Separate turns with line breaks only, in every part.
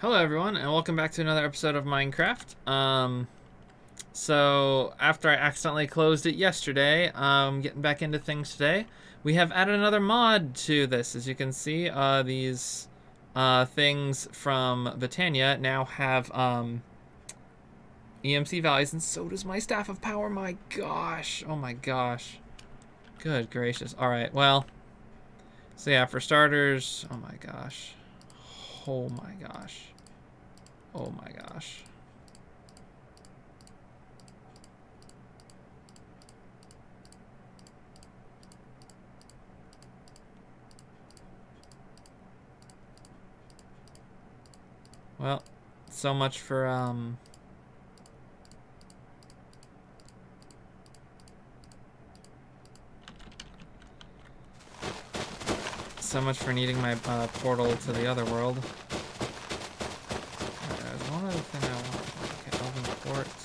Hello everyone, and welcome back to another episode of Minecraft. So after I accidentally closed it yesterday, getting back into things today, we have added another mod to this. As you can see, these things from Britannia now have EMC values, and so does my Staff of Power. My gosh, oh my gosh, good gracious. All right, well, so yeah, for starters, oh my gosh. Oh my gosh. Oh my gosh. Well, so much for so much for needing my portal to the other world. There's one other thing I want. Okay, elven quartz.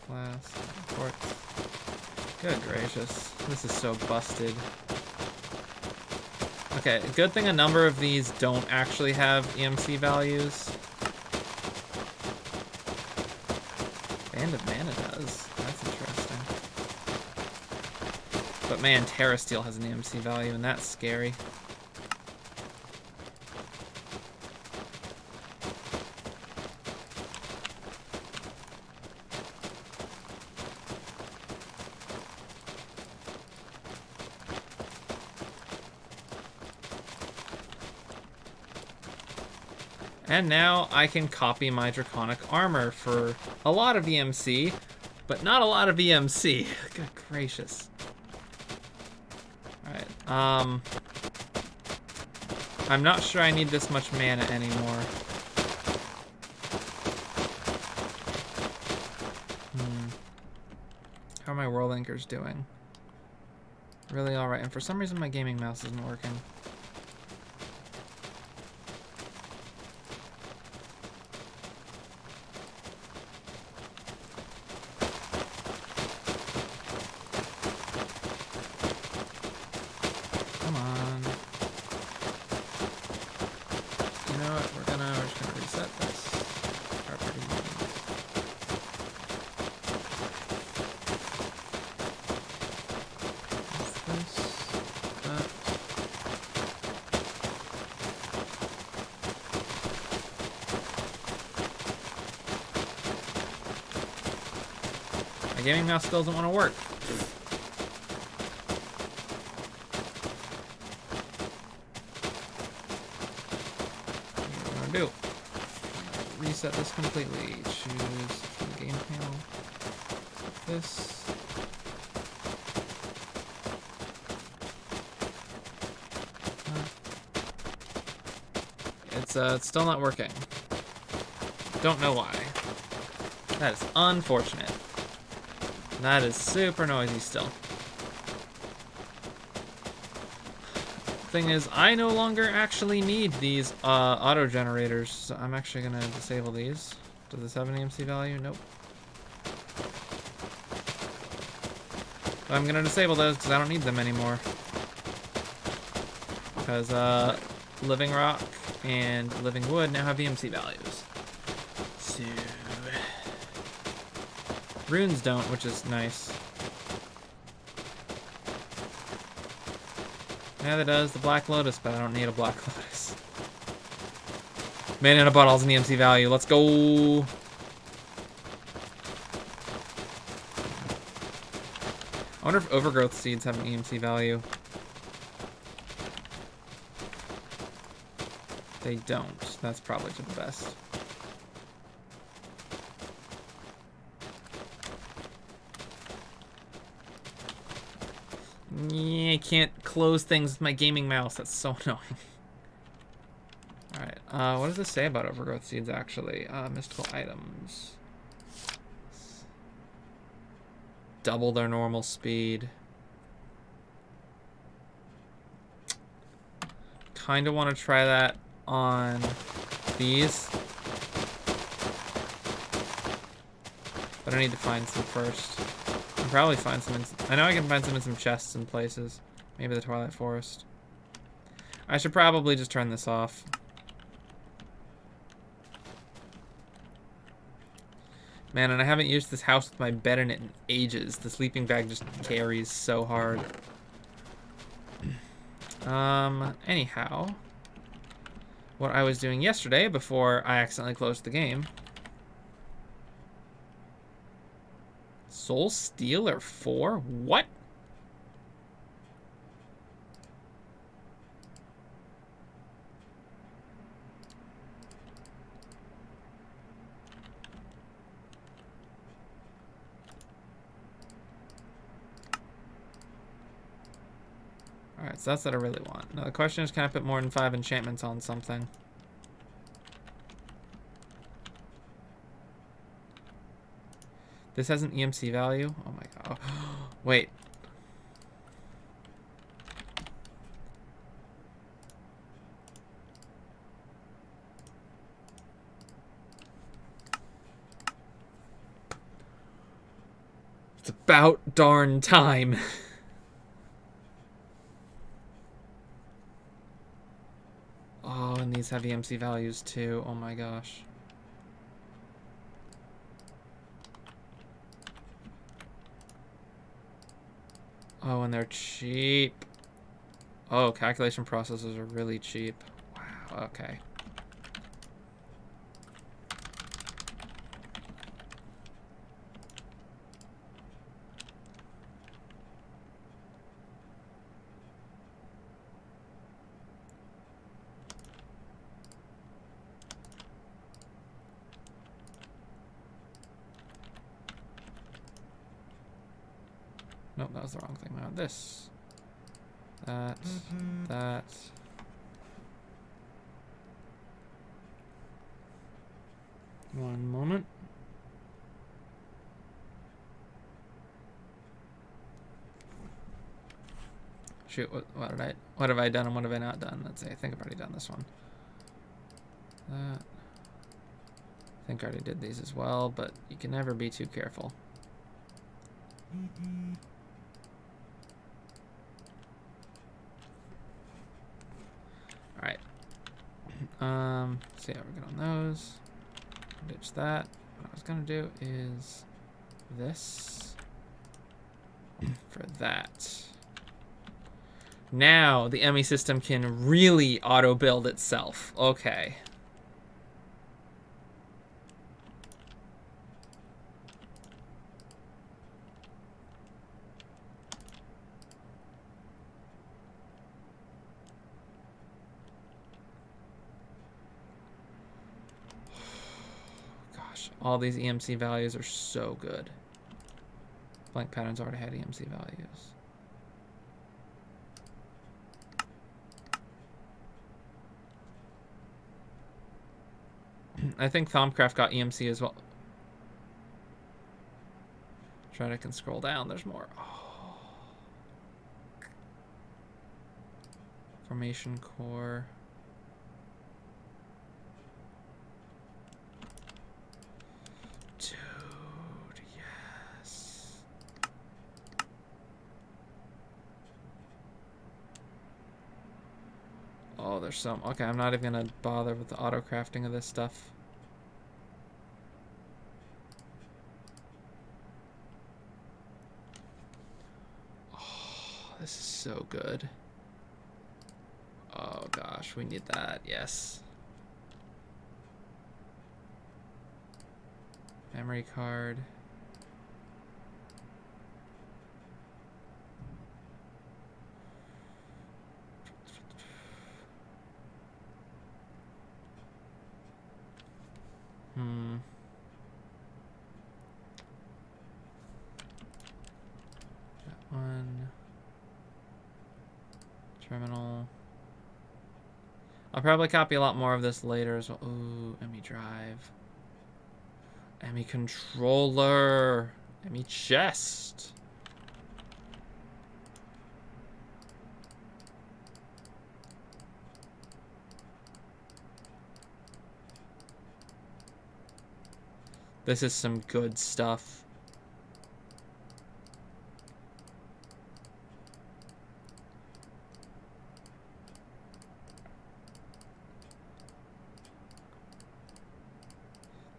Glass. Quartz. Good gracious. This is so busted. Okay, good thing a number of these don't actually have EMC values. Band of Mana does. That's interesting. But man, Terra Steel has an EMC value, and that's scary. And now I can copy my Draconic Armor for a lot of EMC, but not a lot of EMC. Good gracious. Alright, I'm not sure I need this much mana anymore. How are my world anchors doing? Really alright, and for some reason my gaming mouse isn't working. My gaming mouse still doesn't want to work. What am I gonna do? Reset this completely. Choose from the game panel. This. It's still not working. Don't know why. That is unfortunate. That is super noisy still. Thing is, I no longer actually need these auto generators, so I'm actually gonna disable these. Does this have an EMC value? Nope. But I'm gonna disable those because I don't need them anymore. Because living rock and living wood now have EMC values. So runes don't, which is nice. Neither does the Black Lotus, but I don't need a Black Lotus. Mana bottles and EMC value. Let's go. I wonder if overgrowth seeds have an EMC value. They don't. That's probably for the best. Yeah, I can't close things with my gaming mouse. That's so annoying. Alright, what does this say about overgrowth seeds, actually? Mystical items. Double their normal speed. Kinda want to try that on these. But I need to find some first. probably find some I know I can find some in some chests and places. Maybe the Twilight Forest. I should probably just turn this off. Man, and I haven't used this house with my bed in it in ages. The sleeping bag just carries so hard. Anyhow. What I was doing yesterday before I accidentally closed the game. Soul Stealer 4? What? Alright, so that's what I really want. Now the question is, can I put more than 5 enchantments on something? This has an EMC value? Oh my god. Wait. It's about darn time. Oh, and these have EMC values too. Oh my gosh. Oh, and they're cheap. Oh, calculation processors are really cheap. Wow, okay. Nope, that was the wrong thing. I want this. That. That. One moment. Shoot, what have I done and what have I not done? Let's see, I think I've already done this one. That. I think I already did these as well, but you can never be too careful. Alright. See how we're good on those. Ditch that. What I was gonna do is this for that. Now the ME system can really auto build itself. Okay. All these EMC values are so good. Blank patterns already had EMC values. I think Thaumcraft got EMC as well. Try I can scroll down. There's more. Oh. Formation core. Dude, yes. Oh, there's some. Okay, I'm not even gonna bother with the auto crafting of this stuff. Oh, this is so good. Oh gosh, we need that. Yes. Memory card. That one. Terminal. I'll probably copy a lot more of this later as well. Ooh, ME drive. ME controller. ME chest. This is some good stuff.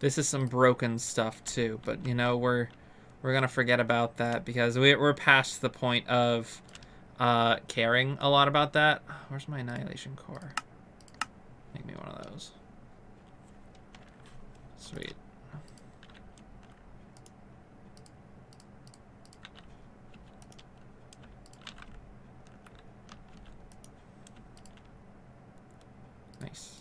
This is some broken stuff too, but you know, we're gonna forget about that because we're past the point of caring a lot about that. Where's my annihilation core? Make me one of those. Sweet. Nice.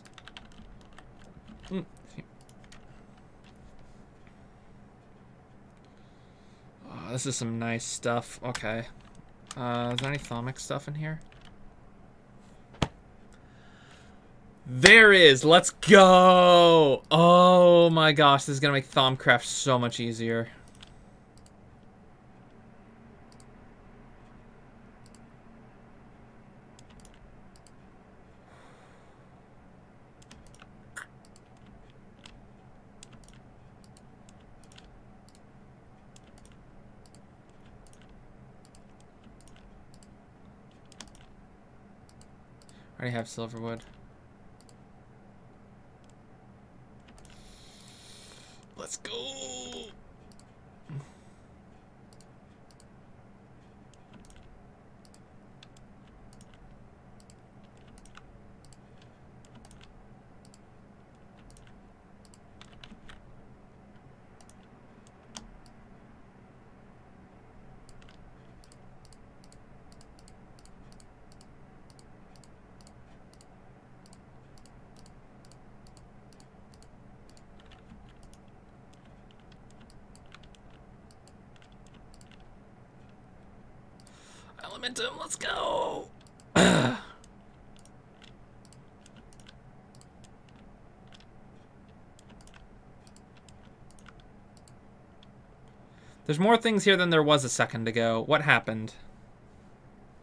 Oh, this is some nice stuff. Okay. Is there any thaumic stuff in here? There is. Let's go. Oh my gosh, this is gonna make Thaumcraft so much easier. I already have silverwood. Let's go. Elementum, let's go. There's more things here than there was a second ago. What happened?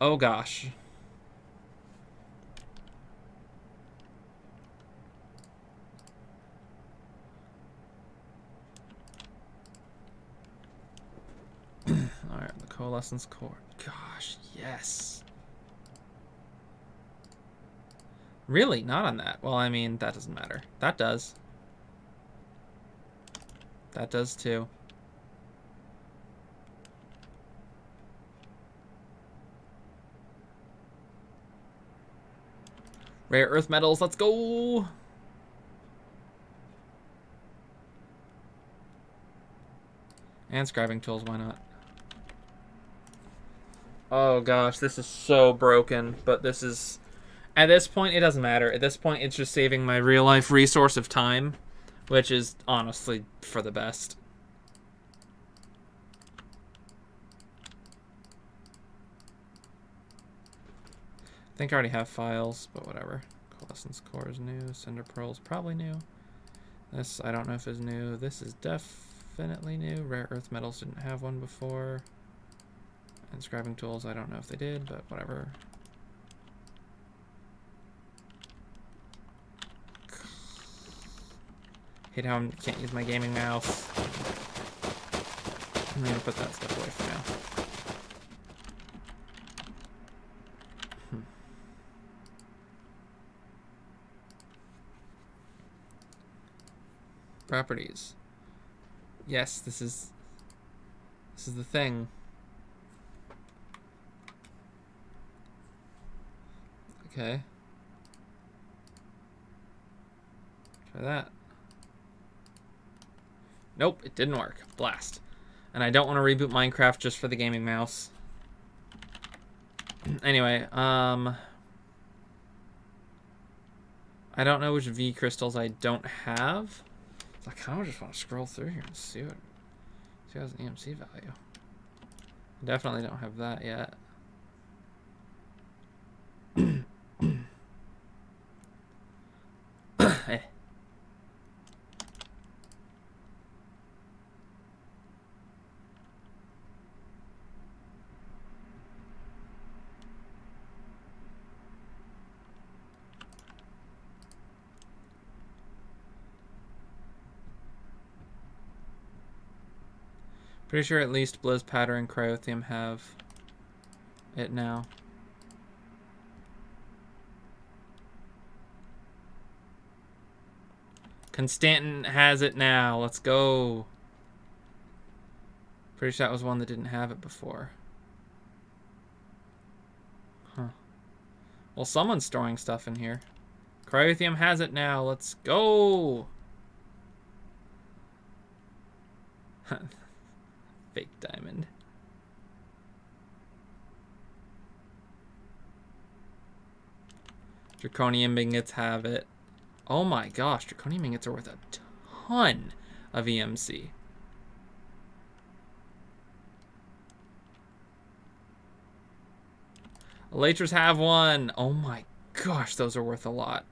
Oh gosh. Alright, the coalescence core. Gosh, yes. Really? Not on that? Well, I mean, that doesn't matter. That does. That does too. Rare earth metals, let's go! And scribing tools, why not? Oh gosh, this is so broken, but this is... At this point, it doesn't matter. At this point, it's just saving my real-life resource of time, which is honestly for the best. I think I already have files, but whatever. Coalescence core is new. Cinder Pearl is probably new. This, I don't know if is new. This is definitely new. Rare earth metals didn't have one before. And scribing tools, I don't know if they did, but whatever. Hate how I can't use my gaming mouse. I'm gonna put that stuff away for now. Properties. Yes, this is the thing. Okay. Try that. Nope, it didn't work. Blast. And I don't want to reboot Minecraft just for the gaming mouse. Anyway, I don't know which V crystals I don't have. I kind of just want to scroll through here and see what has an EMC value. I definitely don't have that yet. Hey. Pretty sure at least Blizz Powder and Cryotheum have it now. Constantin has it now. Let's go. Pretty sure that was one that didn't have it before. Huh. Well, someone's storing stuff in here. Cryothium has it now. Let's go. Fake diamond. Draconium ingots have it. Oh my gosh, draconium ingots are worth a ton of EMC. Elytras have one. Oh my gosh, those are worth a lot.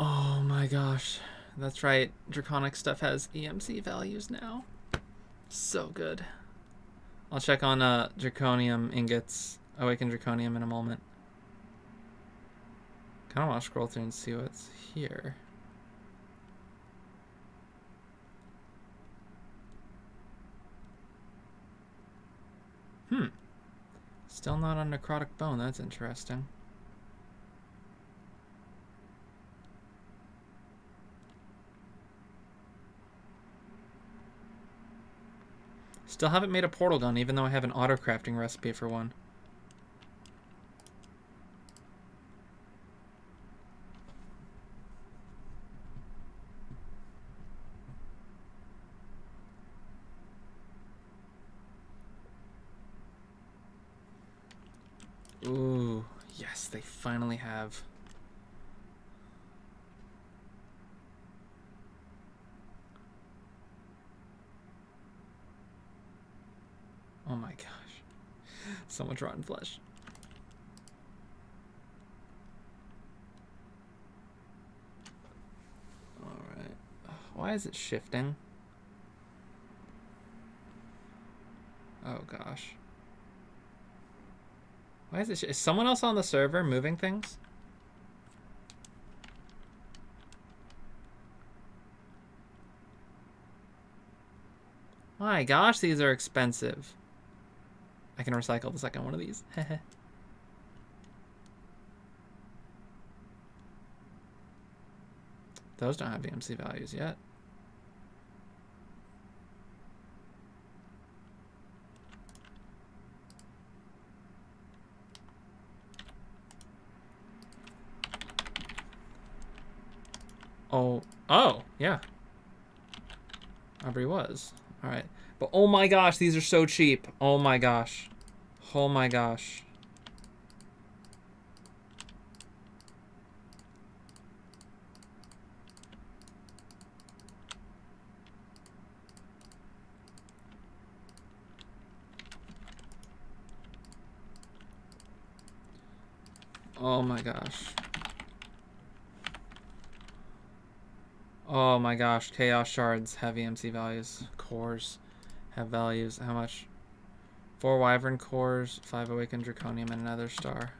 Oh my gosh. That's right. Draconic stuff has EMC values now. So good. I'll check on draconium ingots, awakened draconium in a moment. Kind of want to scroll through and see what's here. Still not on necrotic bone. That's interesting. Still haven't made a portal gun, even though I have an auto crafting recipe for one. Ooh, yes, they finally have. Oh my gosh. So much rotten flesh. Alright. Why is it shifting? Oh gosh. Why is it? Is someone else on the server moving things? My gosh, these are expensive. I can recycle the second one of these. Those don't have EMC values yet. Oh, yeah. Aubrey was. All right. But oh my gosh, these are so cheap. Oh my gosh. Oh my gosh. Oh my gosh. Oh my gosh, Chaos Shards have EMC values. Cores have values. How much? 4 Wyvern cores, 5 Awakened Draconium, and another star.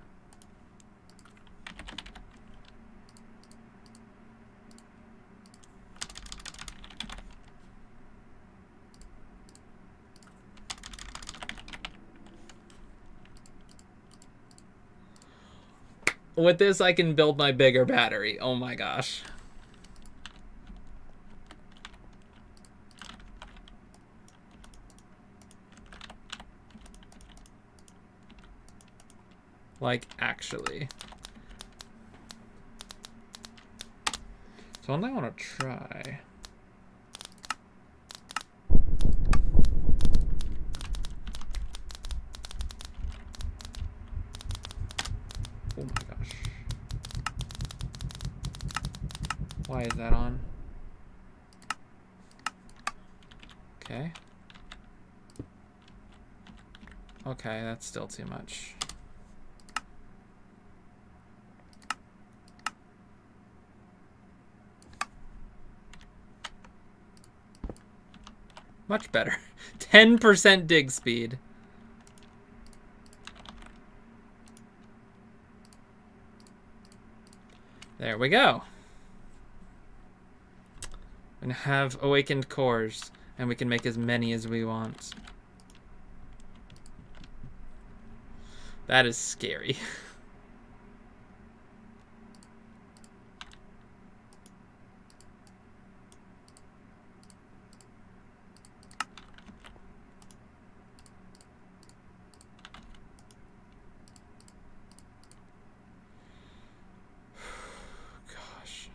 With this, I can build my bigger battery. Oh my gosh. Like, actually. So one thing I want to try. Oh my gosh. Why is that on? Okay. Okay, that's still too much. Much better. 10% dig speed. There we go. And have awakened cores, and we can make as many as we want. That is scary. Gosh.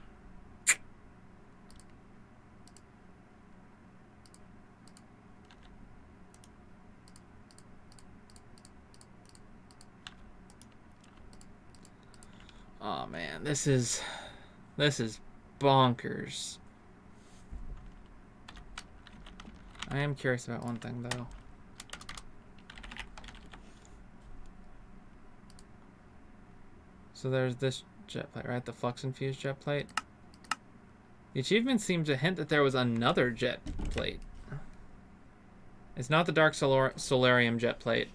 Oh man, this is bonkers. I am curious about one thing though. So there's this jet plate, right? The flux infused jet plate. The achievement seemed to hint that there was another jet plate. It's not the Dark Solarium jet plate.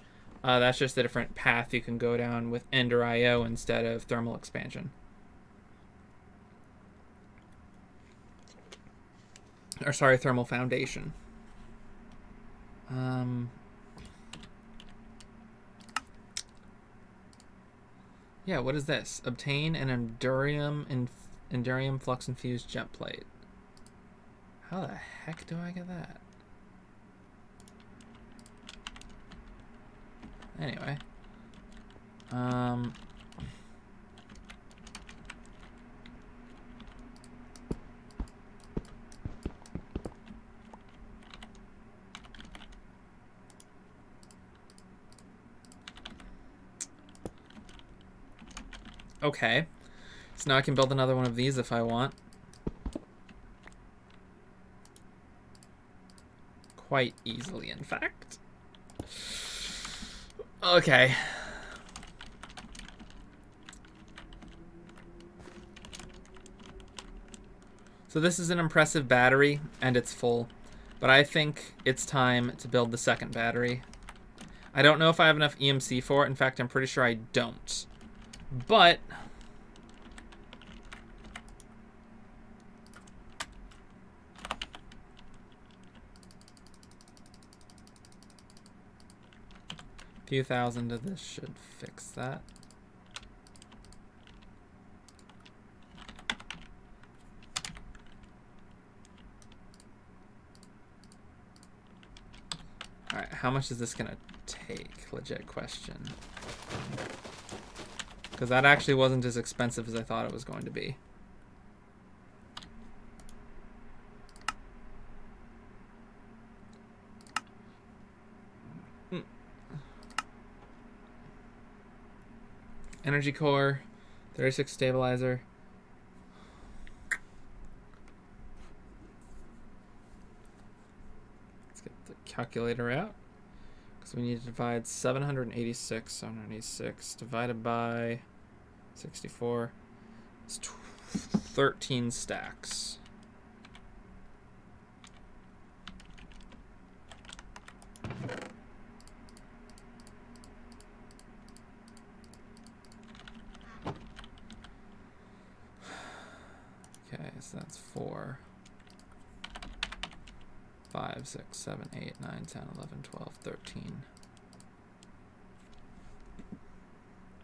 That's just a different path you can go down with Ender IO instead of thermal expansion. Or sorry, thermal foundation. Yeah, what is this? Obtain an Endurium flux infused jet plate. How the heck do I get that? Anyway. Okay. So now I can build another one of these if I want. Quite easily, in fact. Okay. So this is an impressive battery, and it's full. But I think it's time to build the second battery. I don't know if I have enough EMC for it. In fact, I'm pretty sure I don't. But... a few thousand of this should fix that. Alright, how much is this gonna take? Legit question. Because that actually wasn't as expensive as I thought it was going to be. Energy core, 36 stabilizer. Let's get the calculator out. So we need to divide 786 divided by 64. It's 13 stacks. Okay, so that's 4, 5, 6, 7, 8, 9, 10, 11, 12, 13.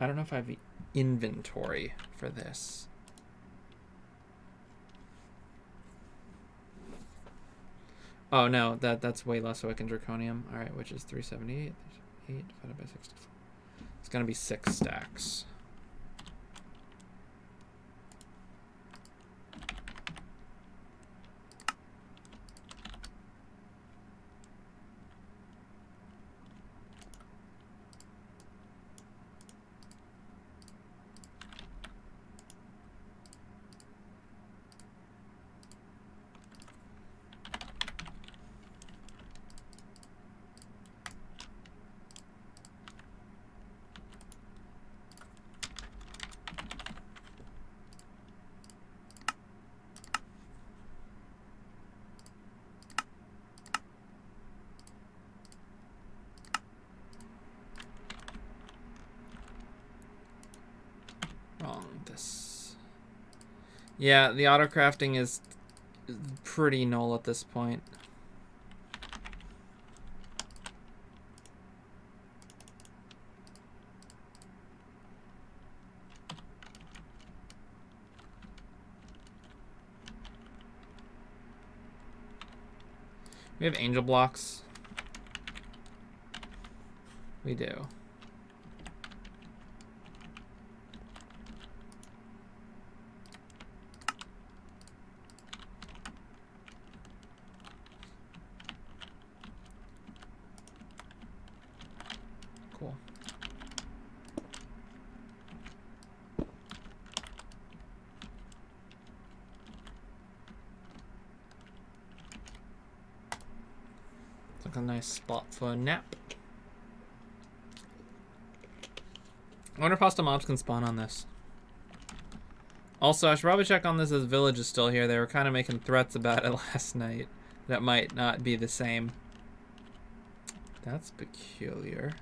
I don't know if I have the inventory for this. Oh no, that's way less awakened draconium. All right, which is 378. 8 divided by 64. It's gonna be 6 stacks. Yeah, the auto crafting is pretty null at this point. We have angel blocks. We do. Cool. It's like a nice spot for a nap. I wonder if hostile mobs can spawn on this. Also, I should probably check on this as village is still here. They were kind of making threats about it last night. That might not be the same. That's peculiar.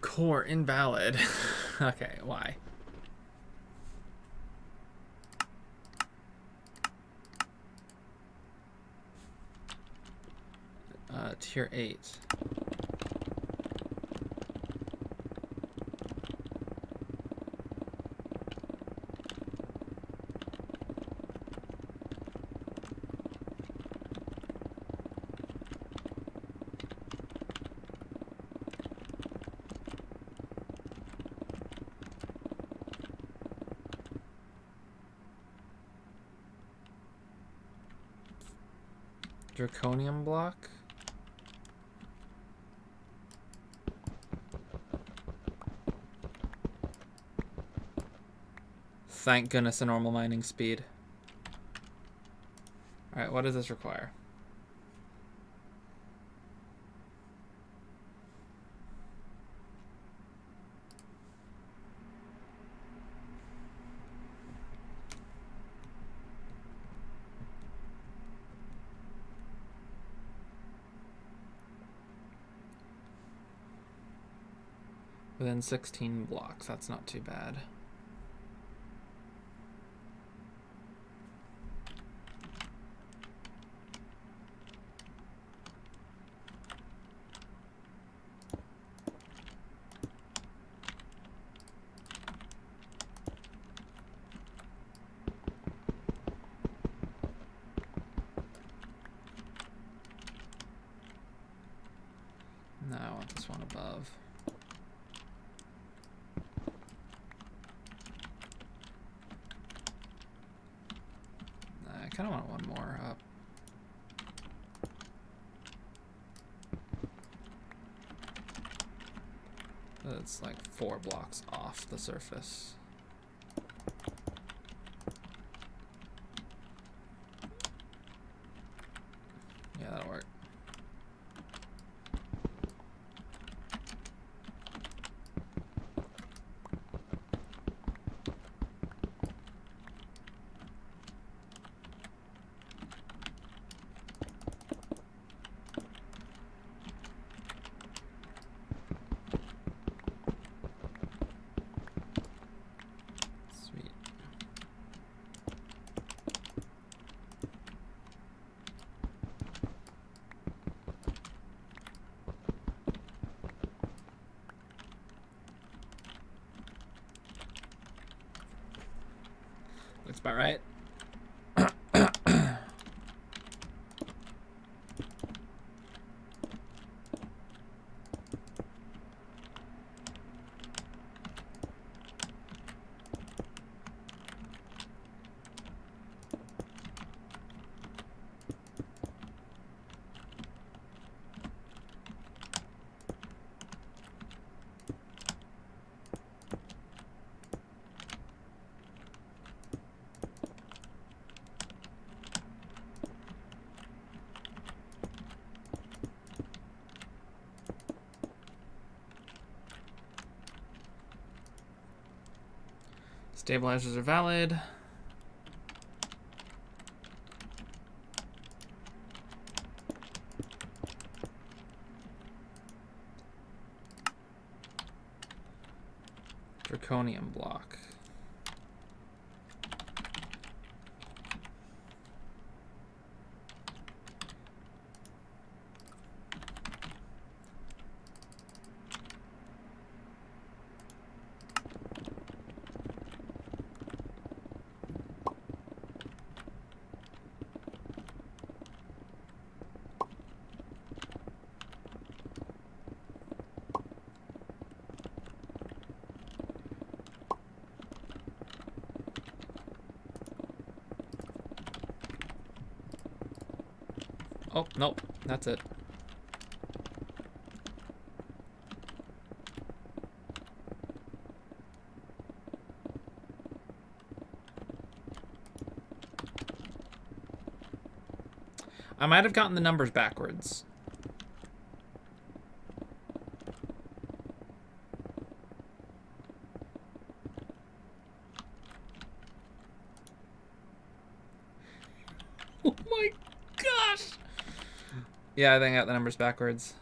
Core invalid. Okay, why? Tier 8. Draconium block. Thank goodness a normal mining speed. Alright, what does this require? Within 16 blocks, that's not too bad. No, I want this one above. I kind of want one more up. It's like 4 blocks off the surface. Yeah, that'll work. Looks about right. Stabilizers are valid. Draconium block. Oh, nope, that's it. I might have gotten the numbers backwards. Oh my gosh! Yeah, I think I got the numbers backwards.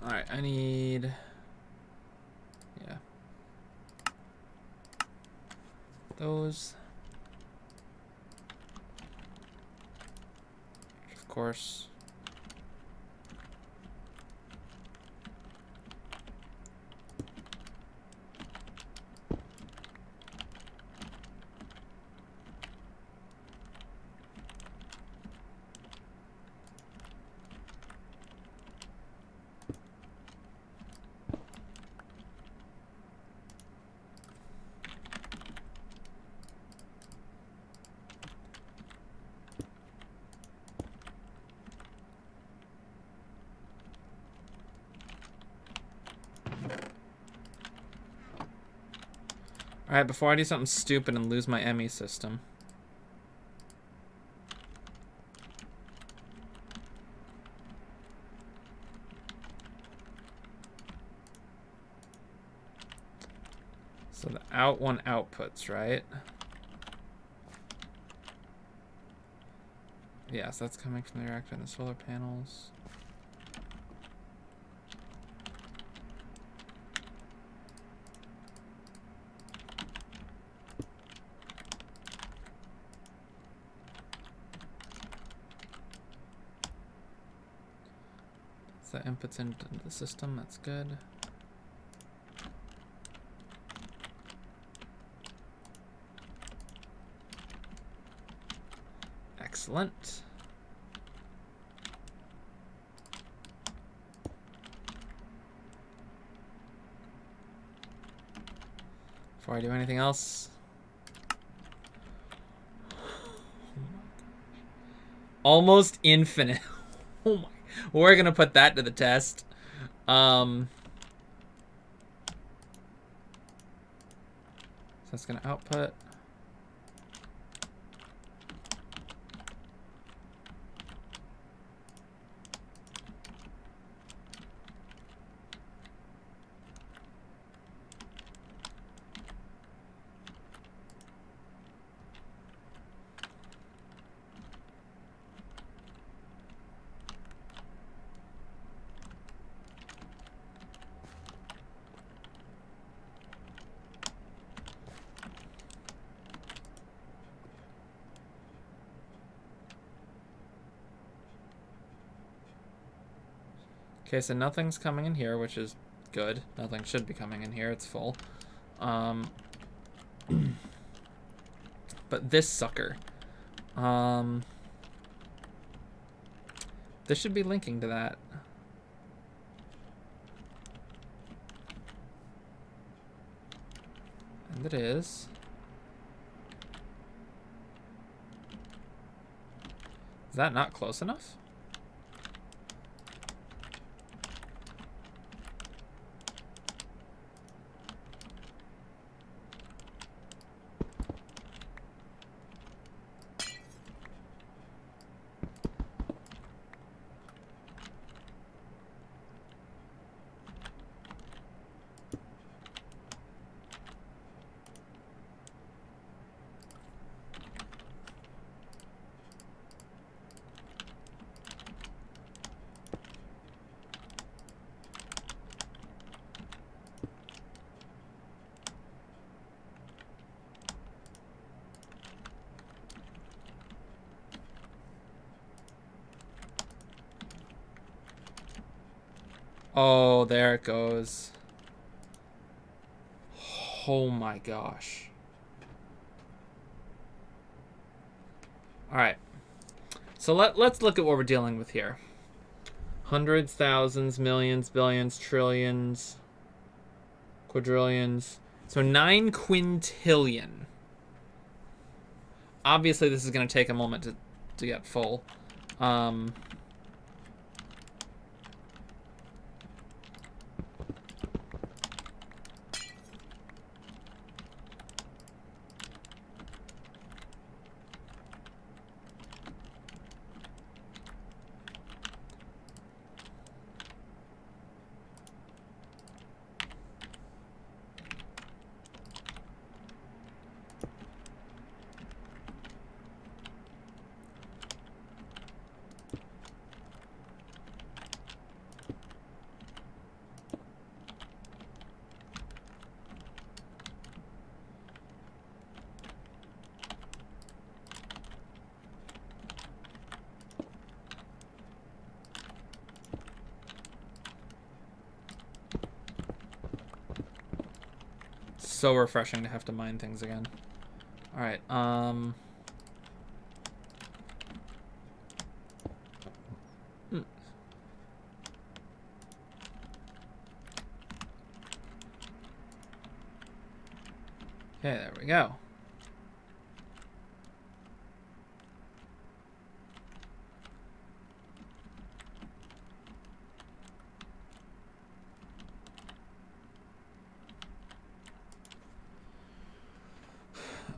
Alright, I need... yeah. Those. Of course. Alright, before I do something stupid and lose my ME system. So the out one outputs, right? Yes, that's coming from the reactor and the solar panels. So inputs into the system, that's good. Excellent. Before I do anything else. Almost infinite. Oh my. We're gonna put that to the test. So that's gonna output. Okay, so nothing's coming in here, which is good. Nothing should be coming in here. It's full. But this sucker. This should be linking to that. And it is. Is that not close enough? Oh, there it goes. Oh my gosh. Alright. So let's look at what we're dealing with here. Hundreds, thousands, millions, billions, trillions, quadrillions. So 9 quintillion. Obviously, this is going to take a moment to get full. So refreshing to have to mine things again. All right. Okay, there we go.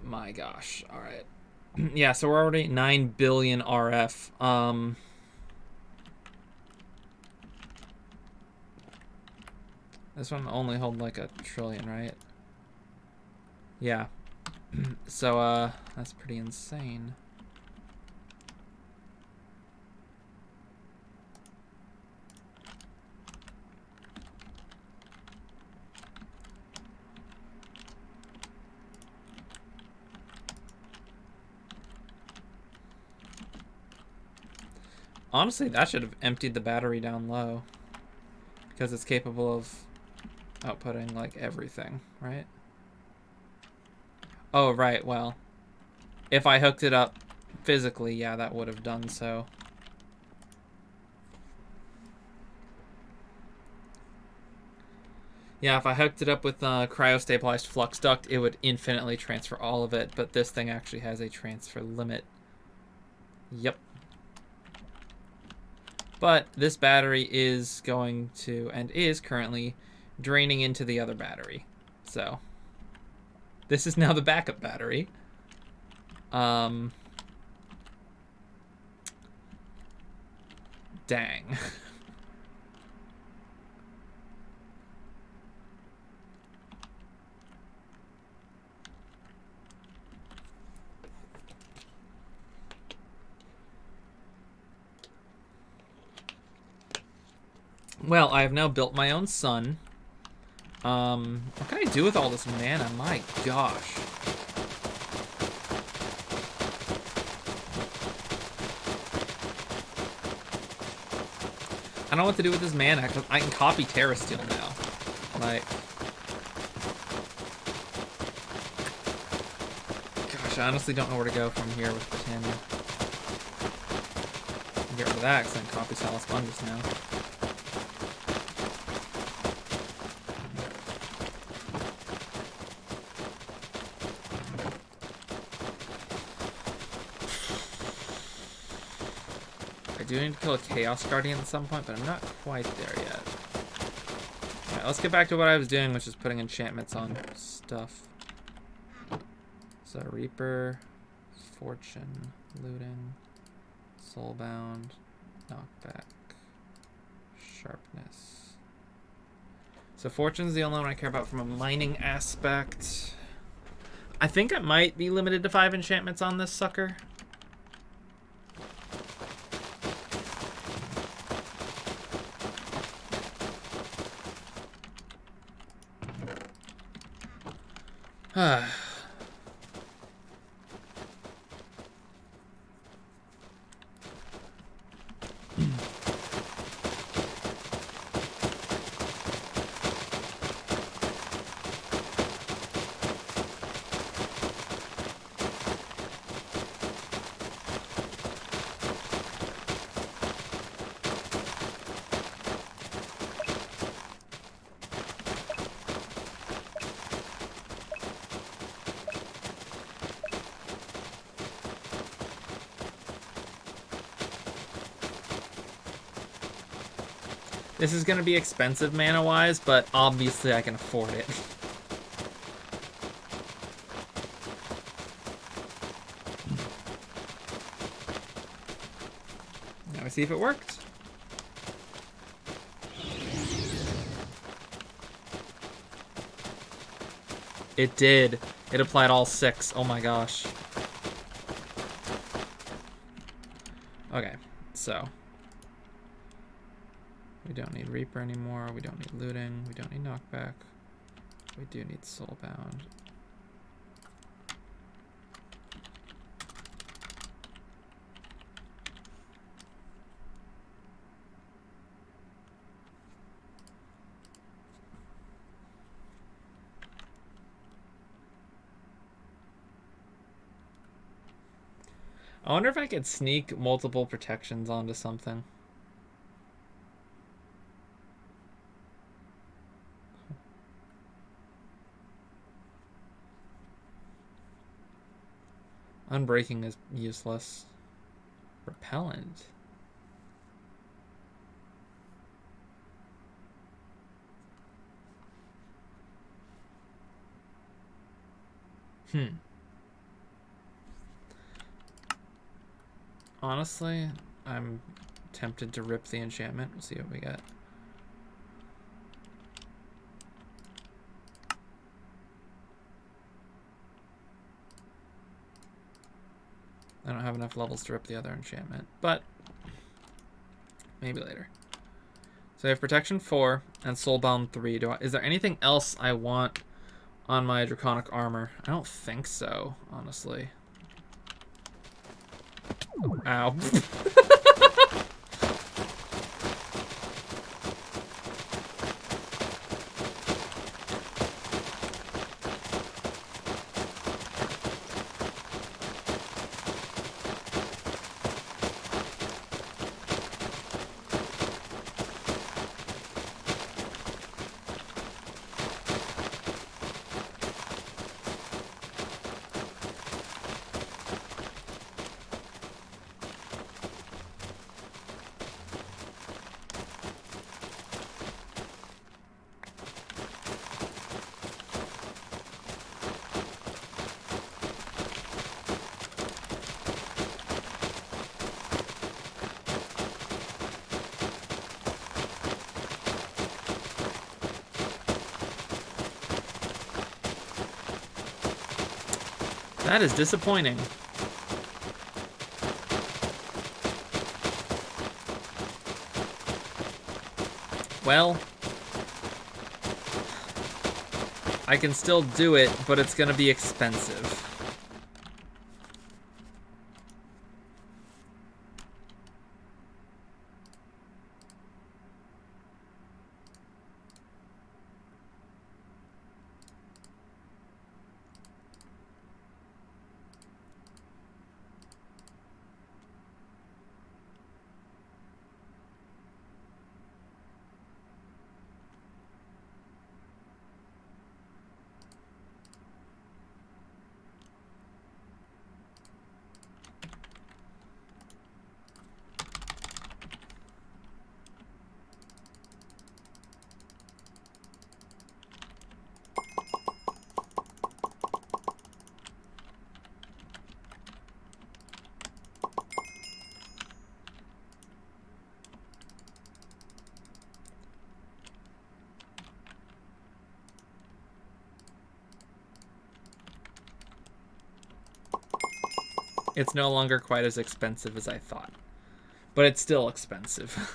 My gosh. All right. Yeah, so we're already 9 billion RF. This one only hold like 1 trillion, right? Yeah. So, that's pretty insane. Honestly, that should have emptied the battery down low. Because it's capable of outputting, like, everything, right? Oh, right, well. If I hooked it up physically, yeah, that would have done so. Yeah, if I hooked it up with cryo-stabilized flux duct, it would infinitely transfer all of it, but this thing actually has a transfer limit. Yep. But this battery is going to, and is currently, draining into the other battery. So, this is now the backup battery. Dang. Well, I have now built my own sun. What can I do with all this mana? My gosh. I don't know what to do with this mana. I can copy Terra Steel now. Like, gosh, I honestly don't know where to go from here with Britannia. Get rid of that, because I can copy Salus Fungus now. I do need to kill a Chaos Guardian at some point, but I'm not quite there yet. Alright, let's get back to what I was doing, which is putting enchantments on stuff. So, Reaper, Fortune, Looting, Soulbound, Knockback, Sharpness. So Fortune's the only one I care about from a mining aspect. I think I might be limited to 5 enchantments on this sucker. This is going to be expensive mana-wise, but obviously I can afford it. Now we see if it worked. It did. It applied all 6. Oh my gosh. Okay, so we don't need Reaper anymore. We don't need looting. We don't need knockback. We do need soulbound. I wonder if I could sneak multiple protections onto something. Unbreaking is useless. Repellent. Honestly, I'm tempted to rip the enchantment. We'll see what we get. I don't have enough levels to rip the other enchantment, but maybe later. So I have protection 4 and soulbound 3. Is there anything else I want on my draconic armor? I don't think so, honestly. Ow. That is disappointing. Well, I can still do it, but it's gonna be expensive. It's no longer quite as expensive as I thought, but it's still expensive.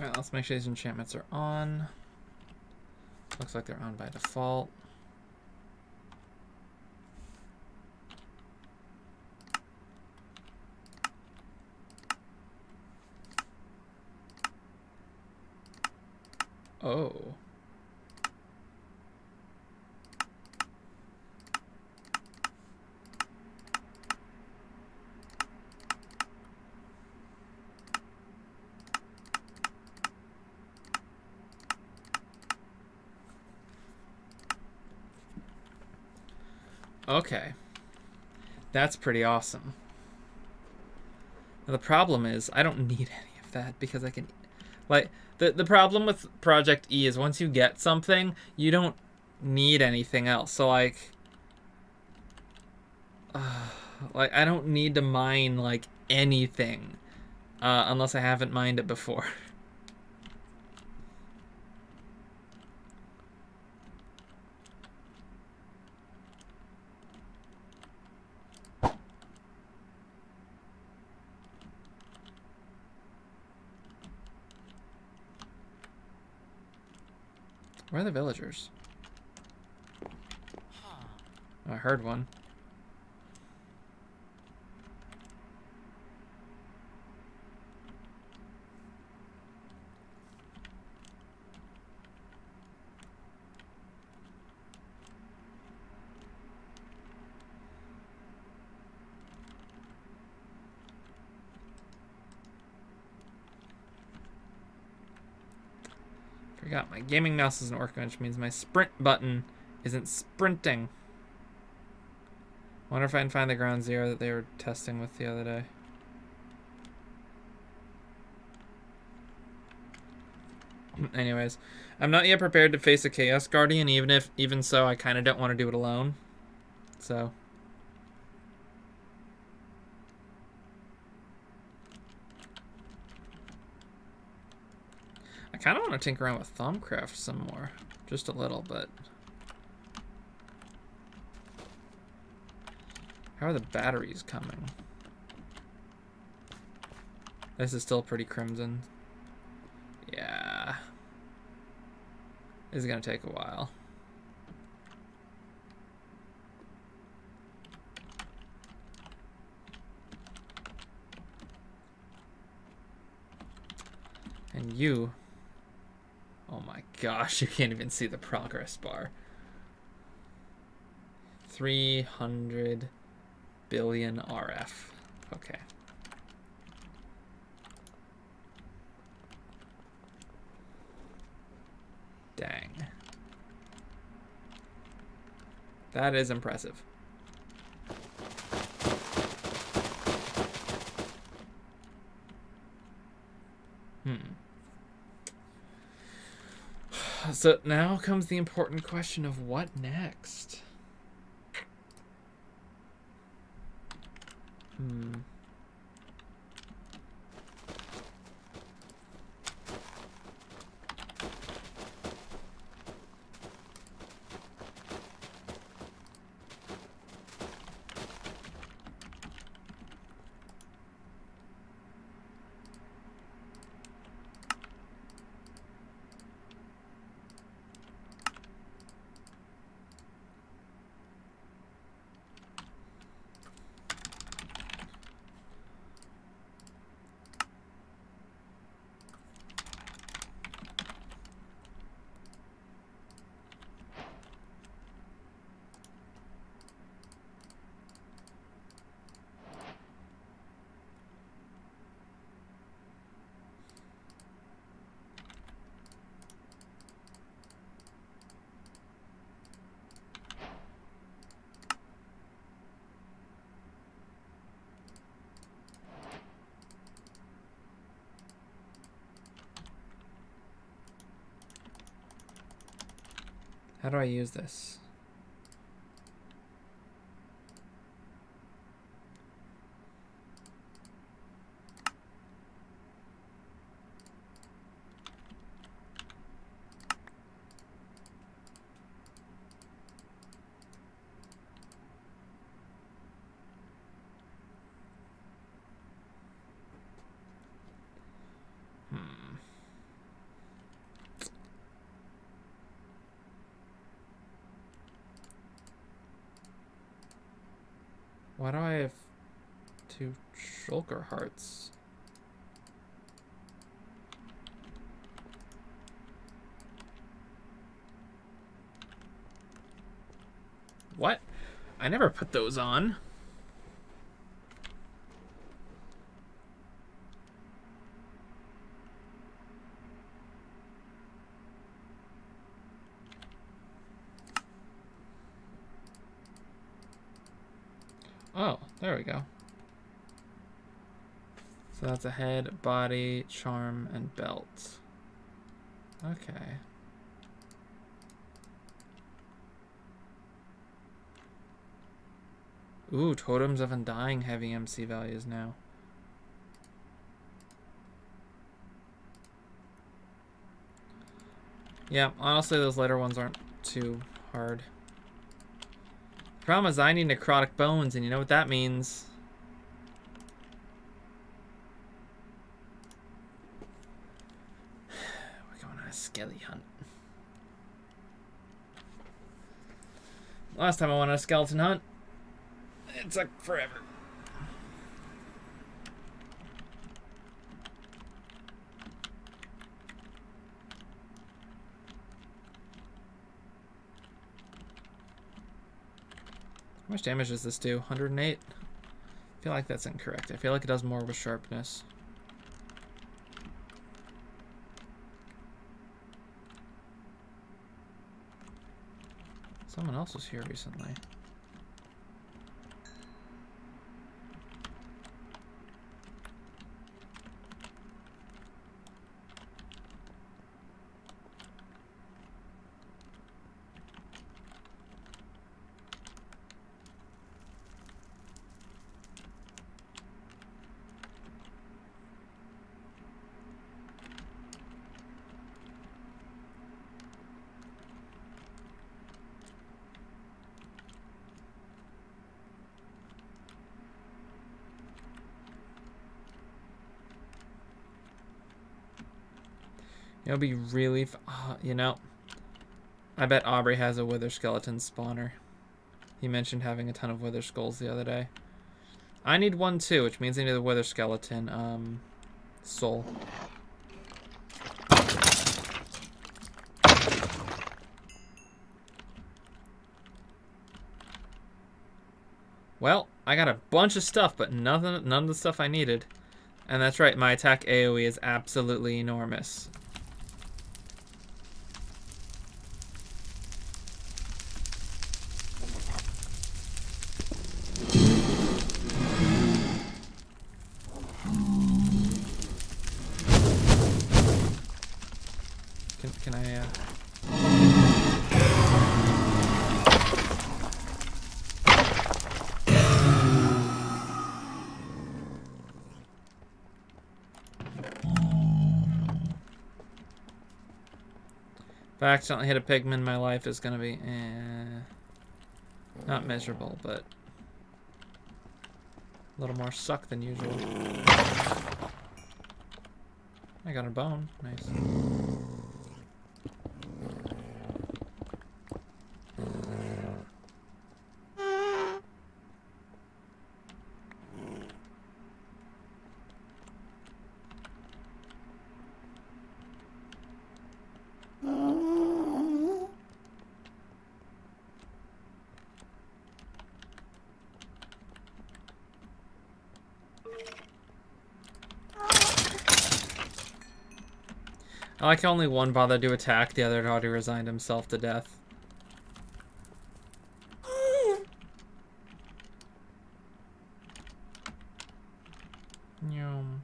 Alright, let's make sure these enchantments are on. Looks like they're on by default. Oh. Okay. That's pretty awesome. Now, the problem is I don't need any of that because I can... Like, the problem with ProjectE is once you get something, you don't need anything else. So, like I don't need to mine, like, anything. Unless I haven't mined it before. Where are the villagers? Oh, I heard one. Forgot my gaming mouse isn't working, which means my sprint button isn't sprinting. Wonder if I can find the ground zero that they were testing with the other day. Anyways, I'm not yet prepared to face a Chaos Guardian, even so I kind of don't want to do it alone. So I kind of want to tinker around with Thumbcraft some more. Just a little, but... How are the batteries coming? This is still pretty crimson. Yeah. This is going to take a while. And you... Oh my gosh, you can't even see the progress bar. 300 billion RF. Okay. Dang. That is impressive. So now comes the important question of what next? How do I use this? Why do I have 2 shulker hearts? What? I never put those on. Oh, there we go. So that's a head, body, charm, and belt. Okay. Ooh, totems of undying heavy MC values now. Yeah, honestly, those later ones aren't too hard. Problem is, I need necrotic bones, and you know what that means. We're going on a skelly hunt. Last time I went on a skeleton hunt, it took forever. How much damage does this do? 108? I feel like that's incorrect. I feel like it does more with sharpness. Someone else was here recently. It'll be really, you know, I bet Aubrey has a wither skeleton spawner. He mentioned having a ton of wither skulls the other day. I need one too, which means I need a wither skeleton soul. Well, I got a bunch of stuff, but none of the stuff I needed. And that's right, my attack AoE is absolutely enormous. Can I, If I accidentally hit a pigman, my life is gonna be, not miserable, but a little more suck than usual. I got a bone. Nice. I like how only one bothered to attack, the other had already resigned himself to death. Yum.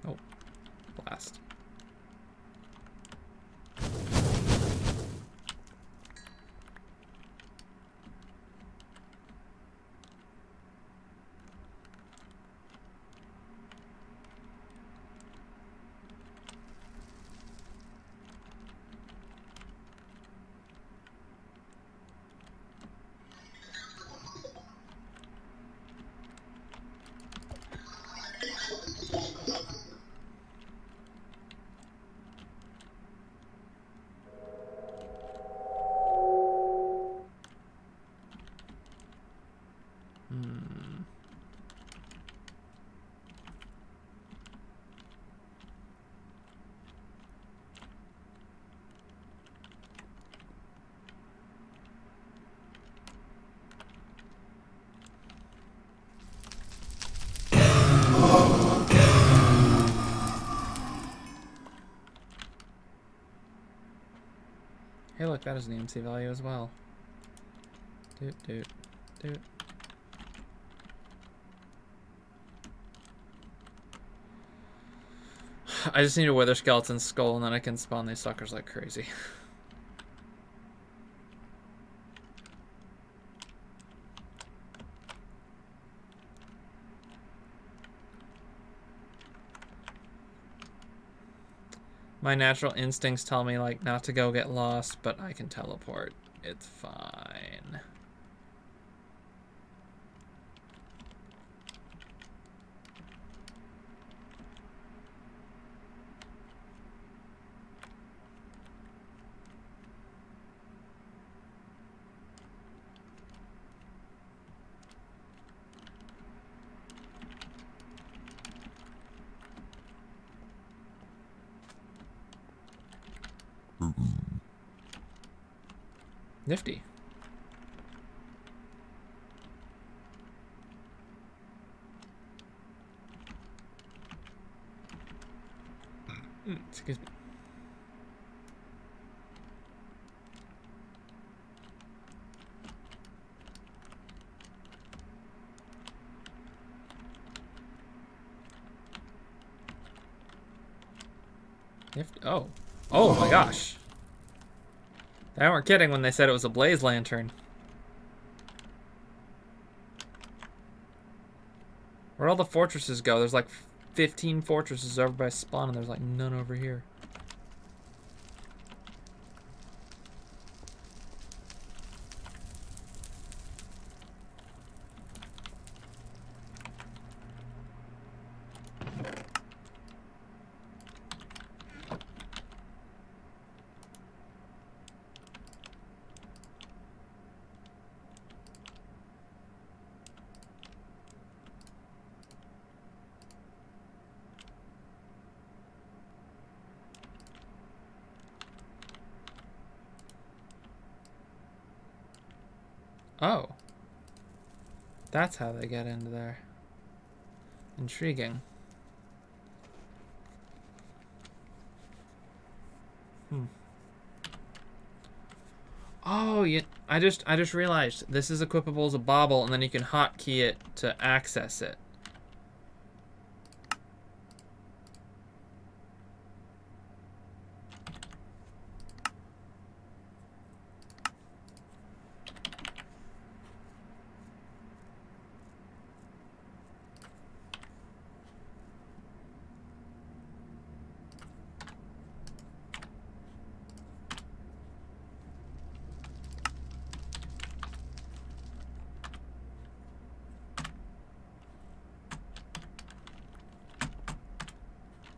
Oh, blast. Hey, look, that is an EMC value as well. Doot, doot, doot. I just need a wither skeleton skull, and then I can spawn these suckers like crazy. My natural instincts tell me, like, not to go get lost, but I can teleport. It's fine. Nifty. Excuse me. Nifty. Oh. Oh my gosh. They weren't kidding when they said it was a blaze lantern. Where'd all the fortresses go? There's like 15 fortresses over by spawn, and there's like none over here. Oh. That's how they get into there. Intriguing. Oh, I just realized this is equipable as a bauble, and then you can hotkey it to access it.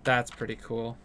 That's pretty cool.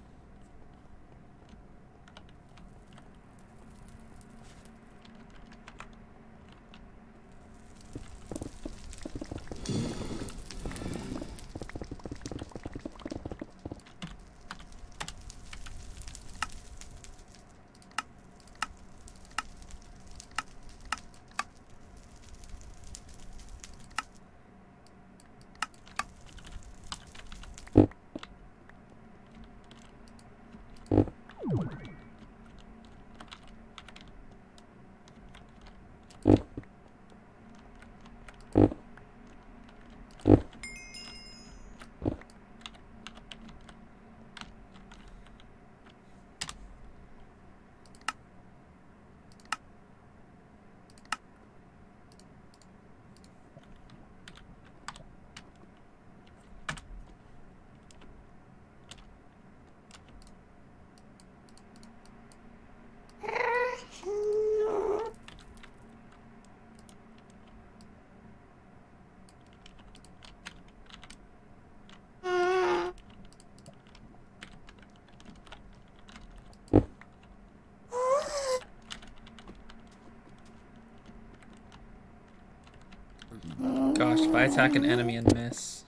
I attack an enemy and miss.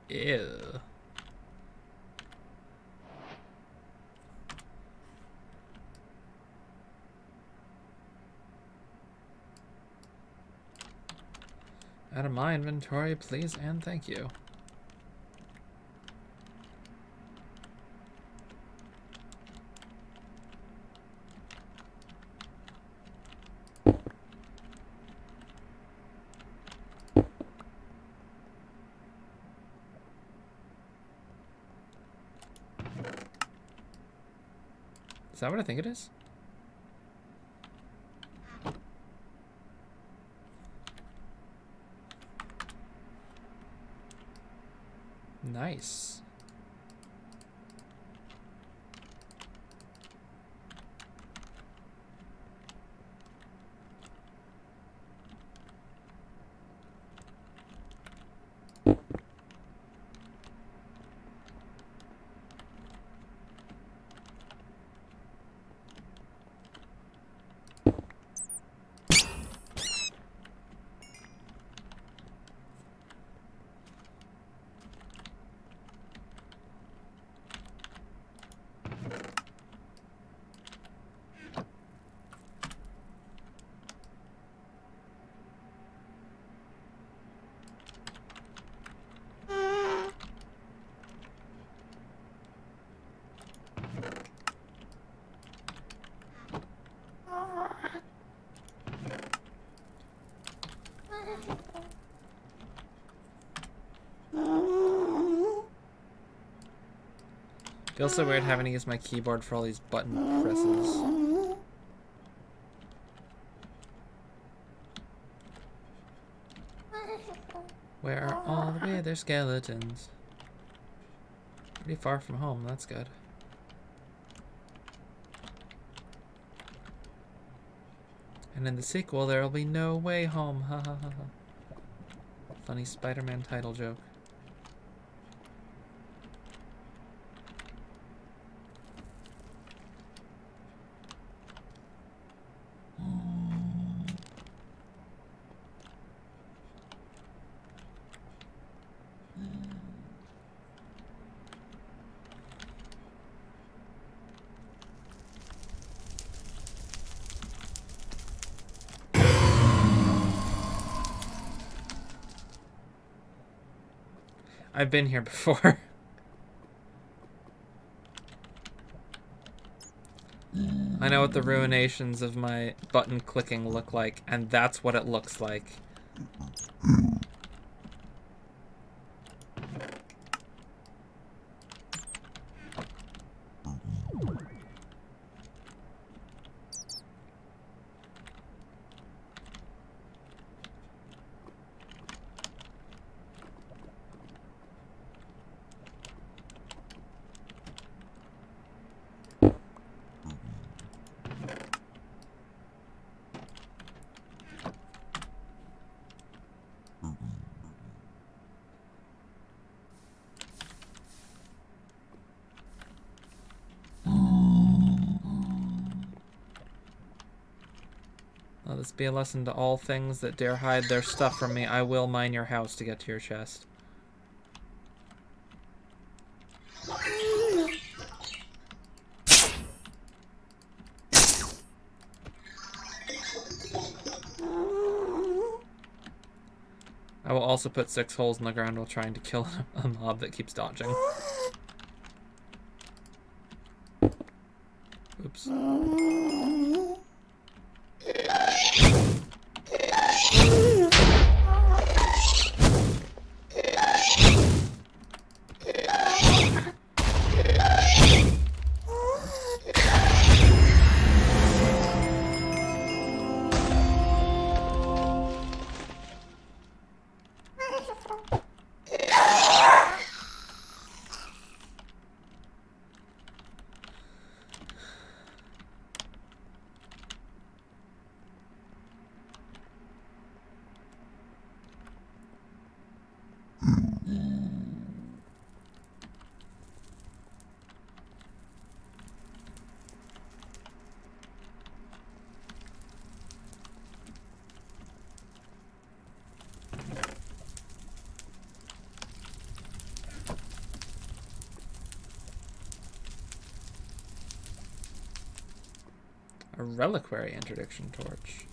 Ew. Out of my inventory, please and thank you. Is that what I think it is? Nice. Feels so weird having to use my keyboard for all these button presses. Where are all the wither skeletons? Pretty far from home, that's good. And in the sequel, there'll be no way home. Ha ha ha ha. Funny Spider-Man title joke. I've been here before. I know what the ruinations of my button clicking look like, and that's what it looks like. Let this be a lesson to all things that dare hide their stuff from me. I will mine your house to get to your chest. I will also put 6 holes in the ground while trying to kill a mob that keeps dodging. Oops. A reliquary interdiction torch.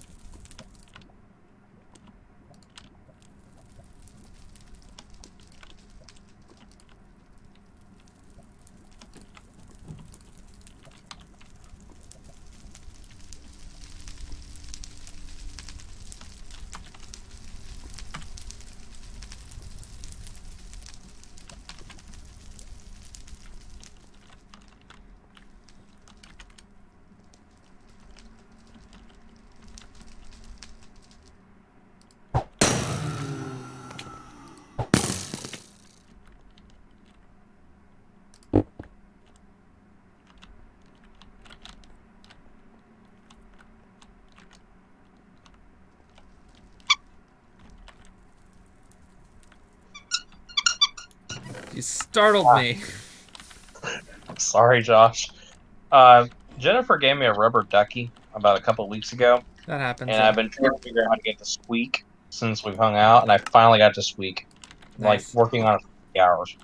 You startled me.
Sorry, Josh. Jennifer gave me a rubber ducky about a couple weeks ago,
That happens,
and
yeah.
I've been trying to figure out how to get the squeak since we've hung out, and I finally got to squeak. Like
Nice.
working on it for 3 hours.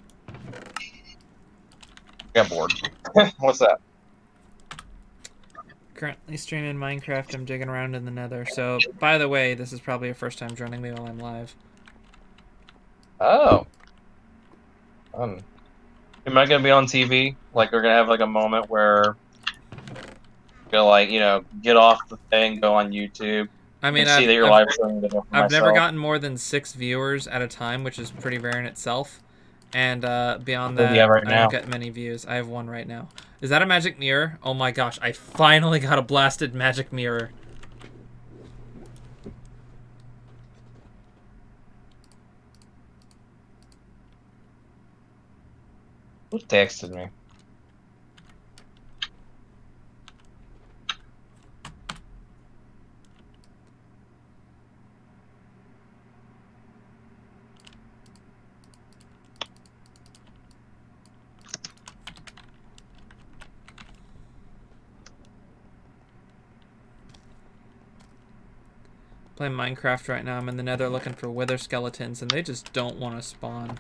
Got bored. What's that?
Currently streaming Minecraft. I'm digging around in the nether. So, by the way, this is probably your first time joining me while I'm live.
Oh. Am I gonna be on TV? Like we're gonna have like a moment where go like, get off the thing, go on YouTube,
I mean,
and see that you're
I've
live streaming the for
I've never
myself.
gotten more than 6 viewers at a time, which is pretty rare in itself. And beyond
What do you
that,
have right
I don't
now?
get many views. I have one right now. Is that a magic mirror? Oh my gosh, I finally got a blasted magic mirror.
Who texted me?
Playing Minecraft right now. I'm in the nether looking for wither skeletons, and they just don't want to spawn.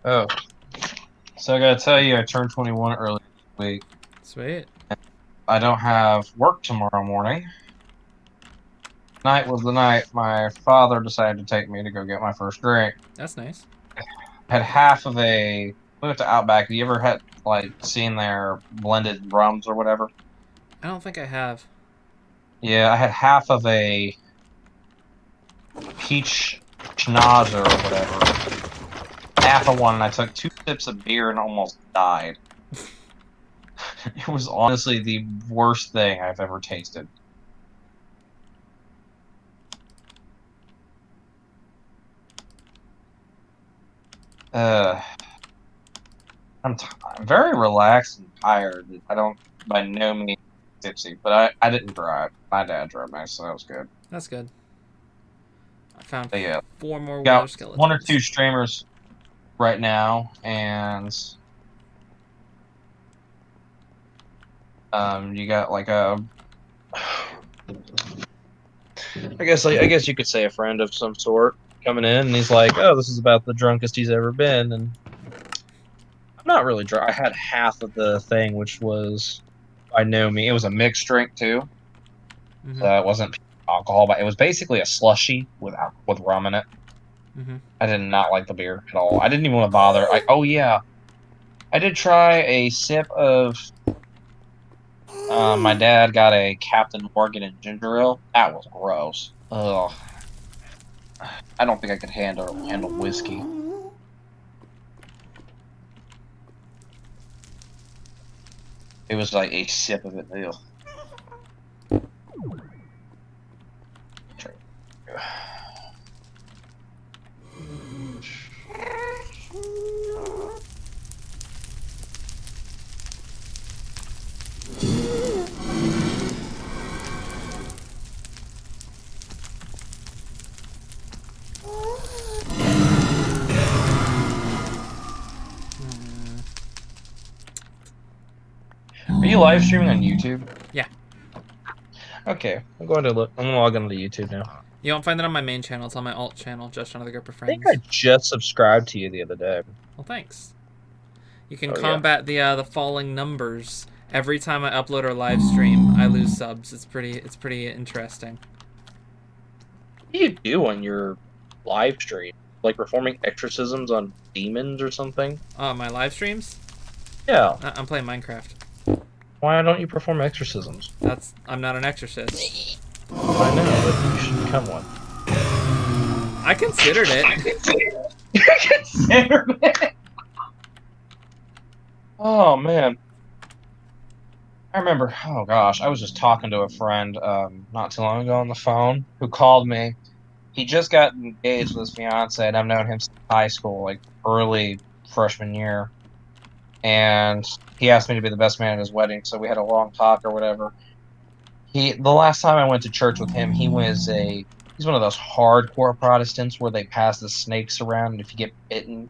Oh. So I gotta tell you, I turned 21 earlier this week.
Sweet.
I don't have work tomorrow morning. Night was the night my father decided to take me to go get my first drink.
That's nice.
Had half of a. We went to Outback. Have you ever had seen their blended rums or whatever?
I don't think I have.
Yeah, I had half of a peach schnozzer or whatever. Half of one, and I took 2 sips of beer and almost died. It was honestly the worst thing I've ever tasted. I'm very relaxed and tired. I don't by no means tipsy, but I didn't drive. My dad drove me, so that was good.
That's good. I found
But yeah,
4 more wither
got
skeletons.
1 or 2 streamers right now, and you got like a. I guess you could say a friend of some sort coming in, and he's like, "Oh, this is about the drunkest he's ever been," and I'm not really drunk. I had half of the thing, which was by no means. It was a mixed drink too, so it wasn't alcohol, but it was basically a slushy with rum in it. I did not like the beer at all. I didn't even want to bother. Oh yeah, I did try a sip of. My dad got a Captain Morgan and ginger ale. That was gross. Ugh. I don't think I could handle whiskey. It was like a sip of it. Ugh. you live streaming on YouTube?
Yeah.
Okay, I'm going to look. I'm gonna log into YouTube now.
You won't find it on my main channel. It's on my alt channel, just another group of
I think
friends.
I just subscribed to you the other day.
Well, thanks. You can
Oh,
combat the falling numbers. Every time I upload or live stream, I lose subs. It's pretty interesting.
What do you do on your live stream? Like performing exorcisms on demons or something?
My live streams?
Yeah.
I'm playing Minecraft.
Why don't you perform exorcisms?
I'm not an exorcist.
I know, but you should become one.
I considered it.
You considered it? Oh, man. I remember, oh gosh, I was just talking to a friend not too long ago on the phone who called me. He just got engaged with his fiance, and I've known him since high school, like early freshman year. And he asked me to be the best man at his wedding, so we had a long talk or whatever. The last time I went to church with him, he's one of those hardcore Protestants where they pass the snakes around, and if you get bitten,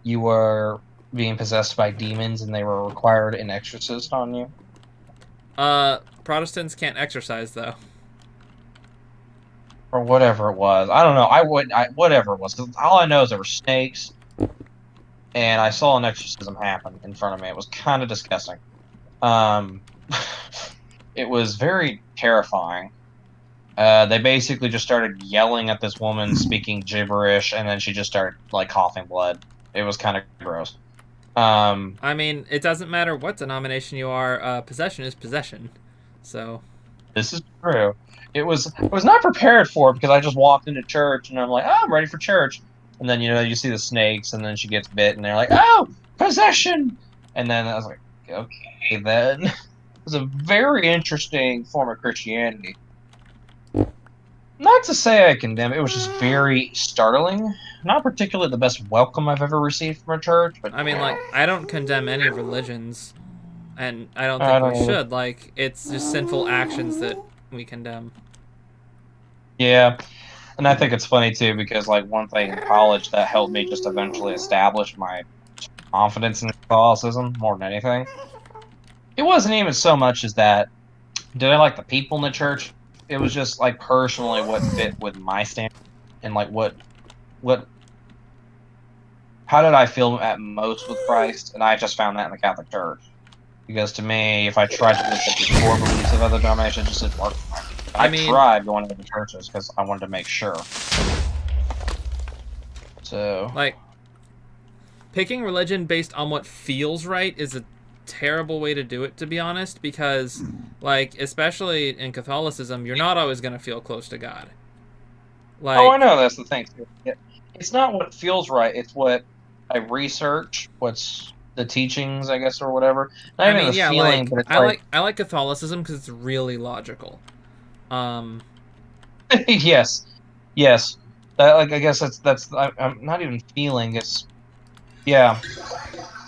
you are being possessed by demons, and they were required an exorcist on you.
Protestants can't exercise though.
Or whatever it was. I don't know. Whatever it was. 'Cause all I know is there were snakes, and I saw an exorcism happen in front of me. It was kind of disgusting. It was very terrifying. They basically just started yelling at this woman, speaking gibberish, and then she just started like coughing blood. It was kind of gross.
I mean, it doesn't matter what denomination you are. Possession is possession. So.
This is true. I was not prepared for it because I just walked into church and I'm like, oh, I'm ready for church. And then, you see the snakes and then she gets bit and they're like, oh, possession. And then I was like, okay, then. It was a very interesting form of Christianity. Not to say I condemn it, it was just very startling. Not particularly the best welcome I've ever received from a church, but
I mean, like, I don't condemn any religions, and I don't think we should. Like, it's just sinful actions that we condemn.
Yeah, and I think it's funny too because like one thing in college that helped me just eventually establish my confidence in Catholicism more than anything. It wasn't even so much as that. Did I like the people in the church? It was just like personally what fit with my standard and like what how did I feel at most with Christ? And I just found that in the Catholic Church. Because to me, if I tried to look at the core beliefs of other denominations, it just didn't work. I tried going to the churches because I wanted to make sure. So,
like, picking religion based on what feels right is a terrible way to do it, to be honest, because, like, especially in Catholicism, you're not always going to feel close to God.
Like, oh, I know, that's the thing. It's not what feels right, it's what I research, what's the teachings, I guess, or whatever. Not even the feeling, but it's
I like Catholicism because it's really logical.
Yes. That, like, I guess I'm not even feeling. It's
the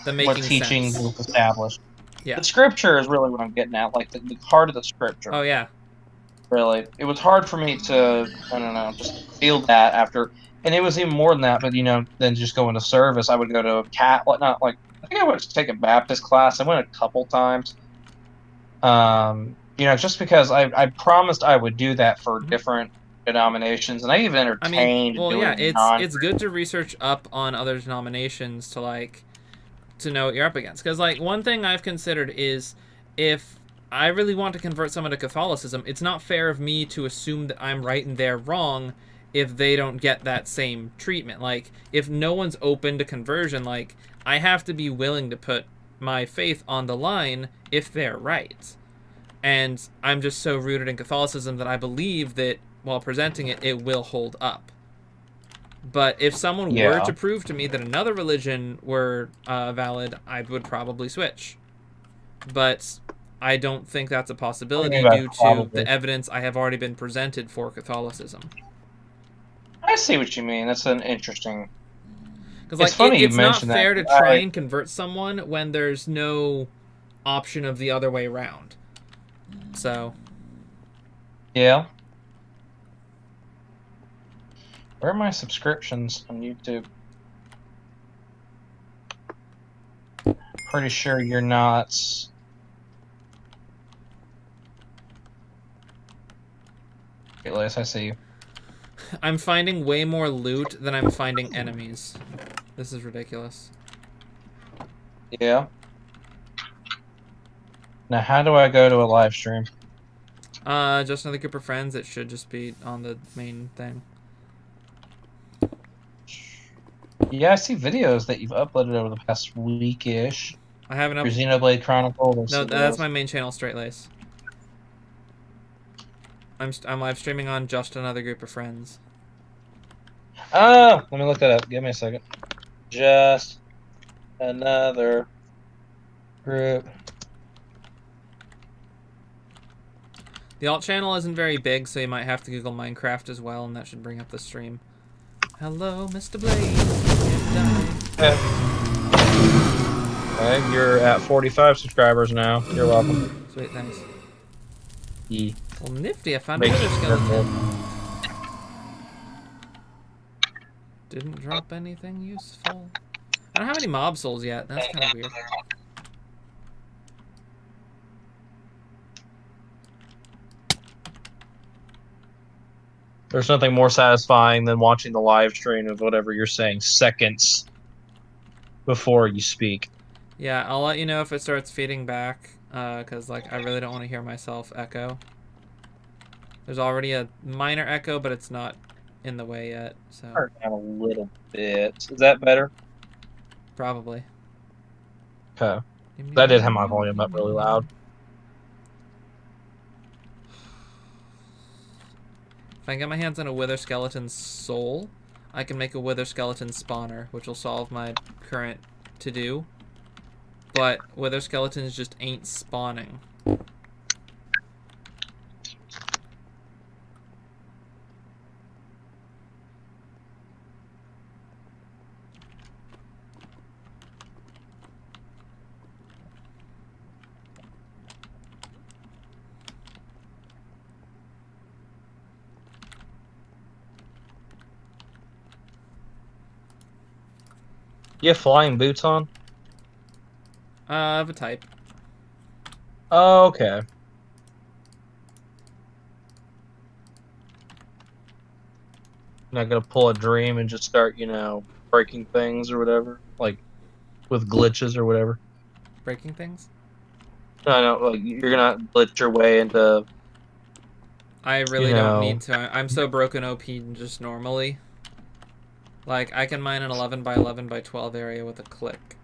making
what teachings is established.
Yeah.
The scripture is really what I'm getting at, like the heart of the scripture.
Oh yeah.
Really, it was hard for me to just feel that after, and it was even more than that. But then just going to service, I would go to I think I went to take a Baptist class. I went a couple times. Just because I promised I would do that for different denominations, and I even entertained.
It's good to research up on other denominations to know what you're up against. Because like one thing I've considered is if I really want to convert someone to Catholicism, it's not fair of me to assume that I'm right and they're wrong if they don't get that same treatment. Like if no one's open to conversion, like I have to be willing to put my faith on the line if they're right. And I'm just so rooted in Catholicism that I believe that while presenting it, it will hold up. But if someone were to prove to me that another religion were valid, I would probably switch. But I don't think that's a possibility due to the evidence I have already been presented for Catholicism.
I see what you mean. That's an interesting...
Because like, it's not fair to try and convert someone when there's no option of the other way around. So...
Yeah. Where are my subscriptions on YouTube? Pretty sure you're not... straight lace. I see you.
I'm finding way more loot than I'm finding enemies. This is ridiculous.
Yeah. Now, how do I go to a live stream?
Just another group of friends. It should just be on the main thing.
Yeah, I see videos that you've uploaded over the past week-ish.
I haven't
Your Xenoblade Chronicle.
No, that's my main channel, Straight Lace. I'm live streaming on just another group of friends.
Oh, let me look that up. Give me a second. Just another group.
The alt channel isn't very big, so you might have to Google Minecraft as well, and that should bring up the stream. Hello, Mr. Blaze.
Okay, you're at 45 subscribers now. You're welcome.
Sweet, thanks.
Yeah.
Well, nifty, I found another skeleton. Didn't drop anything useful. I don't have any mob souls yet. That's kind of weird.
There's nothing more satisfying than watching the live stream of whatever you're saying seconds before you speak.
Yeah, I'll let you know if it starts feeding back, because like I really don't want to hear myself echo. There's already a minor echo, but it's not in the way yet. So
Turn down a little bit. Is that better?
probably.
Okay. I did have my volume up really loud.
If I can get my hands on a wither skeleton soul, I can make a wither skeleton spawner, which will solve my current to-do. But wither skeletons just ain't spawning.
You have flying boots on?
Of a type.
Oh, okay. Not gonna pull a dream and just start, breaking things or whatever, like with glitches or whatever.
Breaking things?
No, like you're gonna glitch your way into.
I really don't need to. I'm so broken OP just normally. Like, I can mine an 11 by 11 by 12 area with a click.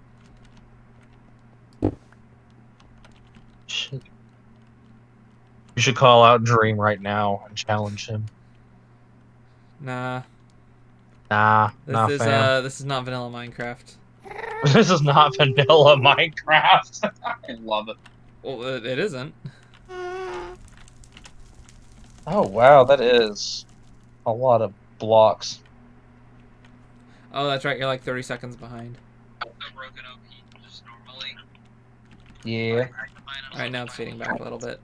You should call out Dream right now and challenge him.
Nah.
Nah, fam.
This is not vanilla Minecraft.
This is not vanilla Minecraft. I love it.
Well, it isn't.
Oh, wow, that is a lot of blocks.
Oh, that's right. You're like 30 seconds behind.
Yeah.
Alright, now it's fading back a little bit.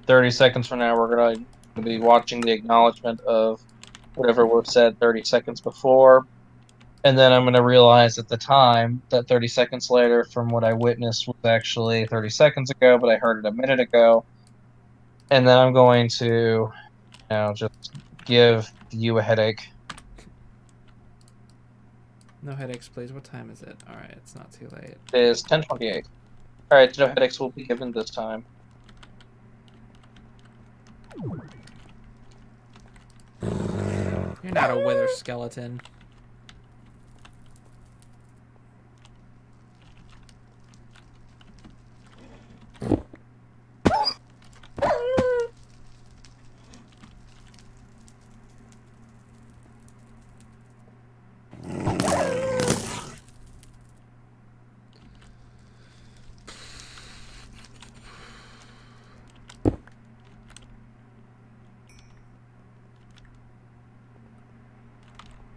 30 seconds from now, we're going to be watching the acknowledgement of whatever was said 30 seconds before. And then I'm going to realize at the time that 30 seconds later from what I witnessed was actually 30 seconds ago, but I heard it a minute ago. And then I'm going to, just give you a headache.
No headaches, please. What time is it? Alright, it's not too late.
It is 10:28. Alright, no headaches will be given this time.
You're not a wither skeleton.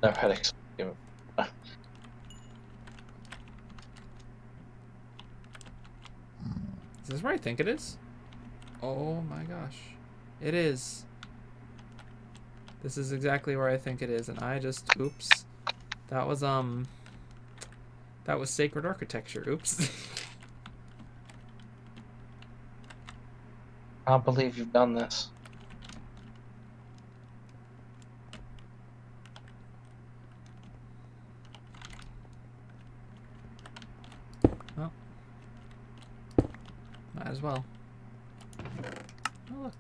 No headaches.
Is this where I think it is? Oh my gosh. It is. This is exactly where I think it is, and I just, oops. That was sacred architecture, oops.
can't believe you've done this.
Well, might as well. Oh, look.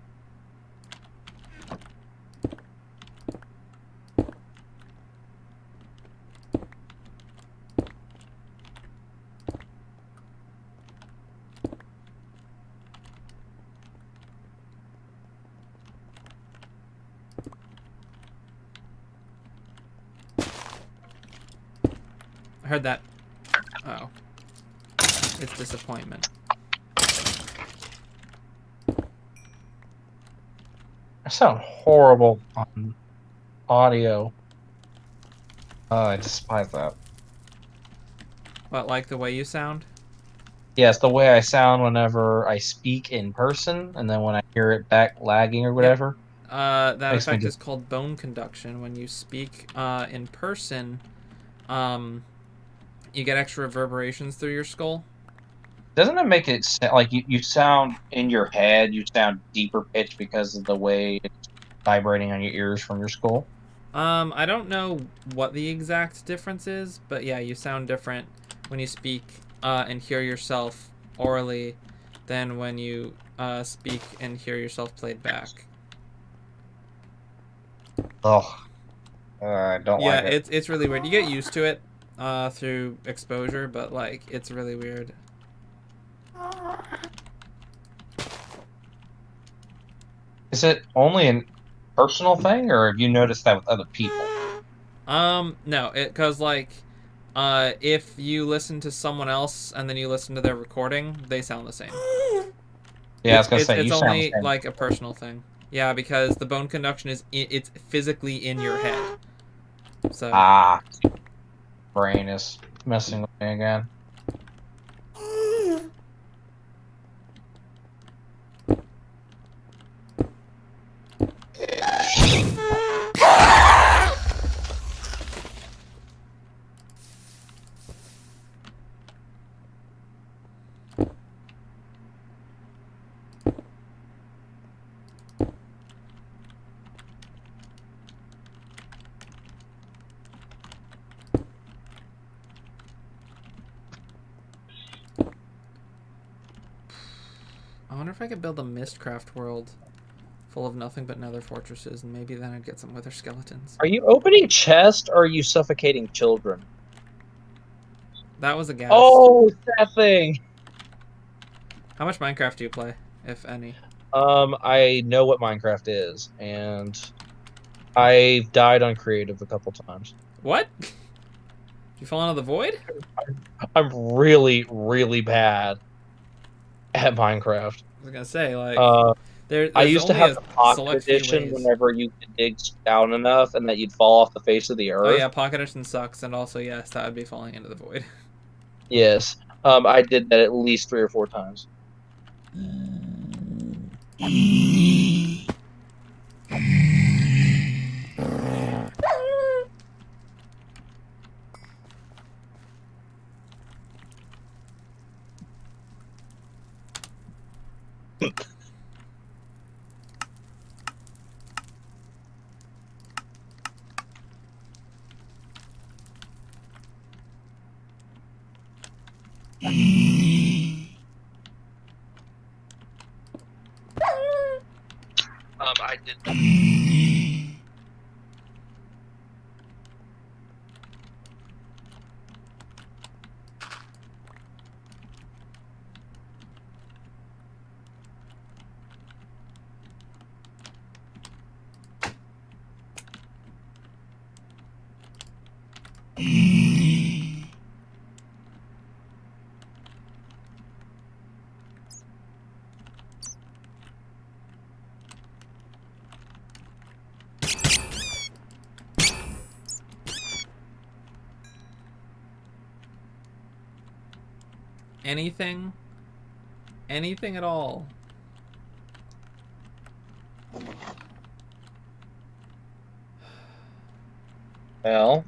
I heard that. Oh. It's disappointment.
I sound horrible on audio. I despise that.
What, like the way you sound?
Yes, the way I sound whenever I speak in person, and then when I hear it back lagging or whatever.
That
Makes me
effect
just...
is called bone conduction. When you speak in person, you get extra reverberations through your skull.
Doesn't it make it like you sound in your head, you sound deeper pitch because of the way it's vibrating on your ears from your skull?
I don't know what the exact difference is, but yeah, you sound different when you speak and hear yourself orally than when you speak and hear yourself played back.
Oh, I don't
Yeah,
like it.
it's really weird. You get used to it through exposure, but like it's really weird.
Is it only a personal thing, or have you noticed that with other people?
No, cause like, if you listen to someone else and then you listen to their recording, they sound the same.
Yeah, I was gonna say
It's
you sound the
only
same.
like a personal thing. Yeah, because the bone conduction it's physically in your head. So
Ah, brain is messing with me again.
I wonder if I could build a Mistcraft world full of nothing but nether fortresses, and maybe then I'd get some wither skeletons.
Are you opening chest or are you suffocating children?
That was a gas.
Oh, that thing.
How much Minecraft do you play, if any?
I know what Minecraft is, and I've died on creative a couple times.
What? Did you fall into the void?
I'm really, really bad at Minecraft.
I was gonna say, like,
Uh, I
there's
used to
only
have
a
the pocket
select few
edition
ways.
whenever you could dig down enough and that you'd fall off the face of the
Oh
earth.
yeah, Pocket Edition sucks, and also yes, that would be falling into the void.
Yes. I did that at least 3 or 4 times. I did that.
Anything? Anything at all?
Well,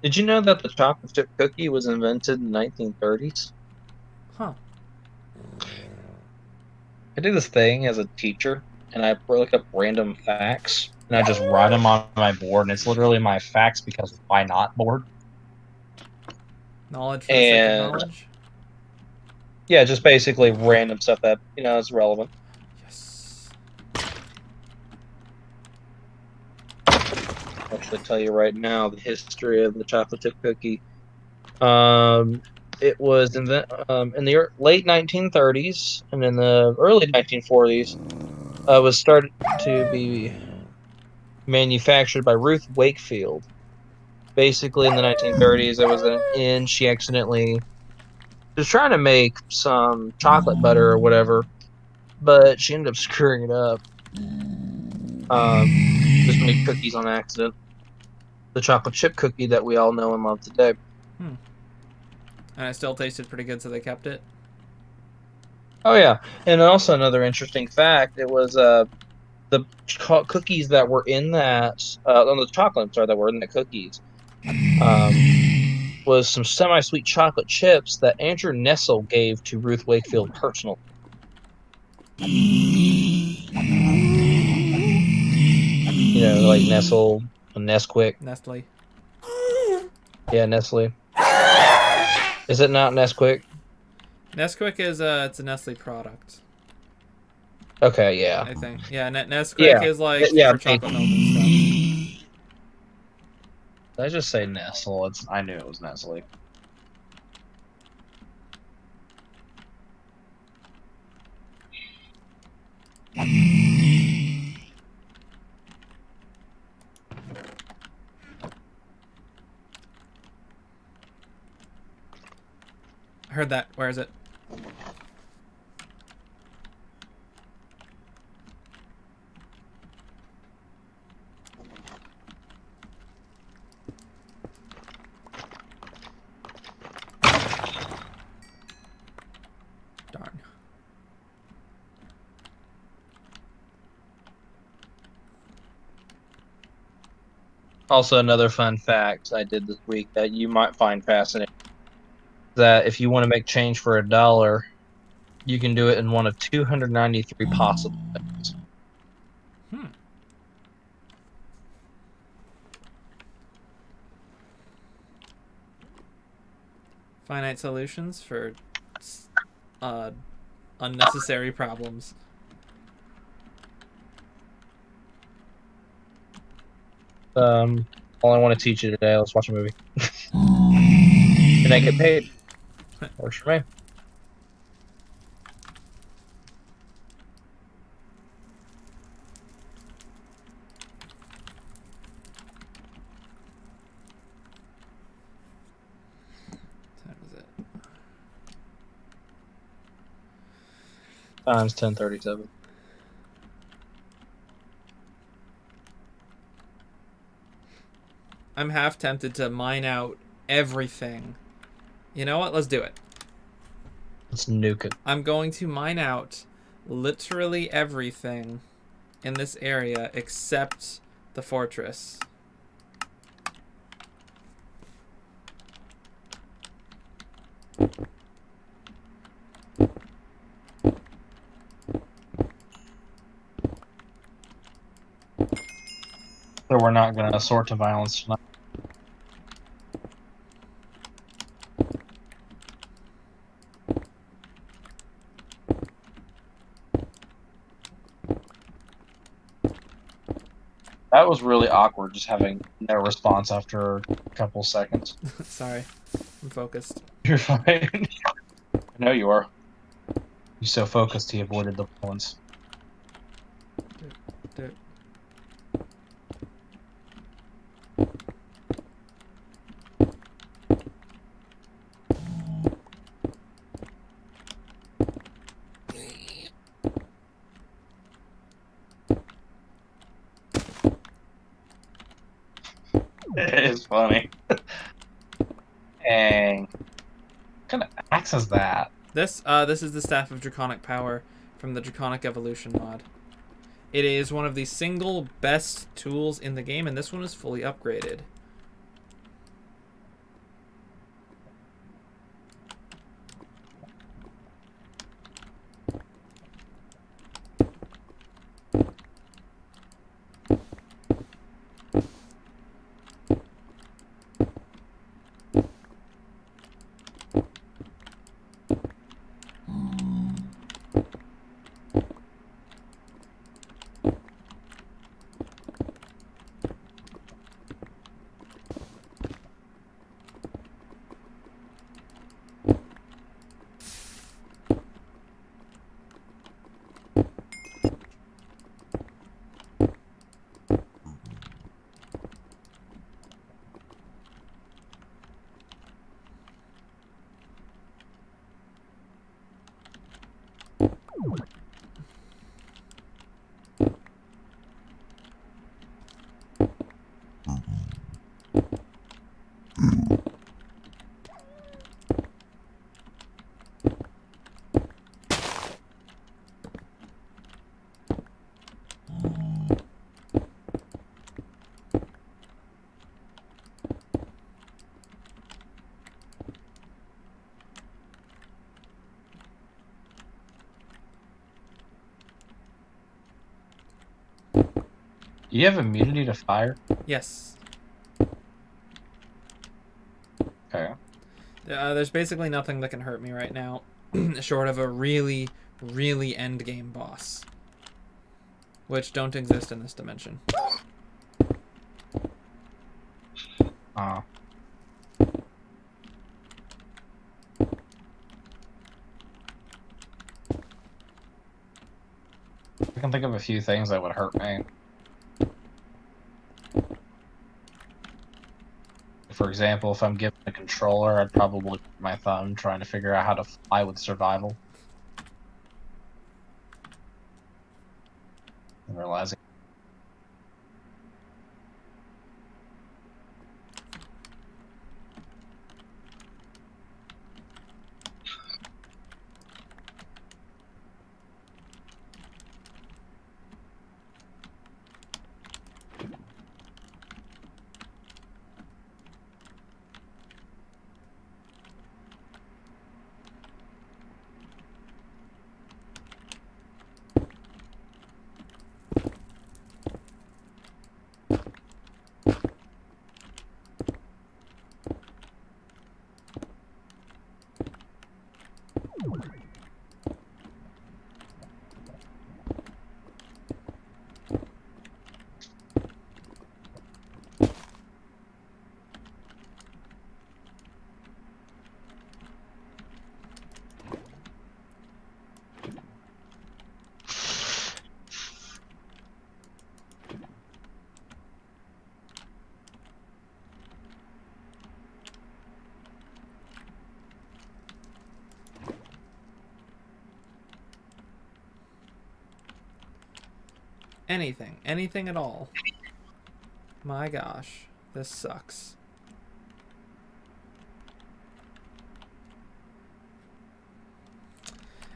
did you know that the chocolate chip cookie was invented in the 1930s? I do this thing as a teacher, and I look up random facts, and I just write them on my board, and it's literally my facts because why not board.
Knowledge for the sake of
And
knowledge.
yeah, just basically random stuff that is relevant.
Yes.
I'll actually tell you right now the history of the chocolate chip cookie. It was in the late 1930s and in the early 1940s. Was started to be manufactured by Ruth Wakefield. Basically, in the 1930s, there was an inn. She accidentally was trying to make some chocolate butter or whatever, but she ended up screwing it up. Just made cookies on accident. The chocolate chip cookie that we all know and love today.
And it still tasted pretty good, so they kept it.
Oh yeah, and also another interesting fact: it was the cookies that were in that on the chocolate, I'm sorry, that were in the cookies. Was some semi-sweet chocolate chips that Andrew Nessel gave to Ruth Wakefield personally. Like Nestle, Nesquik.
Nestle.
Yeah, Nestle. Is it not Nesquik?
Nesquik is it's a Nestle product.
Okay, yeah.
I think. Yeah, Nesquik
Yeah.
is like
Yeah,
for chocolate milk and stuff.
Did I just say Nestle? I knew it was Nestle.
I heard that. Where is it? Darn.
Also, another fun fact I did this week that you might find fascinating: that if you want to make change for $1, you can do it in one of 293 possible ways.
Finite solutions for unnecessary problems.
All I want to teach you today, let's watch a movie. And I get paid. Works for me.
That was it.
Times 1037.
I'm half tempted to mine out everything. You know what? Let's do it.
Let's nuke it.
I'm going to mine out literally everything in this area except the fortress.
So we're not going to resort to violence tonight. That was really awkward, just having no response after a couple seconds.
Sorry, I'm focused.
You're fine. I know you are. You're so focused he avoided the violence. It is funny. Dang. What kind of axe is that?
This is the Staff of Draconic Power from the Draconic Evolution mod. It is one of the single best tools in the game, and this one is fully upgraded.
Do you have immunity to fire?
Yes.
Okay.
There's basically nothing that can hurt me right now, short of a really, really end game boss, which don't exist in this dimension.
I can think of a few things that would hurt me. For example, if I'm given a controller, I'd probably put my thumb trying to figure out how to fly with survival. And realizing.
Anything at all. My gosh, this sucks.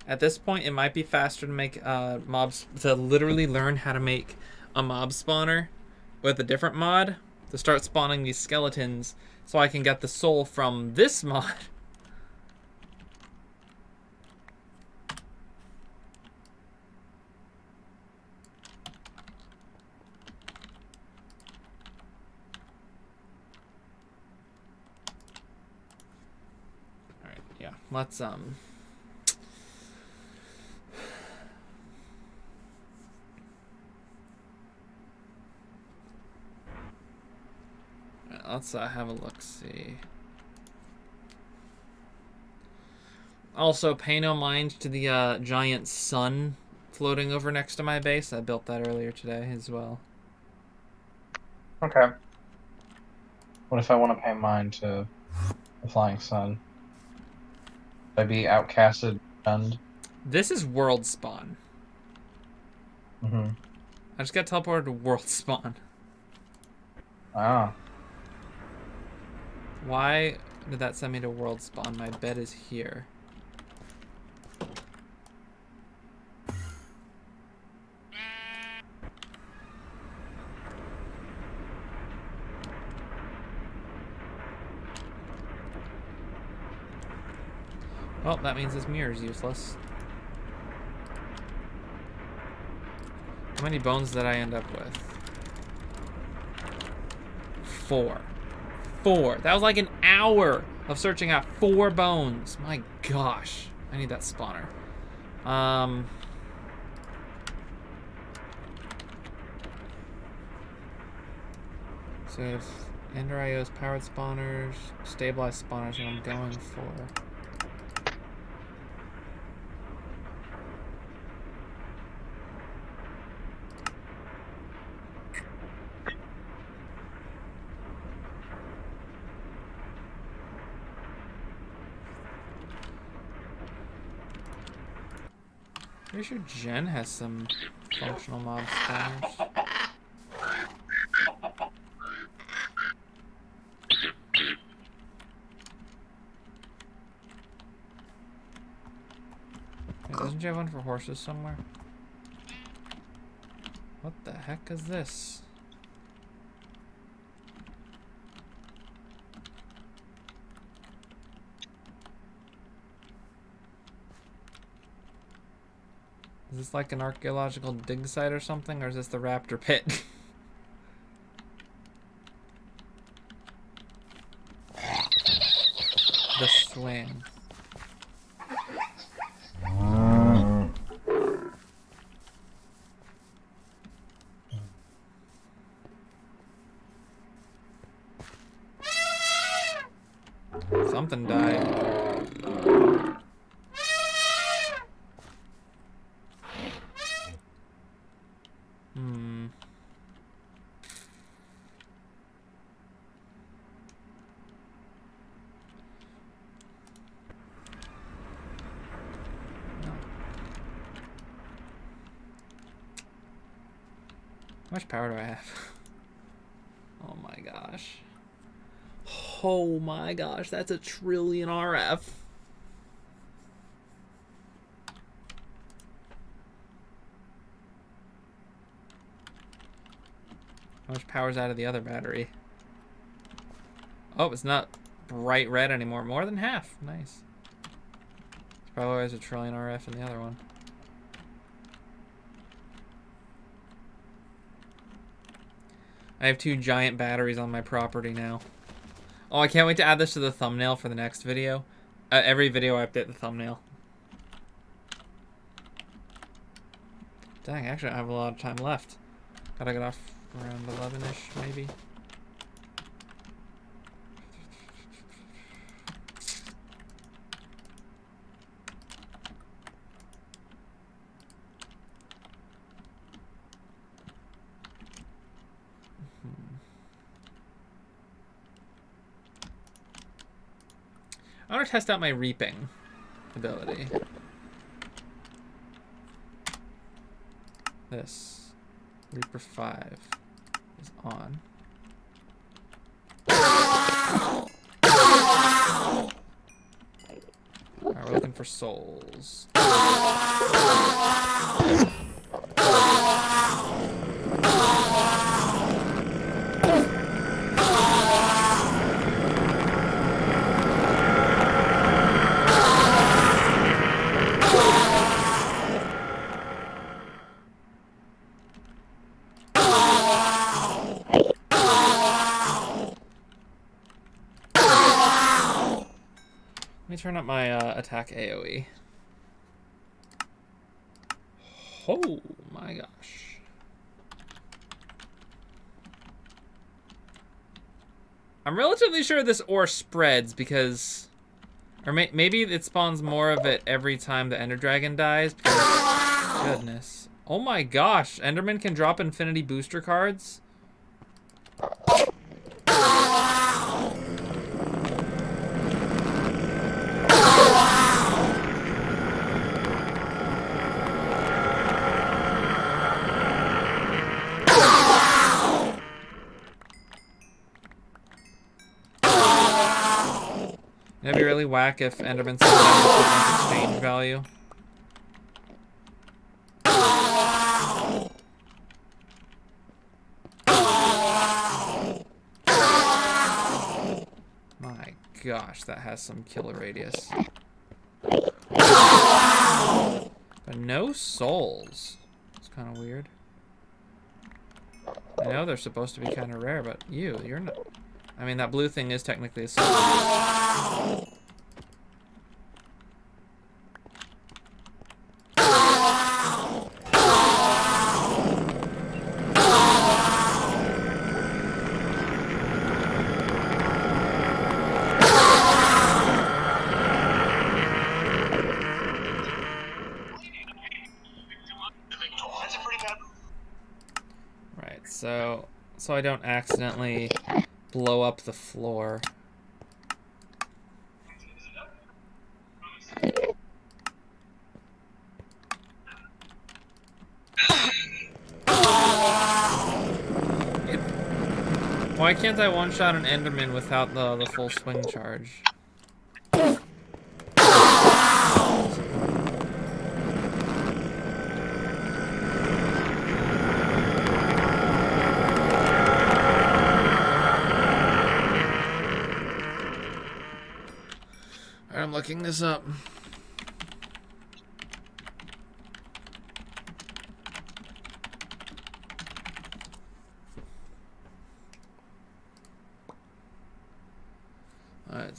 At this point, it might be faster to make mobs, to literally learn how to make a mob spawner with a different mod, to start spawning these skeletons so I can get the soul from this mod. Alright, yeah, let's let's have a look-see. Also, pay no mind to the giant sun floating over next to my base. I built that earlier today as well.
Okay. What if I want to pay mind to the flying sun? Would I be outcasted and
This is world spawn.
I
just got teleported to world spawn.
Ah.
Why did that send me to world spawn? My bed is here. Well, that means this mirror is useless. How many bones did I end up with? 4. 4. That was like an hour of searching out 4 bones. My gosh. I need that spawner. So if Ender IO's powered spawners, stabilized spawners, what I'm going for. Pretty sure Jen has some functional mob spawners. Didn't you have one for horses somewhere? What the heck is this? Is this like an archaeological dig site or something, or is this the raptor pit? The swing. Something died. How much power do I have? Oh my gosh. Oh my gosh, that's 1 trillion RF. How much power's out of the other battery? Oh, it's not bright red anymore. More than half. Nice. It's probably always 1 trillion RF in the other one. I have 2 giant batteries on my property now. Oh, I can't wait to add this to the thumbnail for the next video. Every video I update the thumbnail. Dang, actually I have a lot of time left. Gotta get off around 11-ish, maybe. I want to test out my reaping ability. This Reaper 5 is on. Alright, we're looking for souls. Let me turn up my attack AoE. Oh my gosh. I'm relatively sure this ore spreads because... Or maybe it spawns more of it every time the Ender Dragon dies. Because, goodness. Oh my gosh. Enderman can drop infinity booster cards? It'd be really whack if Enderman sometimes exchange value. My gosh, that has some killer radius. But no souls. It's kind of weird. I know they're supposed to be kind of rare, but you're not... I mean, that blue thing is technically a soul. Right, so I don't accidentally blow up the floor. Why can't I one-shot an Enderman without the full swing charge? I'm looking this up.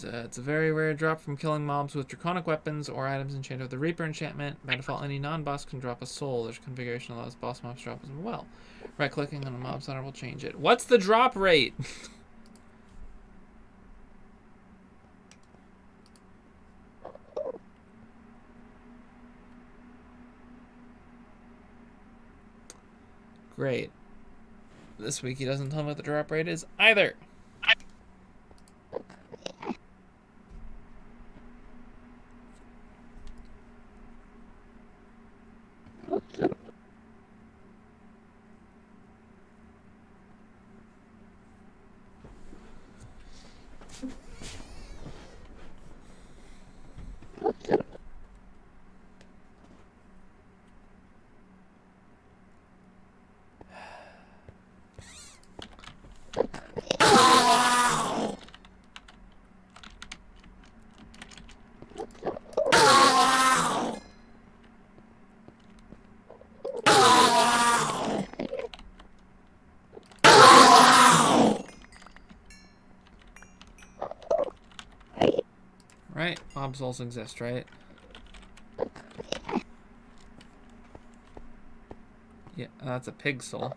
It's a very rare drop from killing mobs with draconic weapons or items enchanted with the Reaper enchantment. By default, any non-boss can drop a soul. This configuration allows boss mobs to drop as well. Right-clicking on a mob center will change it. What's the drop rate? Great. This week he doesn't tell me what the drop rate is either. Right? Mob souls exist, right? Yeah, that's a pig soul.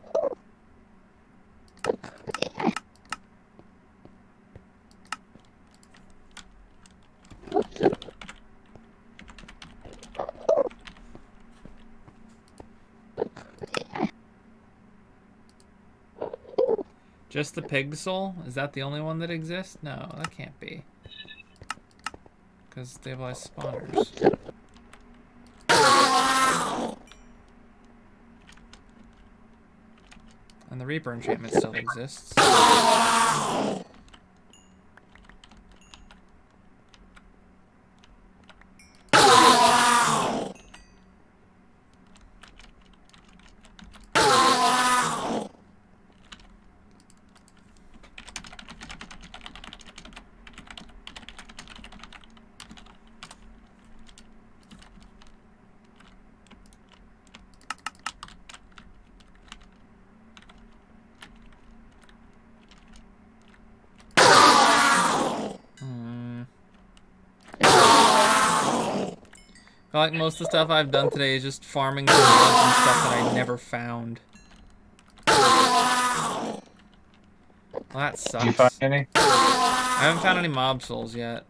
Just the pig soul? Is that the only one that exists? No, that can't be. Because they have less spawners. And the Reaper enchantment still exists. I feel like most of the stuff I've done today is just farming for mobs and stuff that I never found. Well, that sucks.
Did you find any?
I haven't found any mob souls yet.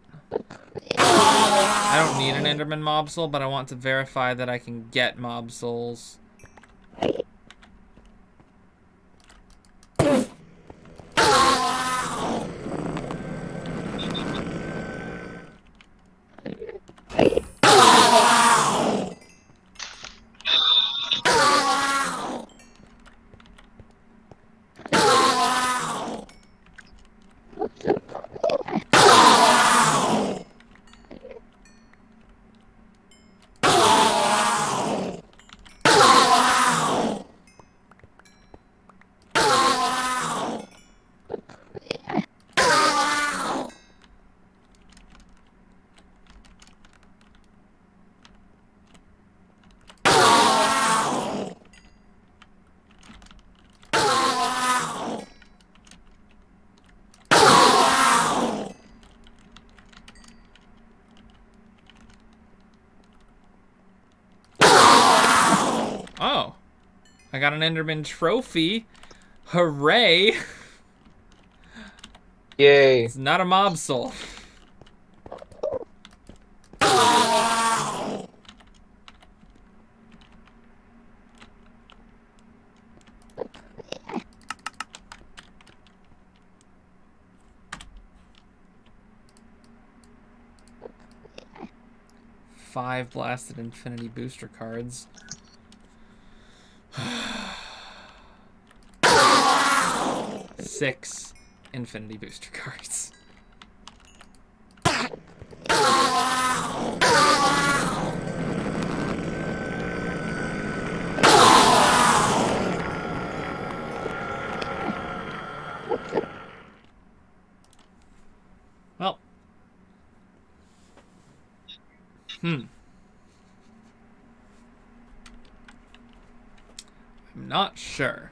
I don't need an Enderman mob soul, but I want to verify that I can get mob souls. Oh, I got an Enderman trophy. Hooray.
Yay.
It's not a mob soul. Five blasted infinity booster cards. 6 infinity booster cards. Well, I'm not sure.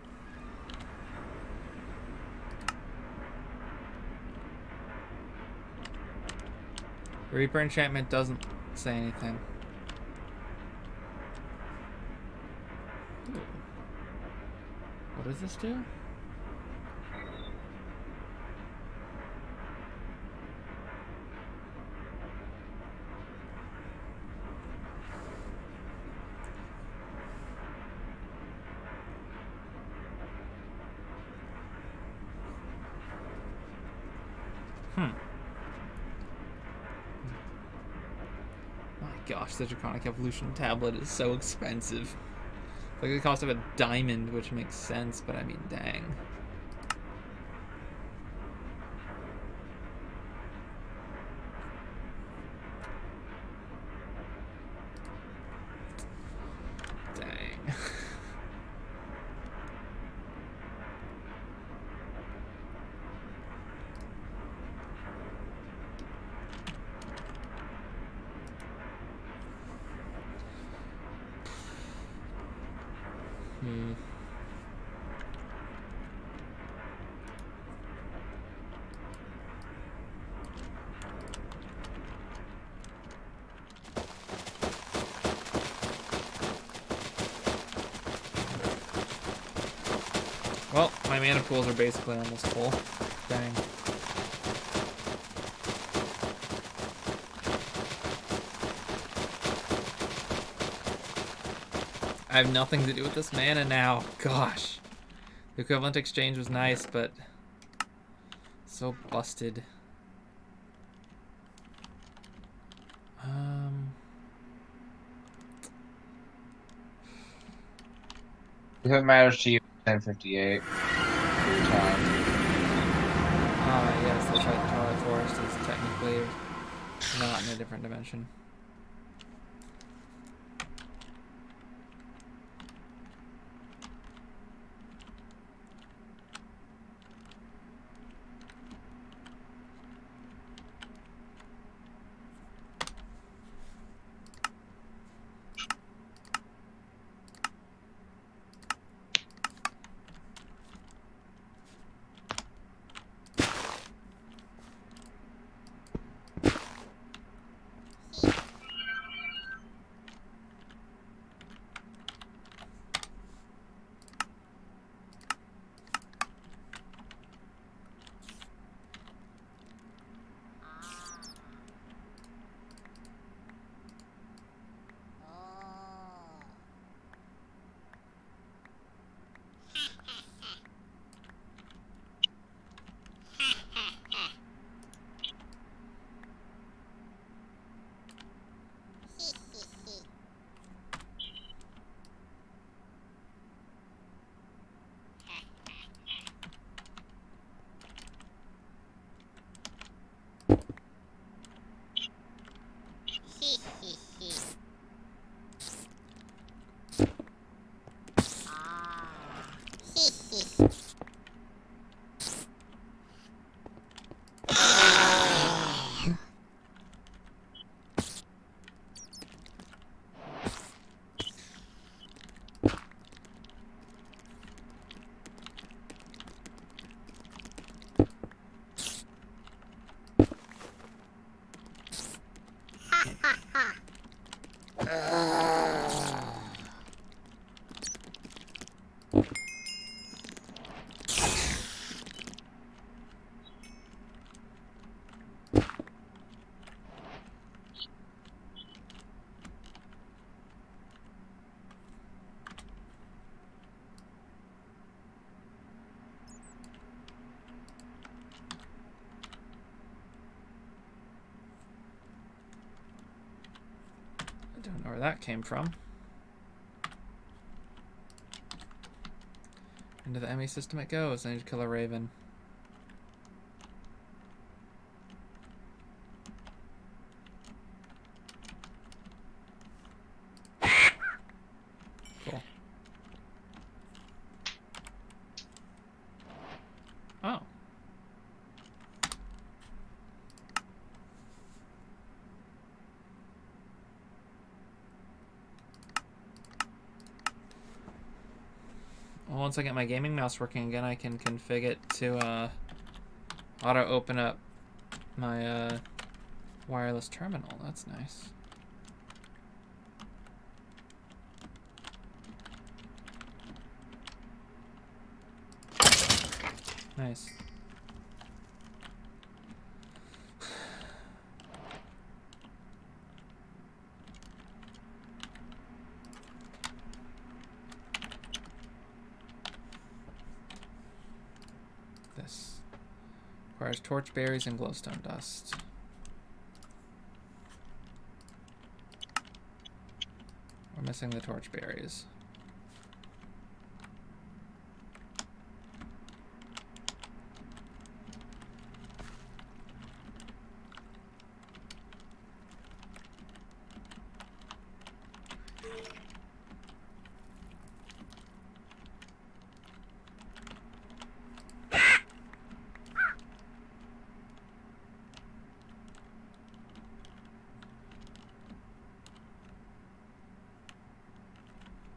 Reaper enchantment doesn't say anything. Ooh. What does this do? My gosh, the Draconic Evolution tablet is so expensive. Like the cost of a diamond, which makes sense, but I mean, dang. Dang. Well, my mana pools are basically almost full. Dang. I have nothing to do with this mana now. Gosh. The equivalent exchange was nice, but so busted.
If it matters to you, 1058. Your time.
Yes, that's right. The Twilight Forest is technically not in a different dimension. Don't know where that came from. Into the ME system it goes. I need to kill a raven. Cool. Oh. once I get my gaming mouse working again, I can configure it to auto open up my wireless terminal. That's nice. Nice. This requires torch berries and glowstone dust. We're missing the torch berries.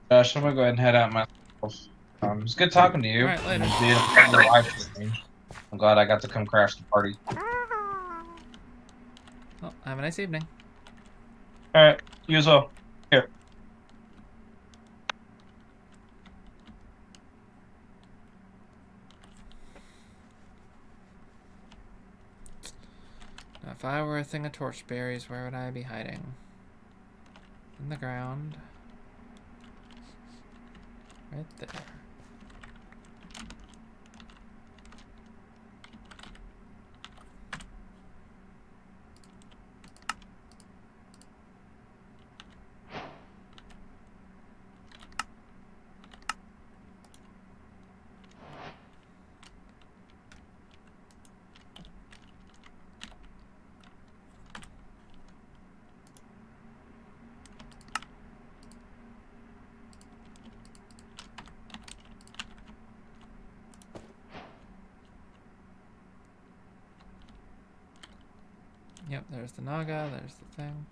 Josh, I'm gonna go ahead and head out myself. It's good talking to you.
All right, later.
And being a part of the live stream. I'm glad I got to come crash the party.
Well, have a nice evening.
All right, you as well. Here.
Now, if I were a thing of torch berries, where would I be hiding? In the ground. Right there. Yep, there's the Naga, there's the thing.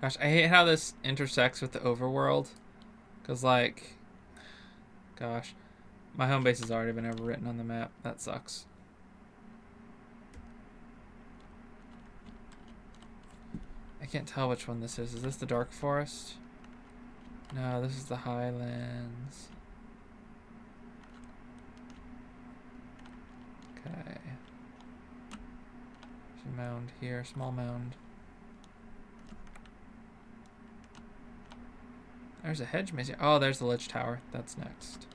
Gosh, I hate how this intersects with the overworld. Because, like, gosh, my home base has already been overwritten on the map. That sucks. I can't tell which one this is. Is this the Dark Forest? No, this is the Highlands. Okay. There's a mound here, small mound. There's a hedge maze here. Oh, there's the Lich Tower. That's next.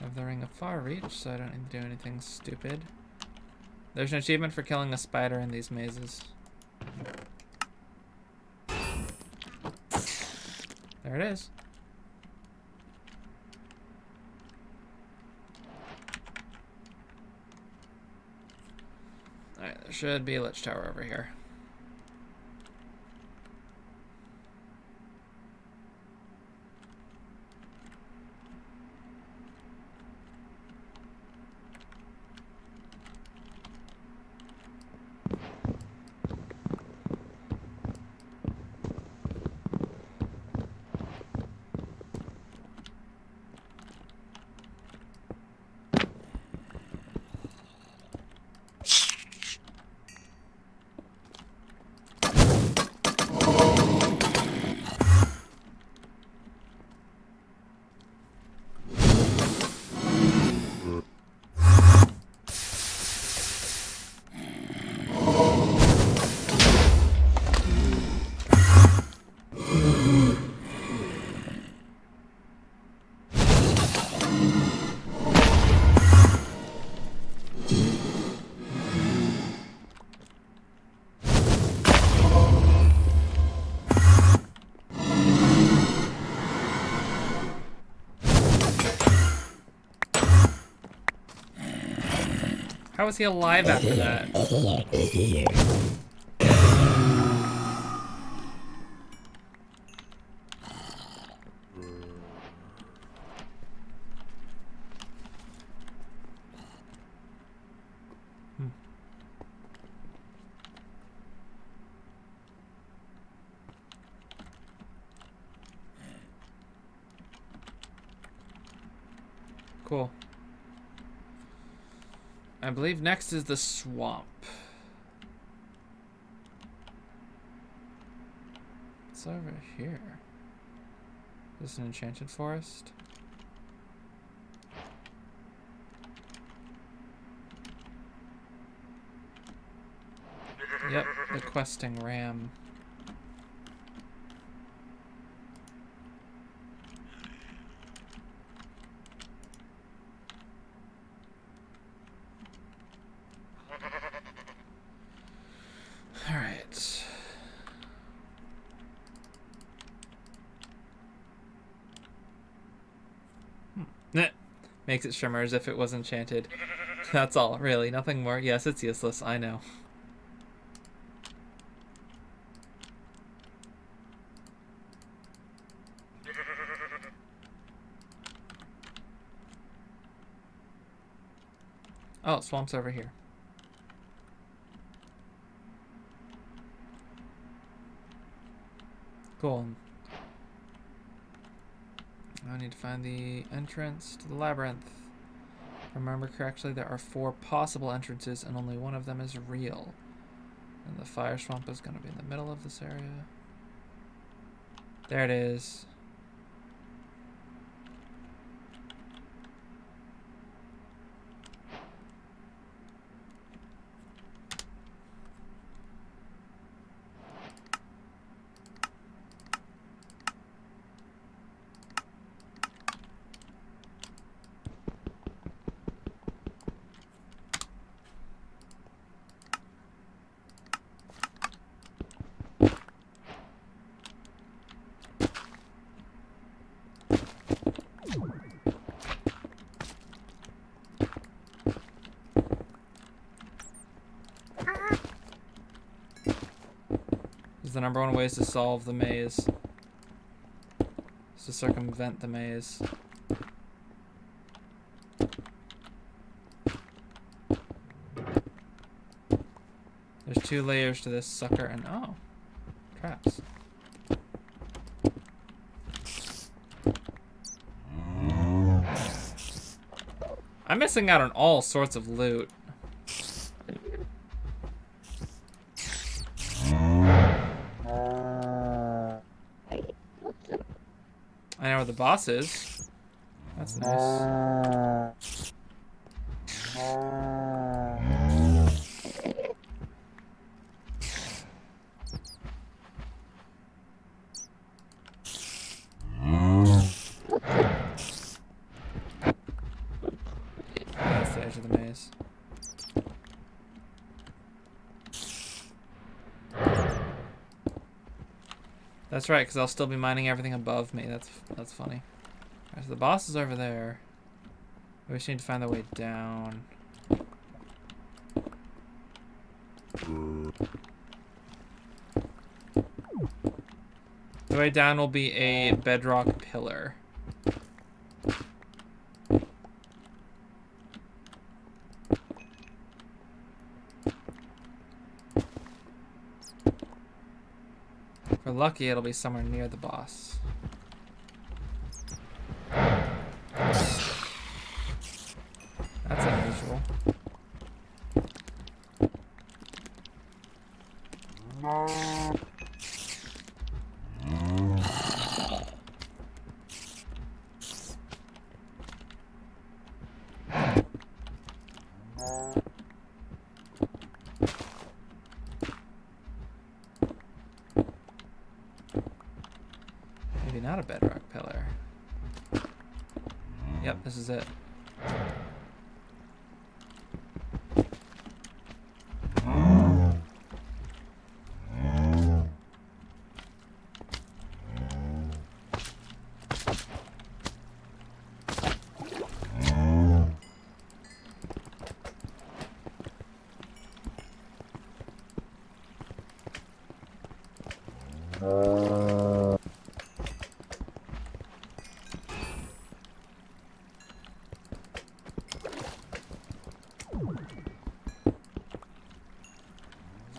Have the Ring of Far Reach, so I don't need to do anything stupid. There's an achievement for killing a spider in these mazes. There it is. Alright, there should be a Lich Tower over here. How was he alive after that? Cool. I believe next is the swamp. What's over here? Is this an enchanted forest? Yep, the questing ram. Alright. Makes it shimmer as if it was enchanted. That's all, really. Nothing more. Yes, it's useless. I know. Oh, swamp's over here. Cool. I need to find the entrance to the labyrinth. If I remember correctly, there are 4 possible entrances and only one of them is real. And the fire swamp is going to be in the middle of this area. There it is. The number one ways to solve the maze is to circumvent the maze. There's 2 layers to this sucker and oh, traps. I'm missing out on all sorts of loot. I know where the boss is. That's nice. That's the edge of the maze. That's right, because I'll still be mining everything above me. That's funny. Alright, so the boss is over there. We just need to find the way down. The way down will be a bedrock pillar. If we're lucky, it'll be somewhere near the boss. That's unusual. Maybe not a bedrock pillar. Yep, this is it.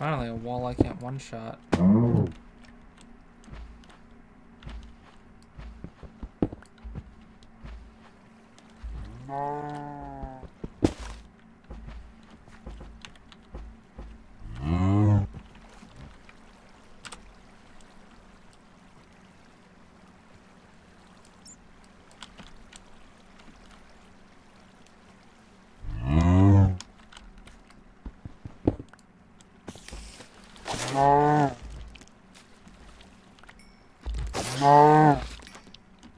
Finally, a wall I can't one-shot.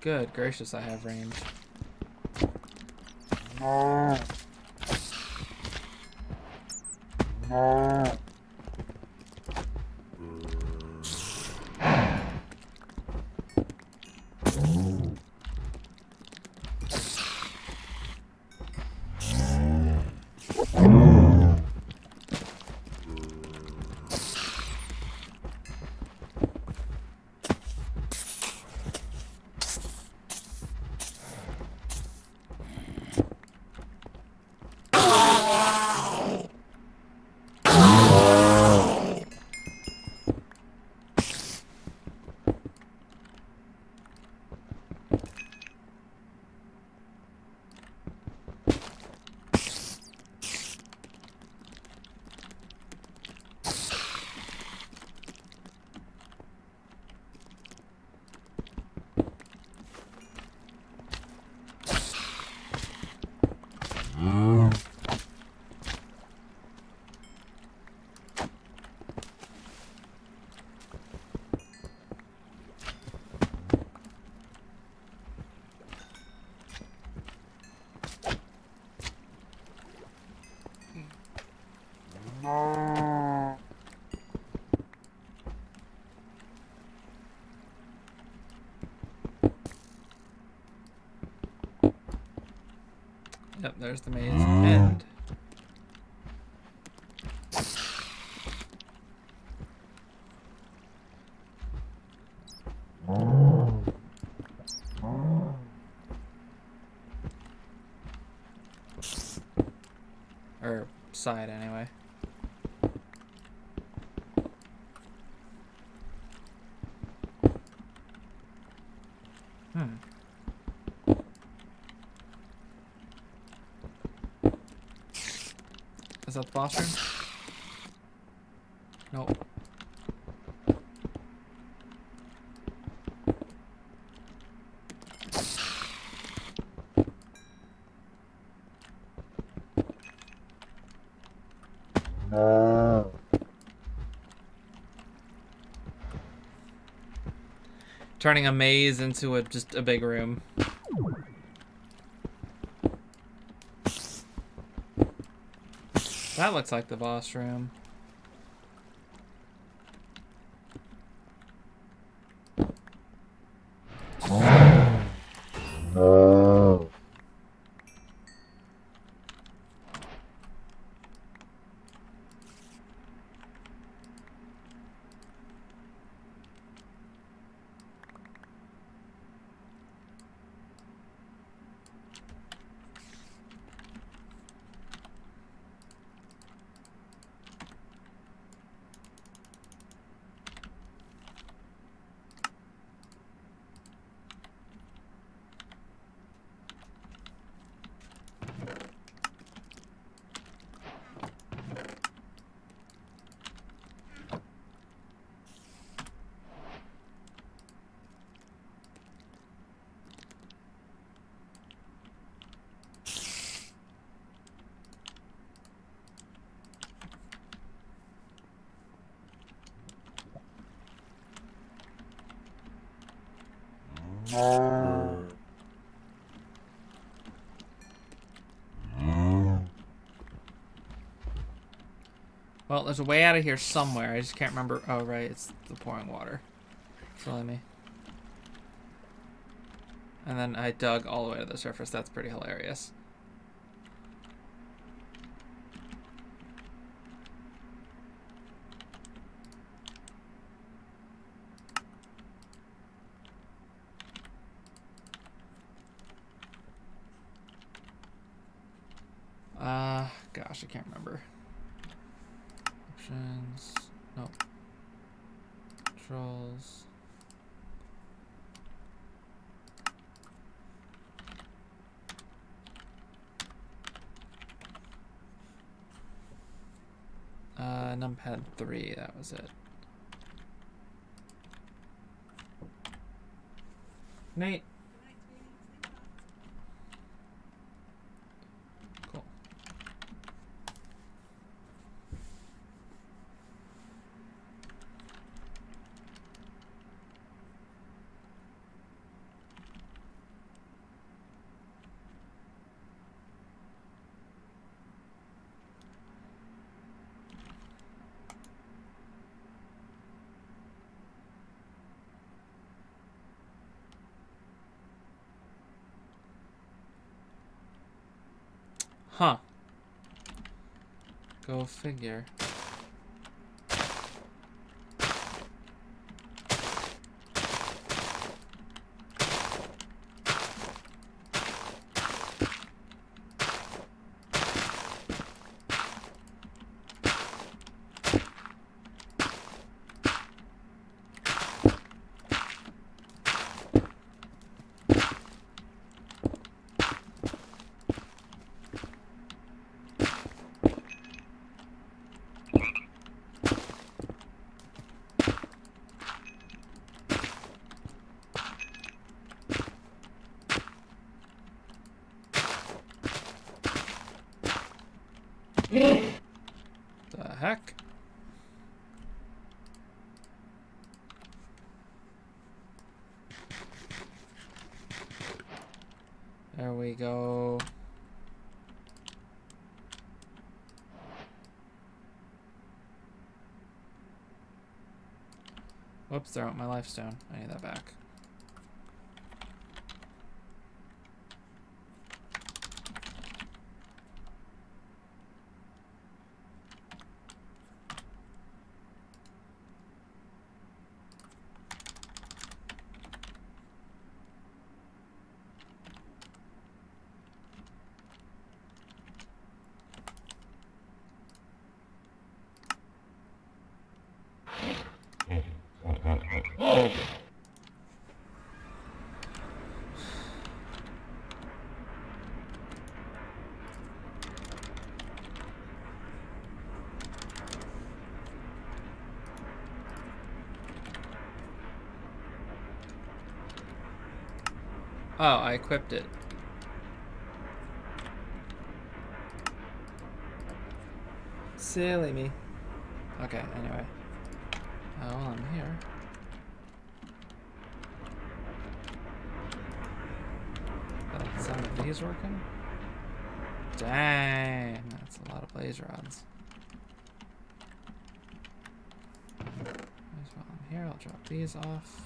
Good gracious, I have range. Yep, there's the maze end. Or side, anyway. Is that the boss room? Nope. Turning a maze into just a big room. That looks like the boss room. Well, there's a way out of here somewhere. I just can't remember. Oh, right. It's the pouring water. Silly me. And then I dug all the way to the surface. That's pretty hilarious. Gosh, I can't remember. Options. No. Controls. Numpad 3, that was it. Nate. Cool. Huh. Go figure. The heck? There we go. Whoops, there went my life stone. I need that back. Oh, I equipped it. Silly me. Okay, anyway. Oh, well, I'm here. Got some of these working? Dang, that's a lot of blaze rods. While I'm here, I'll drop these off.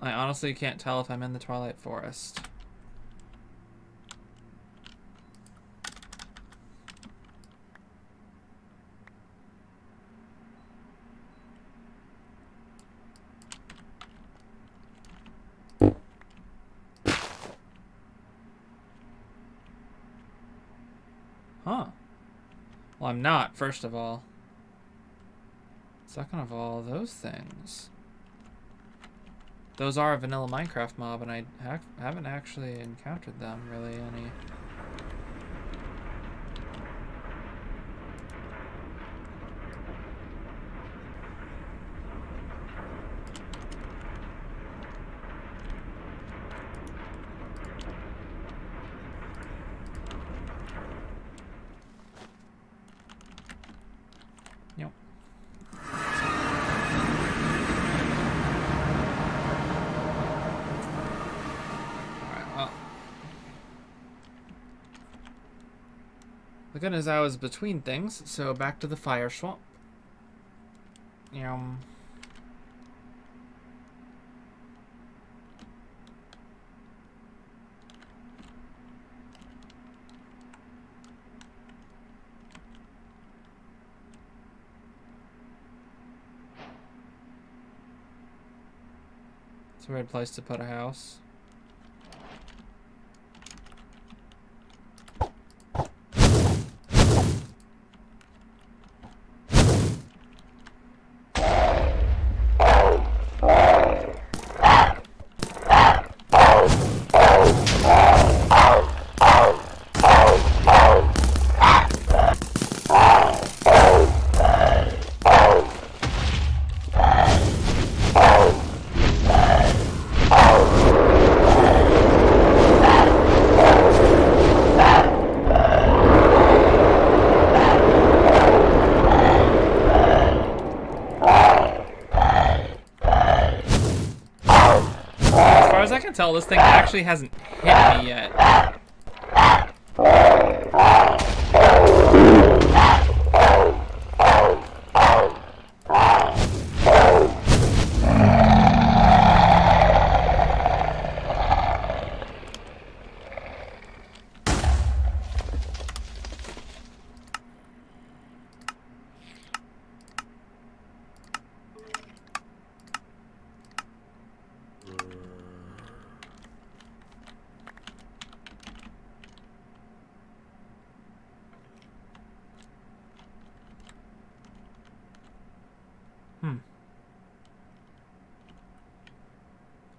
I honestly can't tell if I'm in the Twilight Forest. Huh. Well, I'm not, first of all. Second of all, those things. Those are a vanilla Minecraft mob, and I haven't actually encountered them really any. Nope. The good news I was between things, so back to the fire swamp. Yum. It's a weird place to put a house. As I can tell, this thing actually hasn't hit me yet.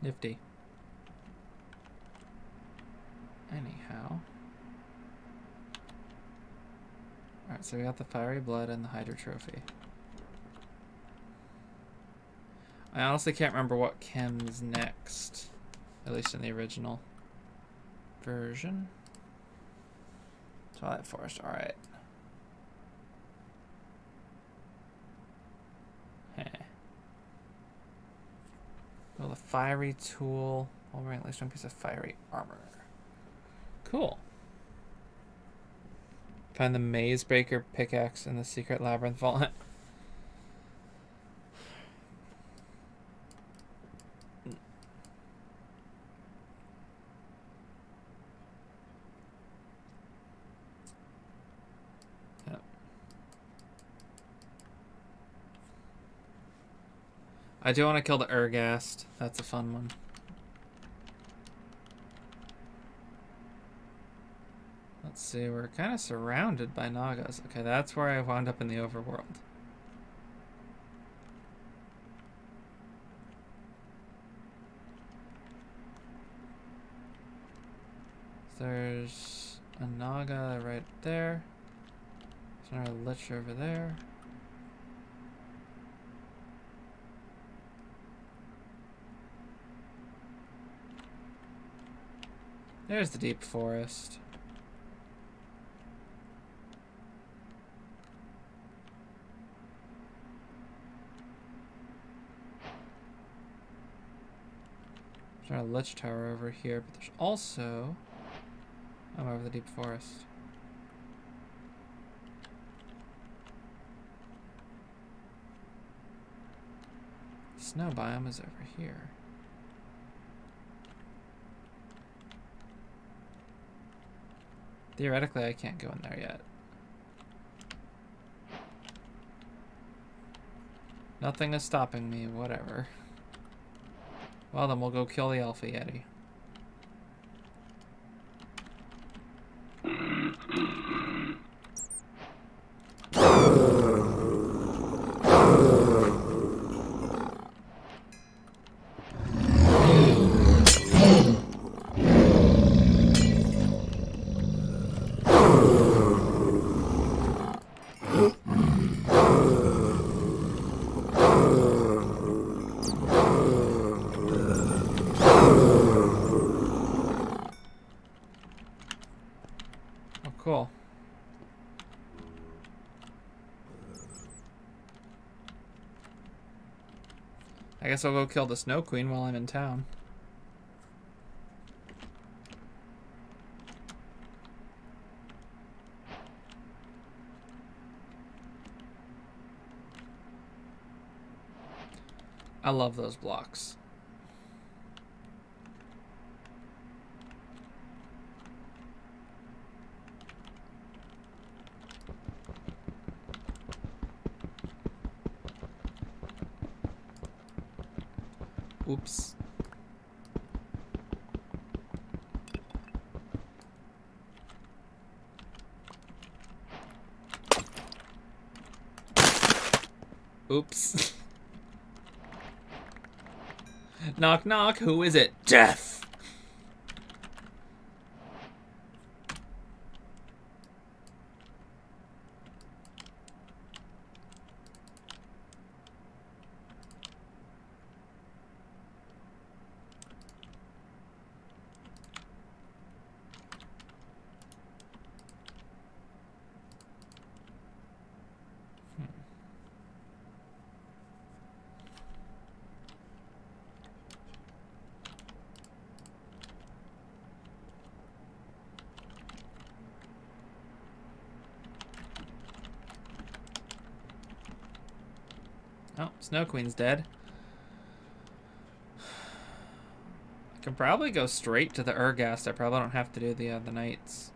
Nifty. Anyhow. Alright, so we got the fiery blood and the Hydra trophy. I honestly can't remember what chems next. At least in the original version. Twilight Forest, alright. Heh. Well, the fiery tool. I'll bring at least one piece of fiery armor. Cool. Find the maze breaker pickaxe in the secret labyrinth vault. Yep. I do want to kill the Urghast. That's a fun one. Let's see, we're kind of surrounded by Nagas. Okay, that's where I wound up in the overworld. There's a Naga right there. There's another Lich over there. There's the deep forest. There's a Lich Tower over here, but there's also... I'm over the deep forest. Snow biome is over here. Theoretically, I can't go in there yet. Nothing is stopping me, whatever. Well, then we'll go kill the Alpha Yeti. Cool. I guess I'll go kill the Snow Queen while I'm in town. I love those blocks. Oops. Oops. Knock, knock. Who is it? Jeff! Oh, Snow Queen's dead. I can probably go straight to the Urgast. I probably don't have to do the knights.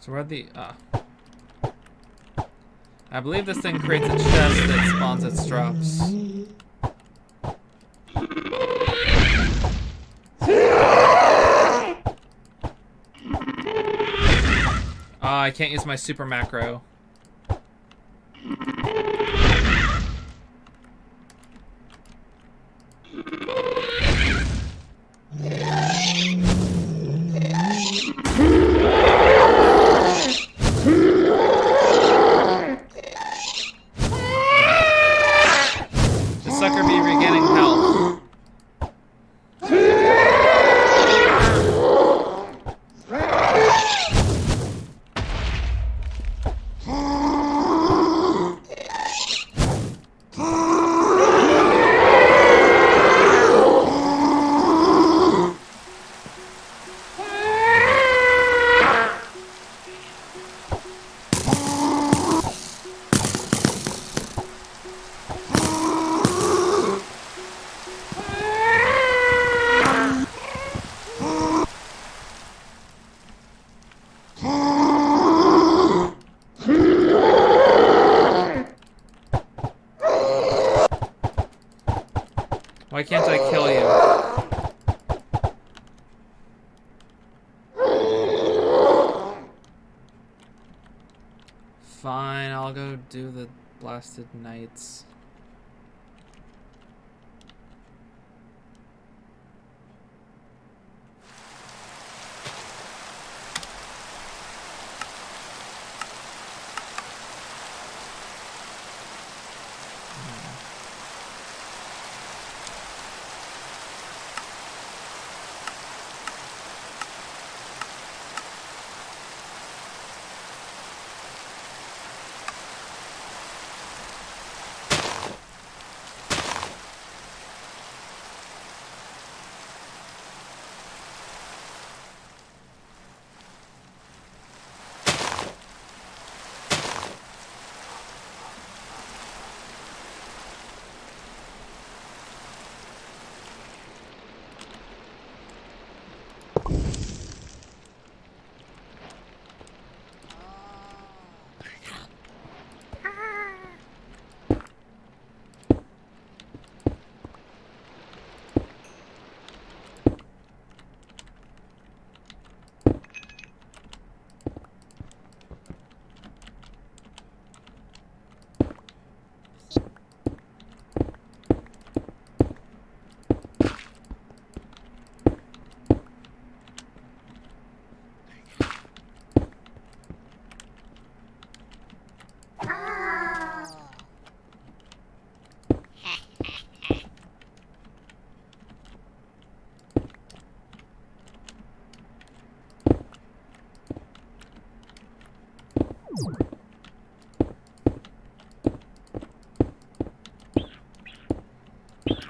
So where the... I believe this thing creates a chest that spawns its drops. I can't use my super macro. Sucker be regaining health. Why can't I kill you? Fine, I'll go do the blasted knights.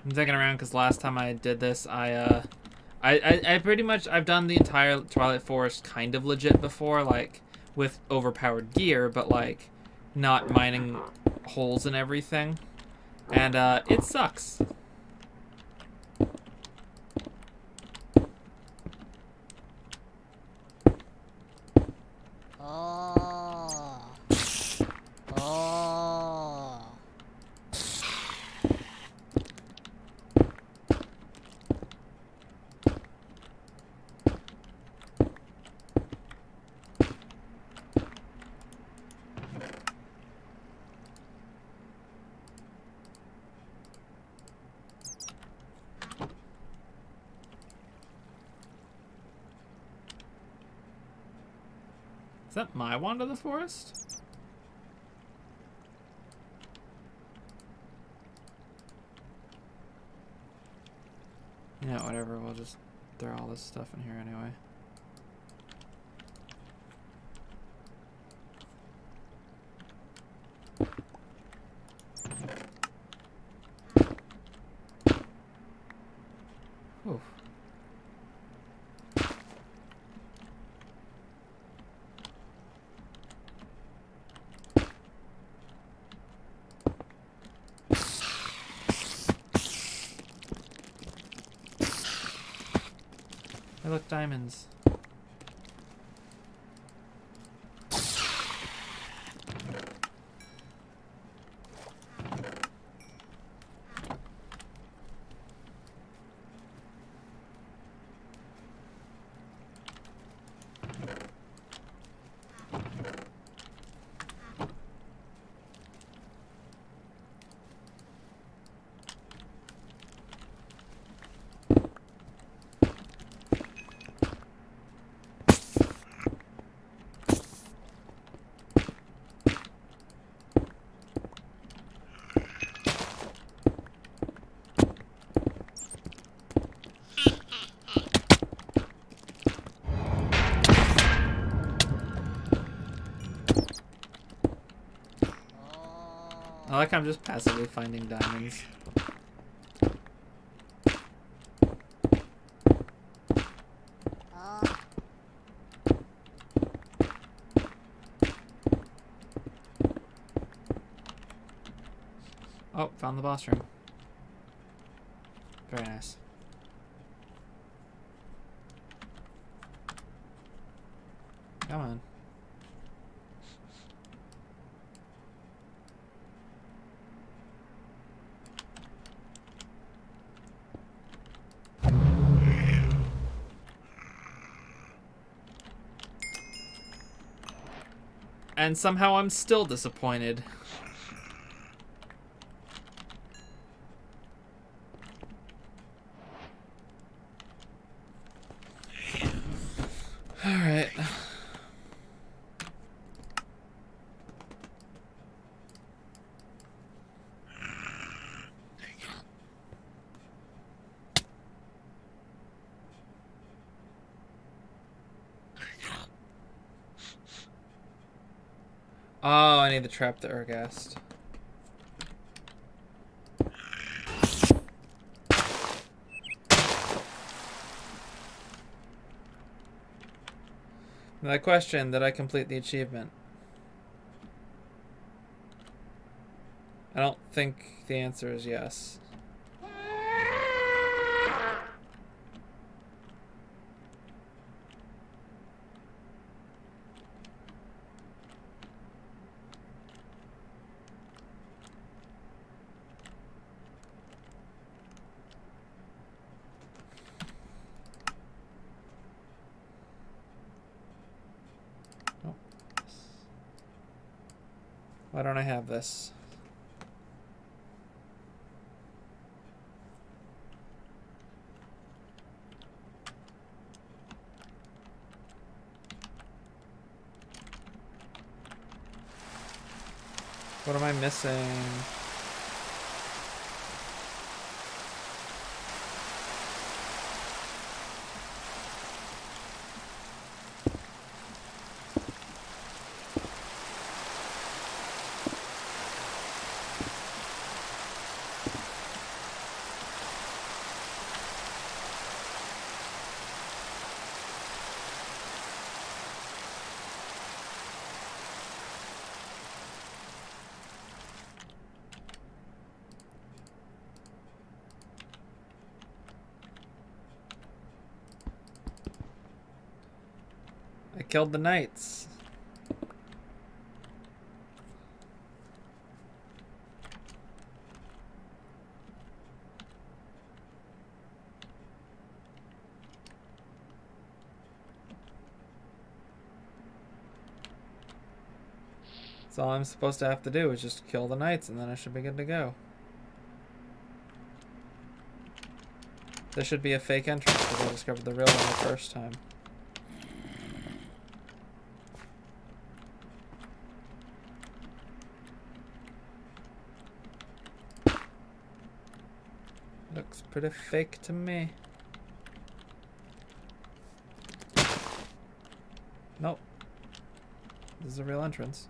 I'm thinking around because last time I did this, I pretty much, I've done the entire Twilight Forest kind of legit before, like, with overpowered gear, but, like, not mining holes and everything. And, it sucks. Is that my Wand of the Forest? Yeah, whatever. We'll just throw all this stuff in here anyway. Oof. Hey, look, diamonds. I like I'm just passively finding diamonds. Oh, found the boss room. Very nice. Come on. And somehow I'm still disappointed. Alright. Oh, I need to trap the Urghast. My question, did I complete the achievement? I don't think the answer is yes. Why don't I have this? What am I missing? killed the knights. That's all I'm supposed to have to do is just kill the knights, and then I should be good to go. There should be a fake entrance because I discovered the real one the first time. Looks pretty fake to me. Nope. This is a real entrance.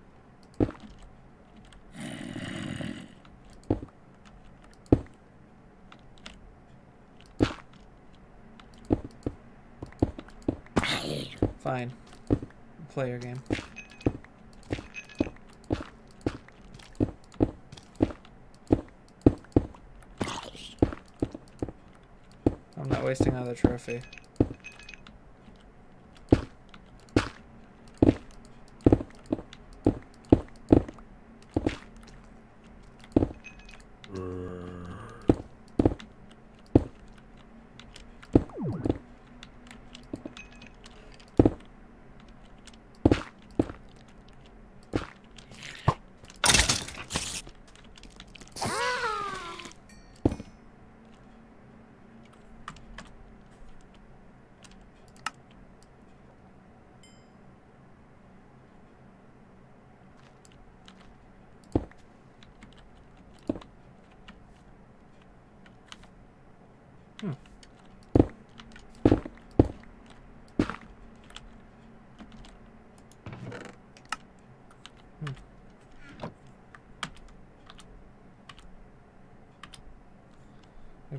Fine. Play your game. I'm not wasting another trophy.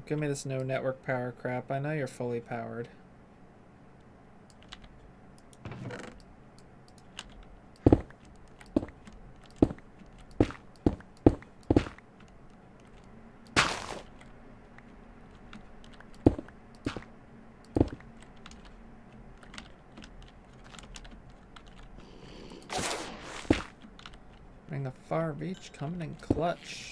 Give me this no network power crap. I know you're fully powered. Ring of Far Beach coming in clutch.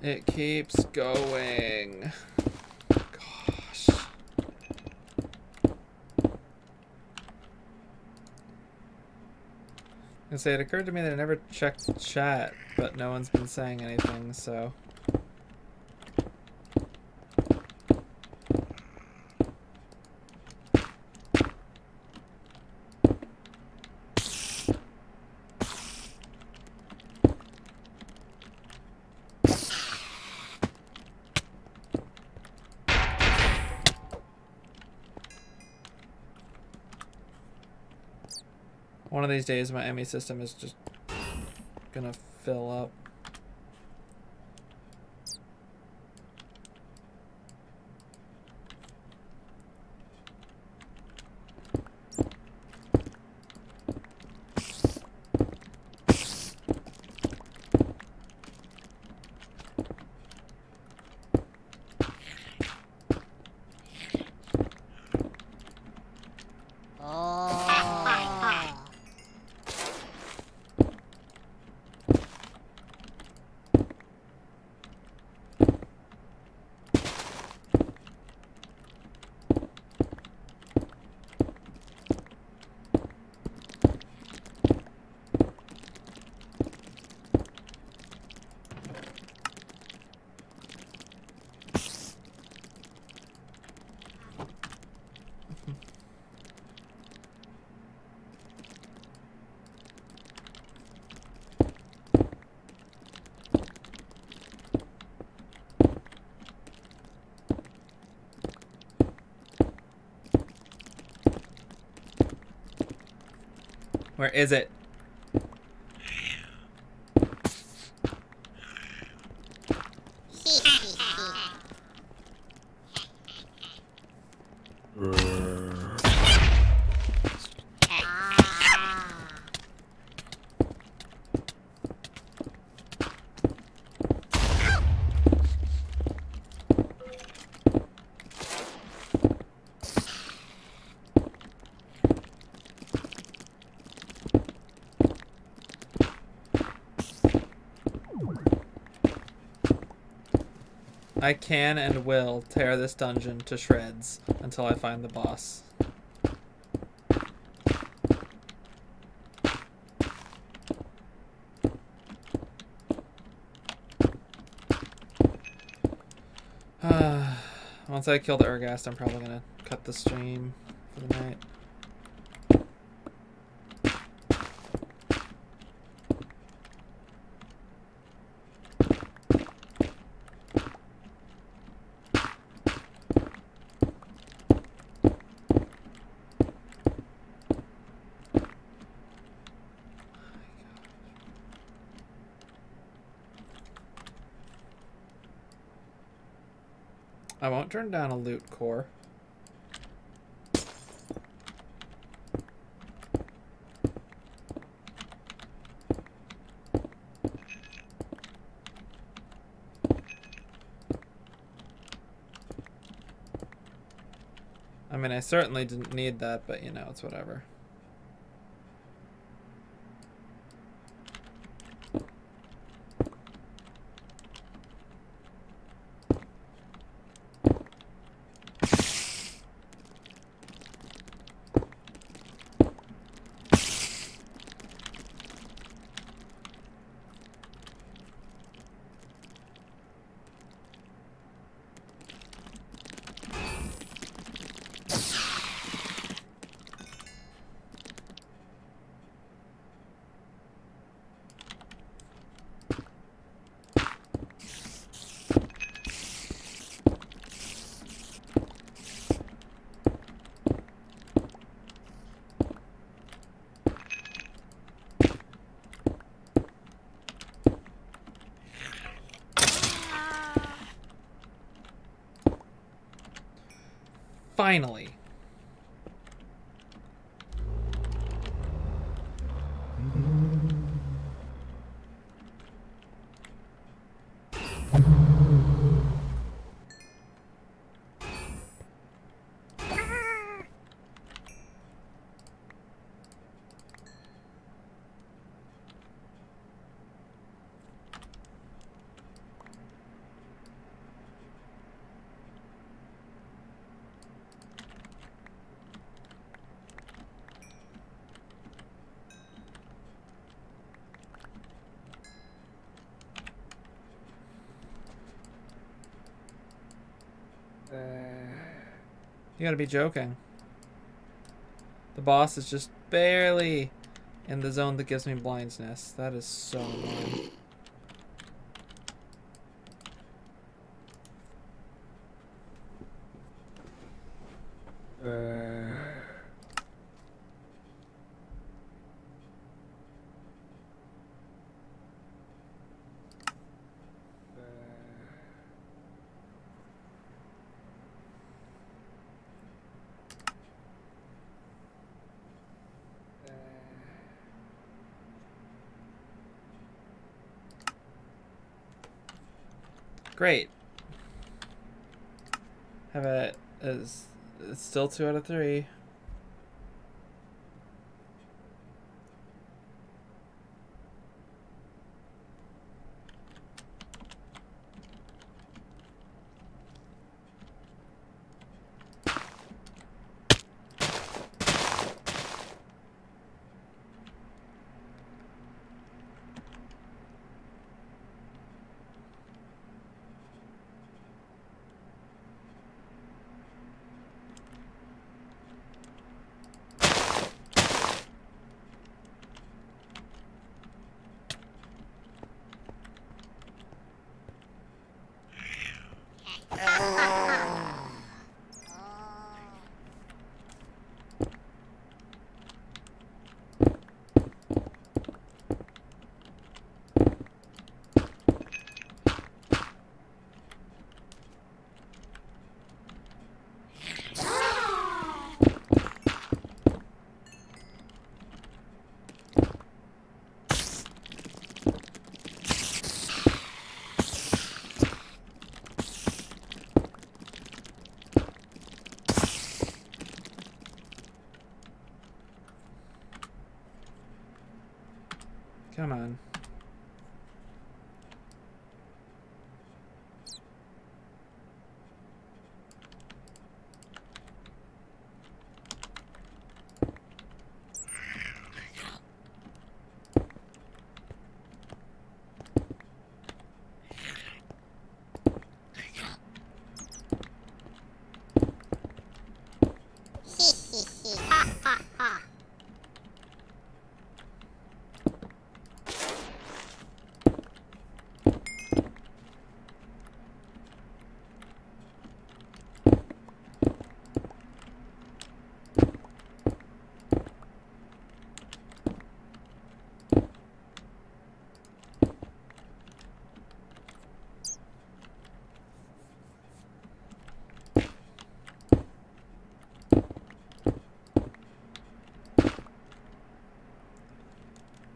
It keeps going. Gosh. I say it occurred to me that I never checked chat, but no one's been saying anything, so. One of these days my ME system is just gonna fill up. Where is it? I can and will tear this dungeon to shreds until I find the boss. Once I kill the Ergast, I'm probably gonna cut the stream for the night. I won't turn down a loot core. I mean, I certainly didn't need that, but you know, it's whatever. Finally. You gotta be joking. The boss is just barely in the zone that gives me blindness. That is so annoying. Great. Have it as it's still 2 out of 3. Come on.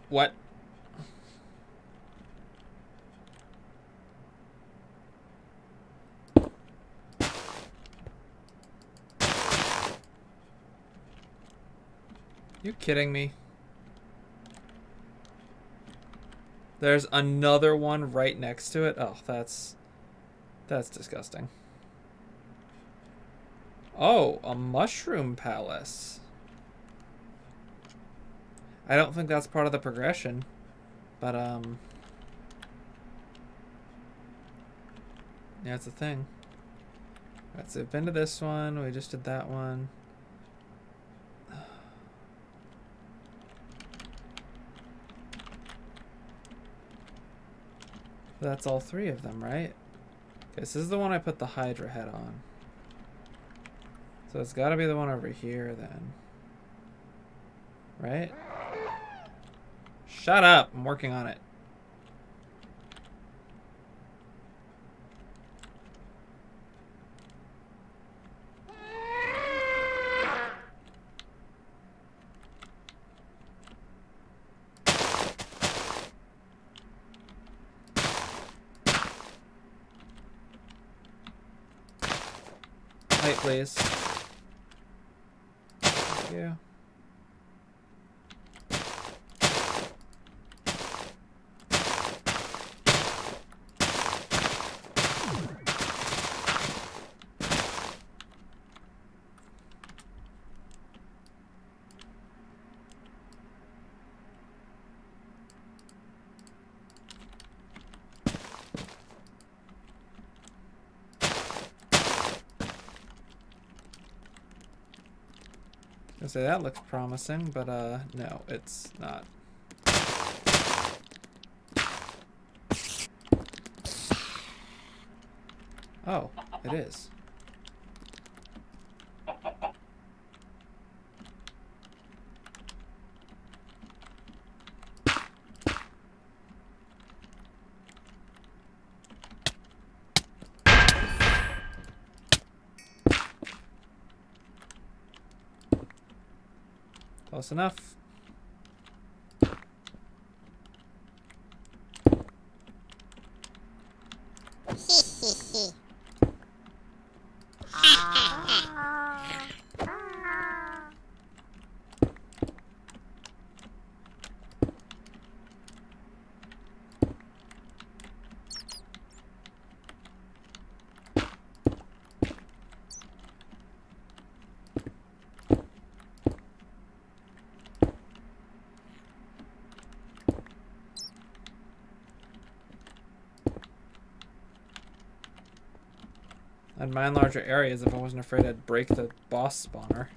What? You kidding me? There's another one right next to it. Oh, that's disgusting. Oh, a mushroom palace. I don't think that's part of the progression, but yeah, it's a thing. Right, so we've been to this one. We just did that one. That's all three of them, right? Okay, so this is the one I put the Hydra head on. So it's got to be the one over here then. Right? Shut up! I'm working on it. Wait, please. Thank you. I say that looks promising, but no, it's not. Oh, it is. Close enough. I'd mine larger areas if I wasn't afraid I'd break the boss spawner.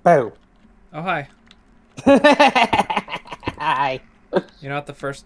Boo.
Oh, hi.
Hi.
You're not the first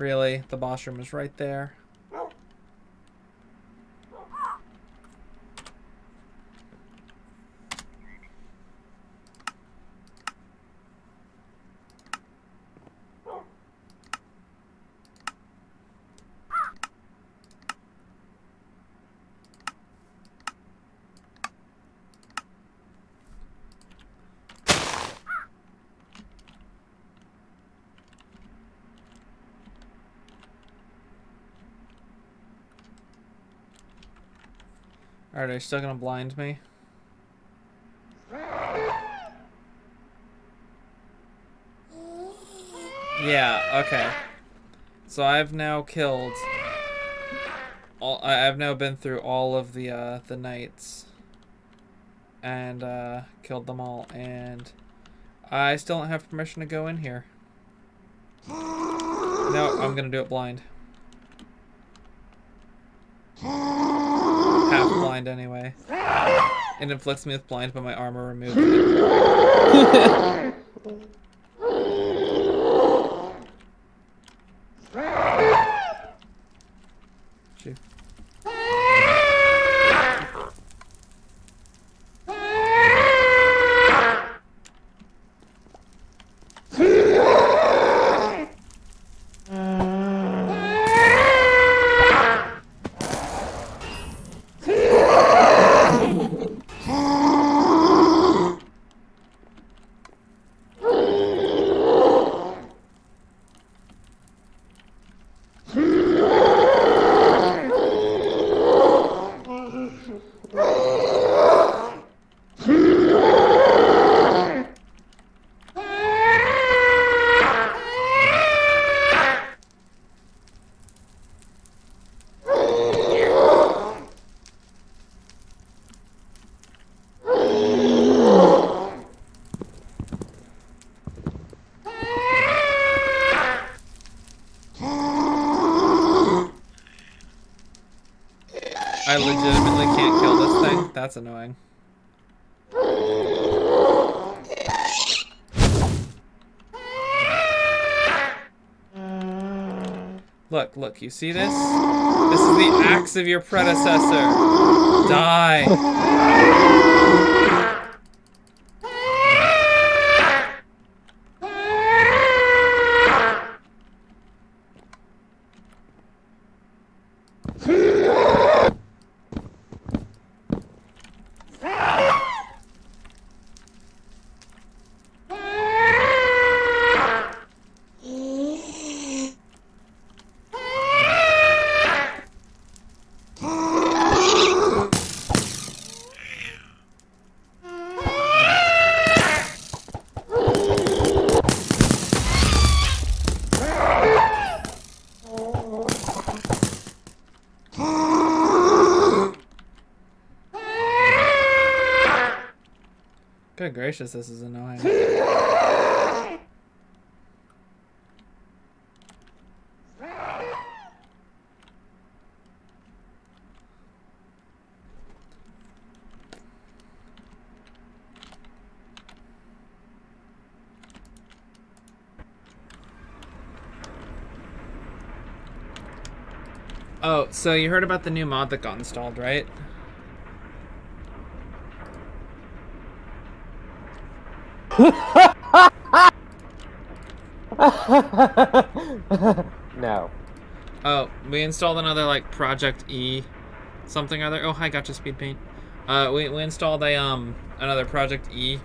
Really? The boss room is right there. Alright, are you still gonna blind me? Yeah, okay. So I've now killed all. I've now been through all of the knights and killed them all, and I still don't have permission to go in here. No, I'm gonna do it blind. Half blind anyway. It inflicts me with blind, but my armor removed it. Shoot. I legitimately can't kill this thing. That's annoying. Look, look, you see this? This is the axe of your predecessor. Die. Good gracious, this is annoying. Oh, so you heard about the new mod that got installed, right?
No.
Oh, we installed another like ProjectE something or other. Oh, hi, gotcha, speed paint. We installed a another ProjectE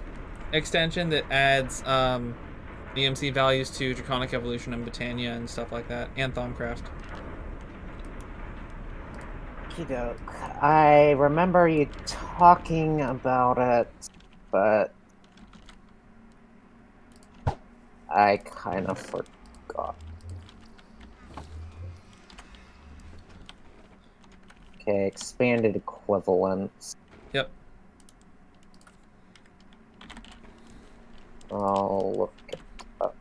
extension that adds EMC values to Draconic Evolution and Botania and stuff like that, and Thaumcraft.
Okey-doke. I remember you talking about it, but I kind of forgot. Okay, expanded equivalents.
Yep.
I'll look it up.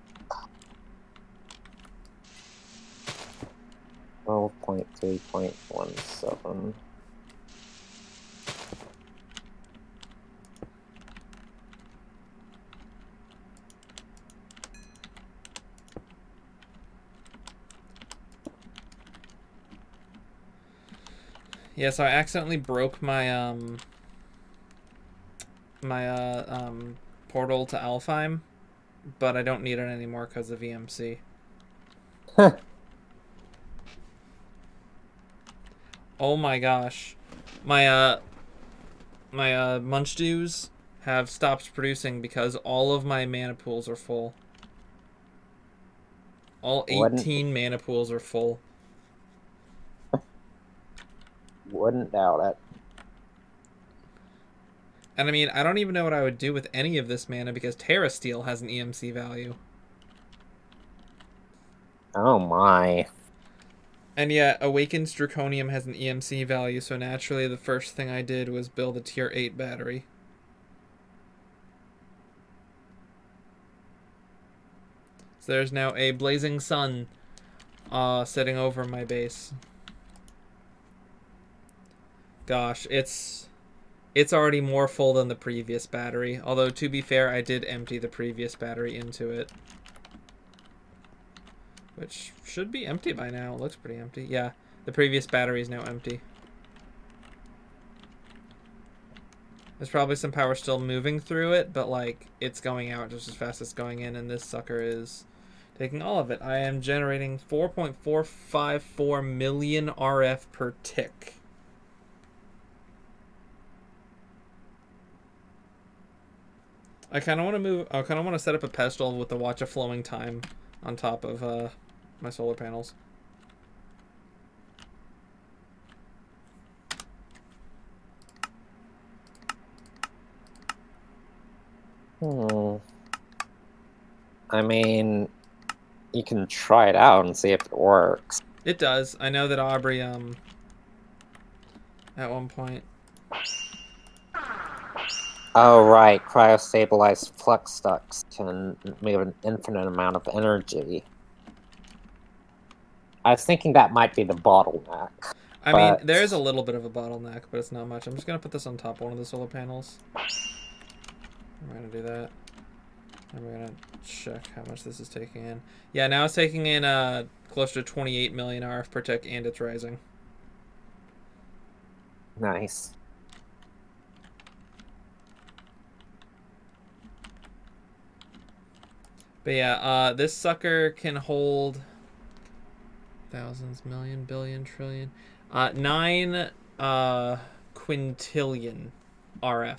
12.3.17.
Yeah, so I accidentally broke my portal to Alfheim, but I don't need it anymore because of EMC. Oh my gosh. My Munchdews have stopped producing because all of my mana pools are full. All 18 mana pools are full.
Wouldn't doubt it.
And I mean, I don't even know what I would do with any of this mana because Terra Steel has an EMC value.
Oh my.
And yeah, Awakened Draconium has an EMC value, so naturally the first thing I did was build a tier 8 battery. So there's now a blazing sun sitting over my base. Gosh, it's already more full than the previous battery. Although, to be fair, I did empty the previous battery into it. Which should be empty by now. It looks pretty empty. Yeah, the previous battery is now empty. There's probably some power still moving through it, but like it's going out just as fast as it's going in, and this sucker is taking all of it. I am generating 4.454 million RF per tick. I kind of want to move. I kind of want to set up a pedestal with the Watch of Flowing Time on top of my solar panels.
I mean, you can try it out and see if it works.
It does. I know that Aubrey at one point.
Oh right, cryostabilized flux ducts can move an infinite amount of energy. I was thinking that might be the bottleneck.
I mean, there's a little bit of a bottleneck, but it's not much. I'm just gonna put this on top of one of the solar panels. We're gonna do that. And we're gonna check how much this is taking in. Yeah, now it's taking in close to 28 million RF per tick, and it's rising.
Nice.
But yeah, this sucker can hold thousands, million, billion, trillion, 9 quintillion RF.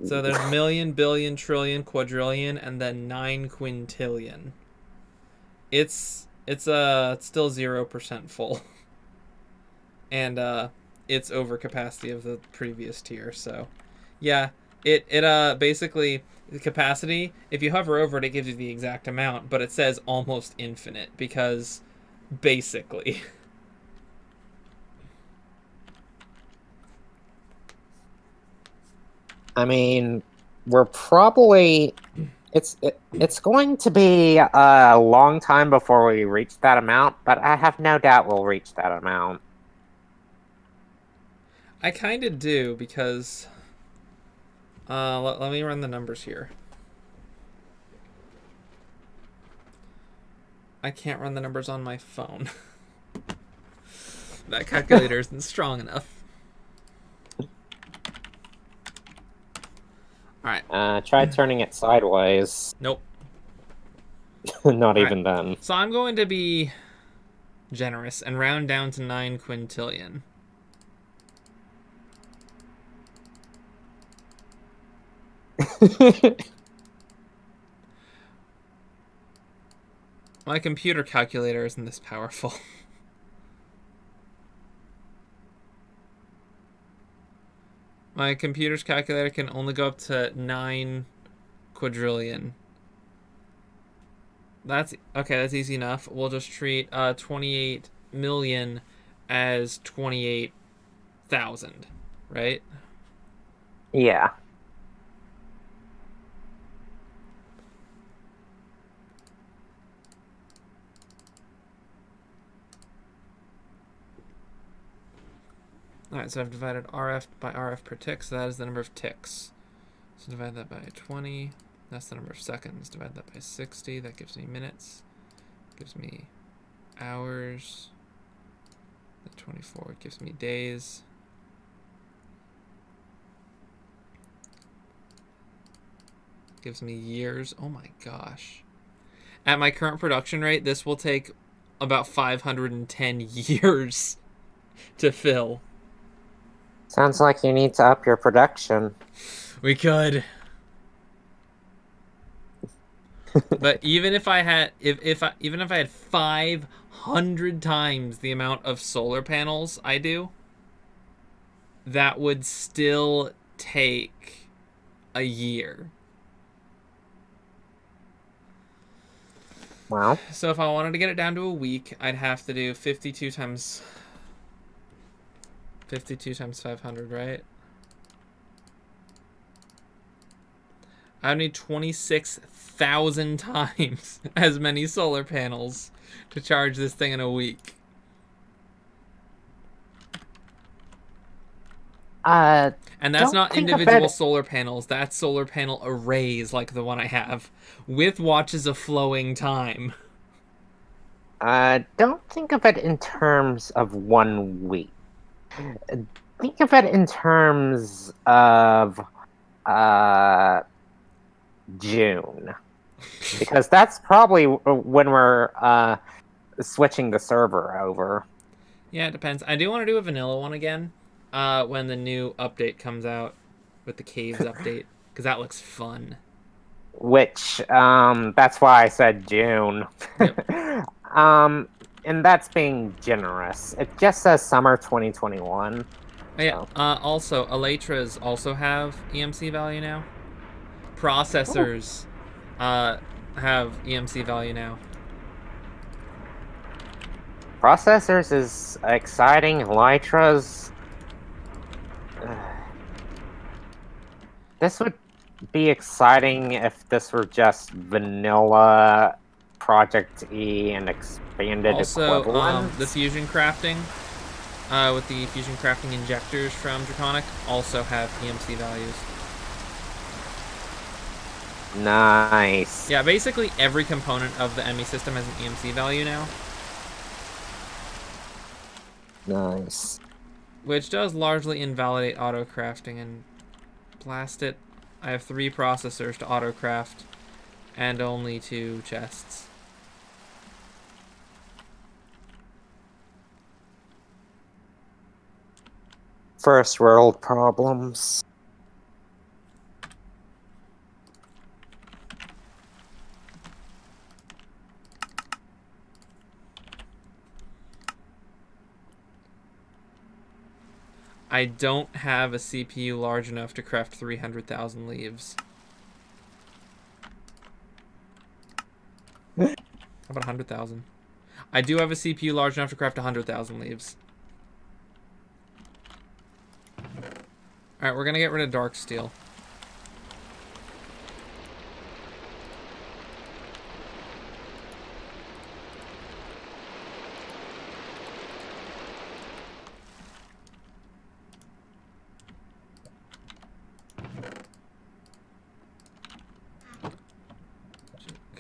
So there's million, billion, trillion, quadrillion, and then 9 quintillion. It's still 0% full, and it's over capacity of the previous tier. So, yeah, it basically the capacity. If you hover over it, it gives you the exact amount, but it says almost infinite because basically.
I mean, we're probably it's going to be a long time before we reach that amount, but I have no doubt we'll reach that amount.
I kind of do because let me run the numbers here. I can't run the numbers on my phone. That calculator isn't strong enough. Alright.
Try turning it sideways.
Nope.
Not even then.
So I'm going to be generous and round down to 9 quintillion. My computer calculator isn't this powerful. My computer's calculator can only go up to 9 quadrillion. That's okay, that's easy enough. We'll just treat 28 million as 28,000, right?
Yeah.
Alright, so I've divided RF by RF per tick, so that is the number of ticks. So divide that by 20, that's the number of seconds. Divide that by 60, that gives me minutes. Gives me hours. 24 gives me days. Gives me years. Oh my gosh. At my current production rate, this will take about 510 years to fill.
Sounds like you need to up your production.
We could. But even if I had even if I had 500 times the amount of solar panels I do, that would still take a year.
Wow.
So if I wanted to get it down to a week, I'd have to do 52 times 500, right? I would need 26,000 times as many solar panels to charge this thing in a week. And that's not individual solar panels. That's solar panel arrays like the one I have, with watches of flowing time.
Don't think of it in terms of 1 week. Think of it in terms of June, because that's probably when we're switching the server over.
Yeah, it depends. I do want to do a vanilla one again when the new update comes out with the caves update, because that looks fun.
Which that's why I said June.
Yep.
And that's being generous. It just says summer 2021.
Oh, yeah. Also, Electras also have EMC value now. Processors have EMC value now.
Processors is exciting. Elytras. This would be exciting if this were just vanilla ProjectE and expanded
also,
equivalents.
the fusion crafting with the fusion crafting injectors from Draconic also have EMC values.
Nice.
Yeah, basically every component of the enemy system has an EMC value now.
Nice.
Which does largely invalidate auto crafting and blast it. I have 3 processors to auto craft and only 2 chests.
First world problems.
I don't have a CPU large enough to craft 300,000 leaves. How about 100,000? I do have a CPU large enough to craft 100,000 leaves. Alright, we're gonna get rid of dark steel.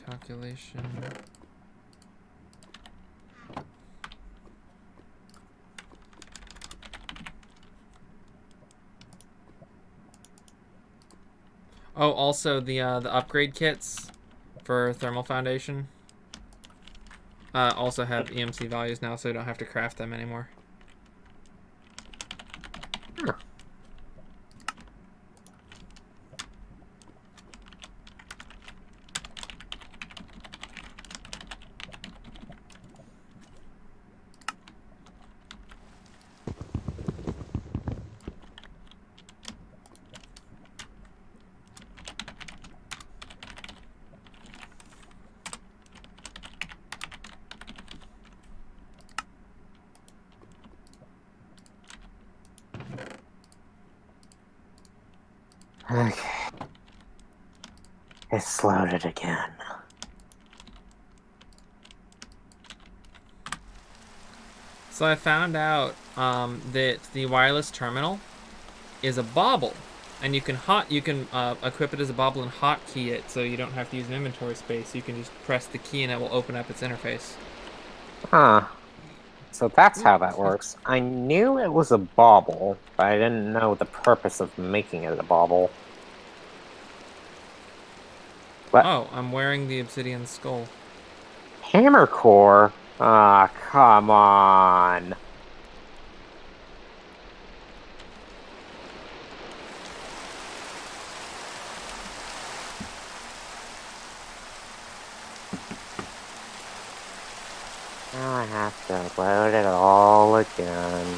Calculation. Oh, also the upgrade kits for thermal foundation also have EMC values now, so you don't have to craft them anymore.
Huh. Okay. It's loaded again.
So I found out that the wireless terminal is a bobble, and you can equip it as a bobble and hotkey it, so you don't have to use an inventory space. You can just press the key and it will open up its interface.
Huh. So that's how that works. I knew it was a bauble, but I didn't know the purpose of making it a bauble. But
Oh, I'm wearing the obsidian skull.
hammer core? Ah, come on. Now I have to load it all again.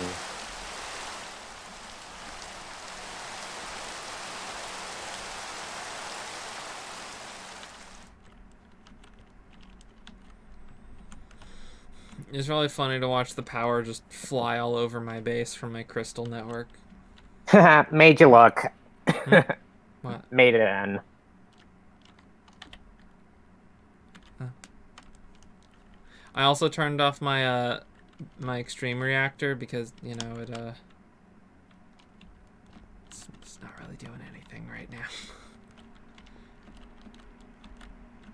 It's really funny to watch the power just fly all over my base from my crystal network.
Made you look.
What?
Made it in.
I also turned off my my extreme reactor because, you know, it's not really doing anything right now.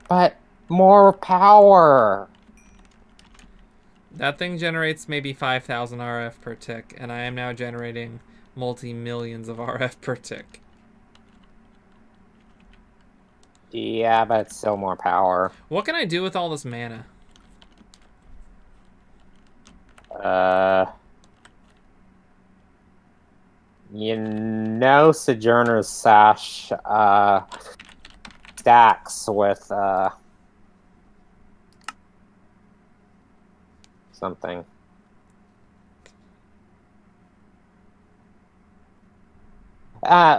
But more power.
That thing generates maybe 5,000 RF per tick, and I am now generating multi-millions of RF per tick.
Yeah, but it's still more power.
What can I do with all this mana?
You know Sojourner's Sash, stacks with, something.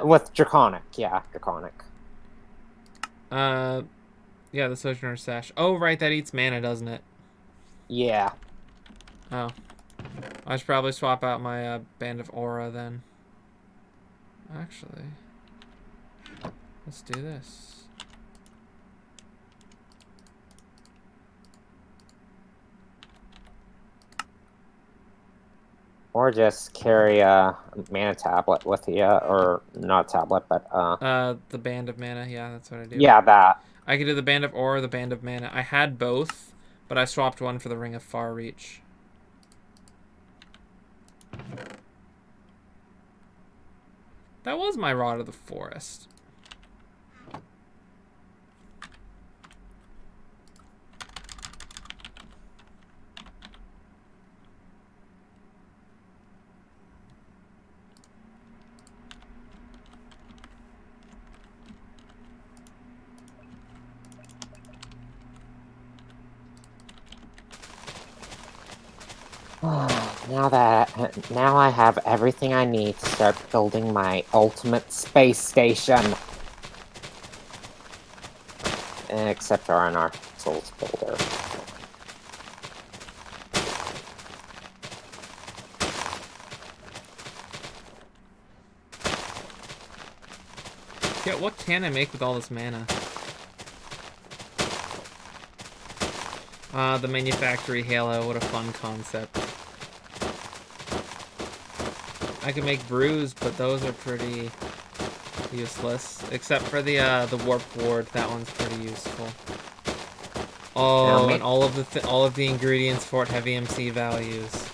With Draconic, yeah, Draconic.
Yeah, the Sojourner Sash. Oh, right, that eats mana, doesn't it?
Yeah.
Oh. I should probably swap out my Band of Aura then. Actually, let's do this.
Or just carry a mana tablet with you, or not tablet, but
the Band of Mana, yeah, that's what I do.
yeah, that.
I could do the Band of Aura or the Band of Mana. I had both, but I swapped one for the Ring of Far Reach. That was my Rod of the Forest.
Now I have everything I need to start building my ultimate space station. Except our Souls Builder.
Yeah, what can I make with all this mana? The Manufactory Halo, what a fun concept. I could make brews, but those are pretty useless. Except for the Warp Ward, that one's pretty useful. Oh, and all of the ingredients for it have EMC values.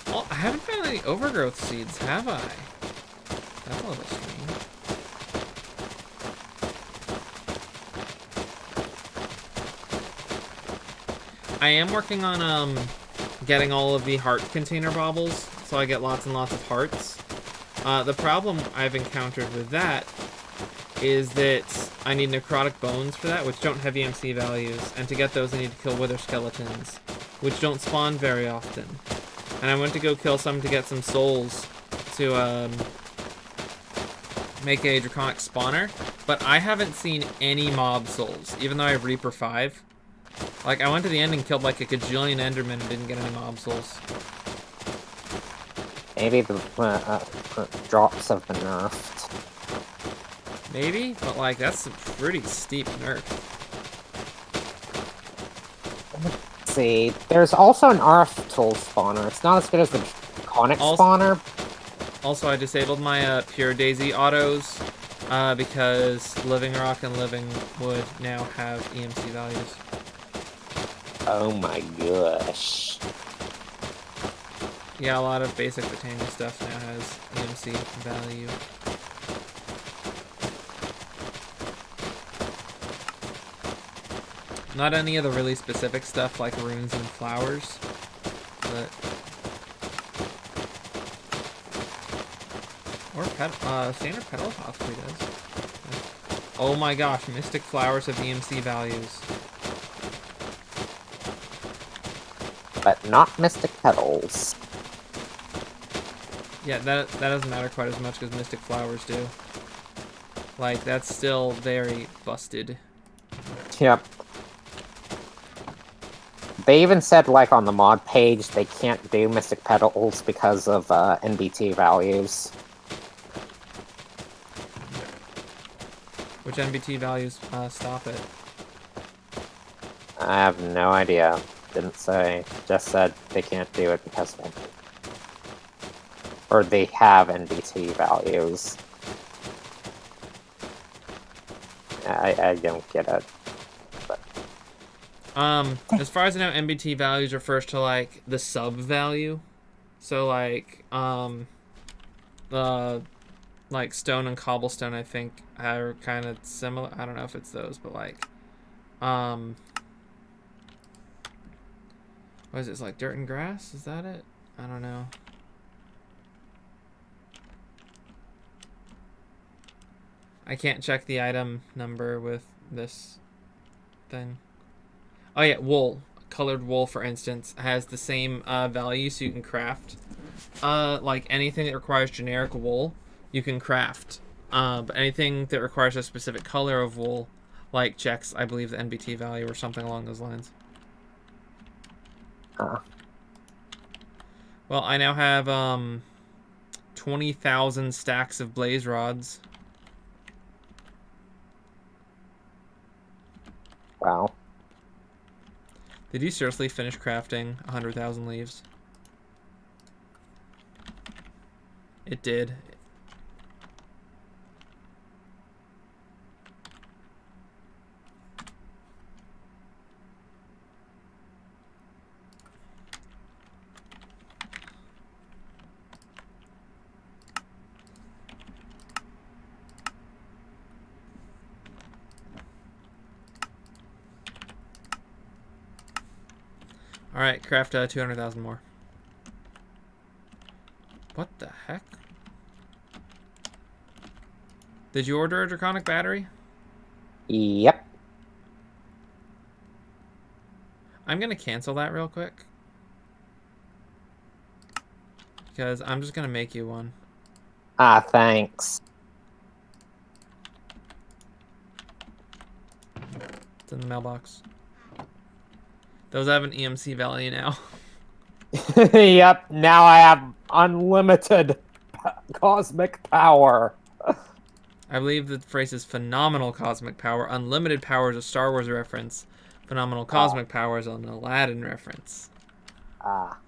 Oh, I haven't found any overgrowth seeds, have I? That's a little strange. I am working on getting all of the heart container baubles, so I get lots and lots of hearts. The problem I've encountered with that is that I need necrotic bones for that, which don't have EMC values, and to get those I need to kill wither skeletons, which don't spawn very often. And I went to go kill some to get some souls to make a draconic spawner, but I haven't seen any mob souls, even though I have Reaper 5. Like, I went to the end and killed like a gajillion Endermen and didn't get any mob souls.
Maybe the drops have been nerfed.
Maybe, but like, that's a pretty steep nerf.
Let's see, there's also an ARF tool spawner. It's not as good as the Draconic spawner.
Also, I disabled my Pure Daisy autos Because living rock and living wood now have EMC values.
Oh my gosh.
Yeah, a lot of basic botanic stuff now has EMC value. Not any of the really specific stuff like runes and flowers, but or standard petal possibly does. Oh my gosh, mystic flowers have EMC values.
But not mystic petals.
Yeah, that doesn't matter quite as much as mystic flowers do. Like, that's still very busted.
Yep. They even said, like, on the mod page, they can't do mystic petals because of NBT values.
Which NBT values stop it?
I have no idea. Didn't say. Just said they can't do it because of NBT. Or they have NBT values. I don't get it.
As far as I know, NBT values refers to like the sub value. So like the like stone and cobblestone I think are kind of similar. I don't know if it's those, but like what is it? It's like dirt and grass? Is that it? I don't know. I can't check the item number with this thing. Oh yeah, wool. Colored wool, for instance, has the same value, so you can craft. Like anything that requires generic wool, you can craft. But anything that requires a specific color of wool, like checks, I believe, the NBT value or something along those lines. Well, I now have 20,000 stacks of blaze rods.
Wow.
Did you seriously finish crafting 100,000 leaves? It did. Alright, craft 200,000 more. What the heck? Did you order a draconic battery?
Yep.
I'm gonna cancel that real quick. Because I'm just gonna make you one.
Ah, thanks.
It's in the mailbox. Those have an EMC value now.
Yep, now I have unlimited cosmic power.
I believe the phrase is phenomenal cosmic power. Unlimited power is a Star Wars reference. Phenomenal cosmic power is an Aladdin reference.
Ah.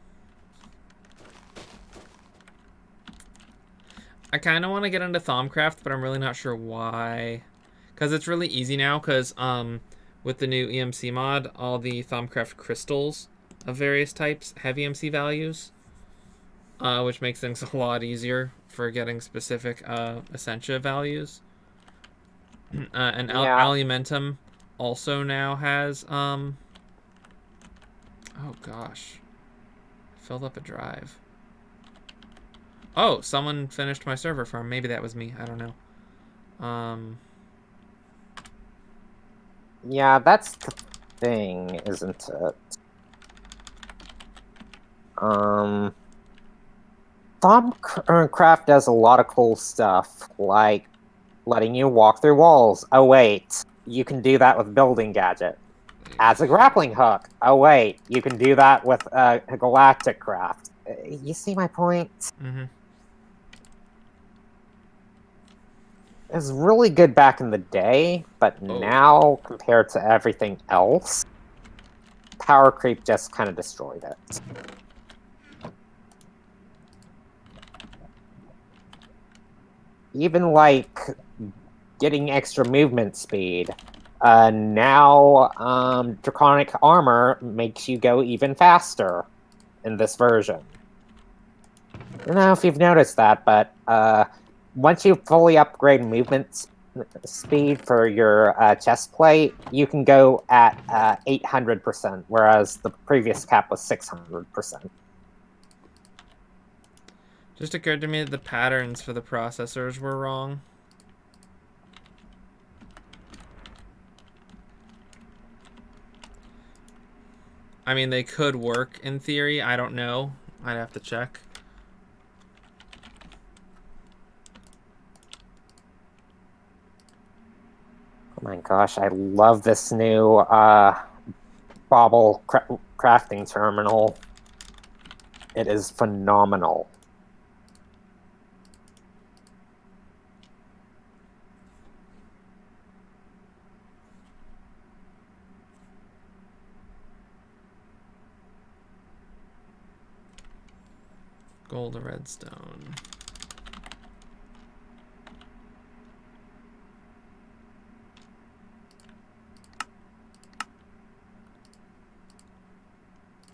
I kind of want to get into Thaumcraft, but I'm really not sure why. Because it's really easy now, because with the new EMC mod, all the Thaumcraft crystals of various types have EMC values, which makes things a lot easier for getting specific Essentia values. And Alumentum also now has... oh gosh. Filled up a drive. Oh, someone finished my server farm. Maybe that was me. I don't know.
Yeah, that's the thing, isn't it? Thaumcraft does a lot of cool stuff, like letting you walk through walls. Oh wait, you can do that with building gadget. Adds a grappling hook. Oh wait, you can do that with a galactic craft. You see my point?
Mm-hmm.
It was really good back in the day, but now, compared to everything else, power creep just kind of destroyed it. Even, like, getting extra movement speed. Now, Draconic Armor makes you go even faster in this version. I don't know if you've noticed that, but once you fully upgrade movement speed for your chest plate, you can go at 800%, whereas the previous cap was 600%.
Just occurred to me that the patterns for the processors were wrong. I mean, they could work in theory. I don't know. I'd have to check.
Oh my gosh, I love this new bobble crafting terminal. It is phenomenal.
Gold to redstone.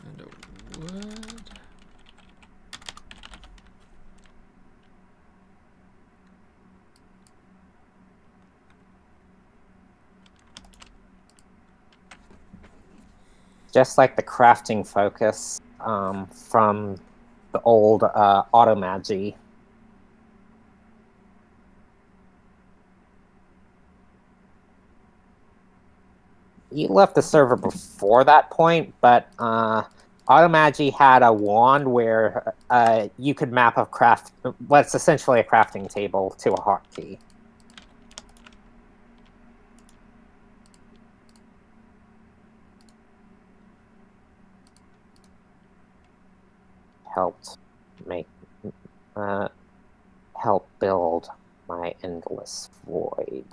And a wood.
Just like the crafting focus from the old Automagi. You left the server before that point, but Automagi had a wand where you could map what's essentially a crafting table to a hotkey. Help build my endless void.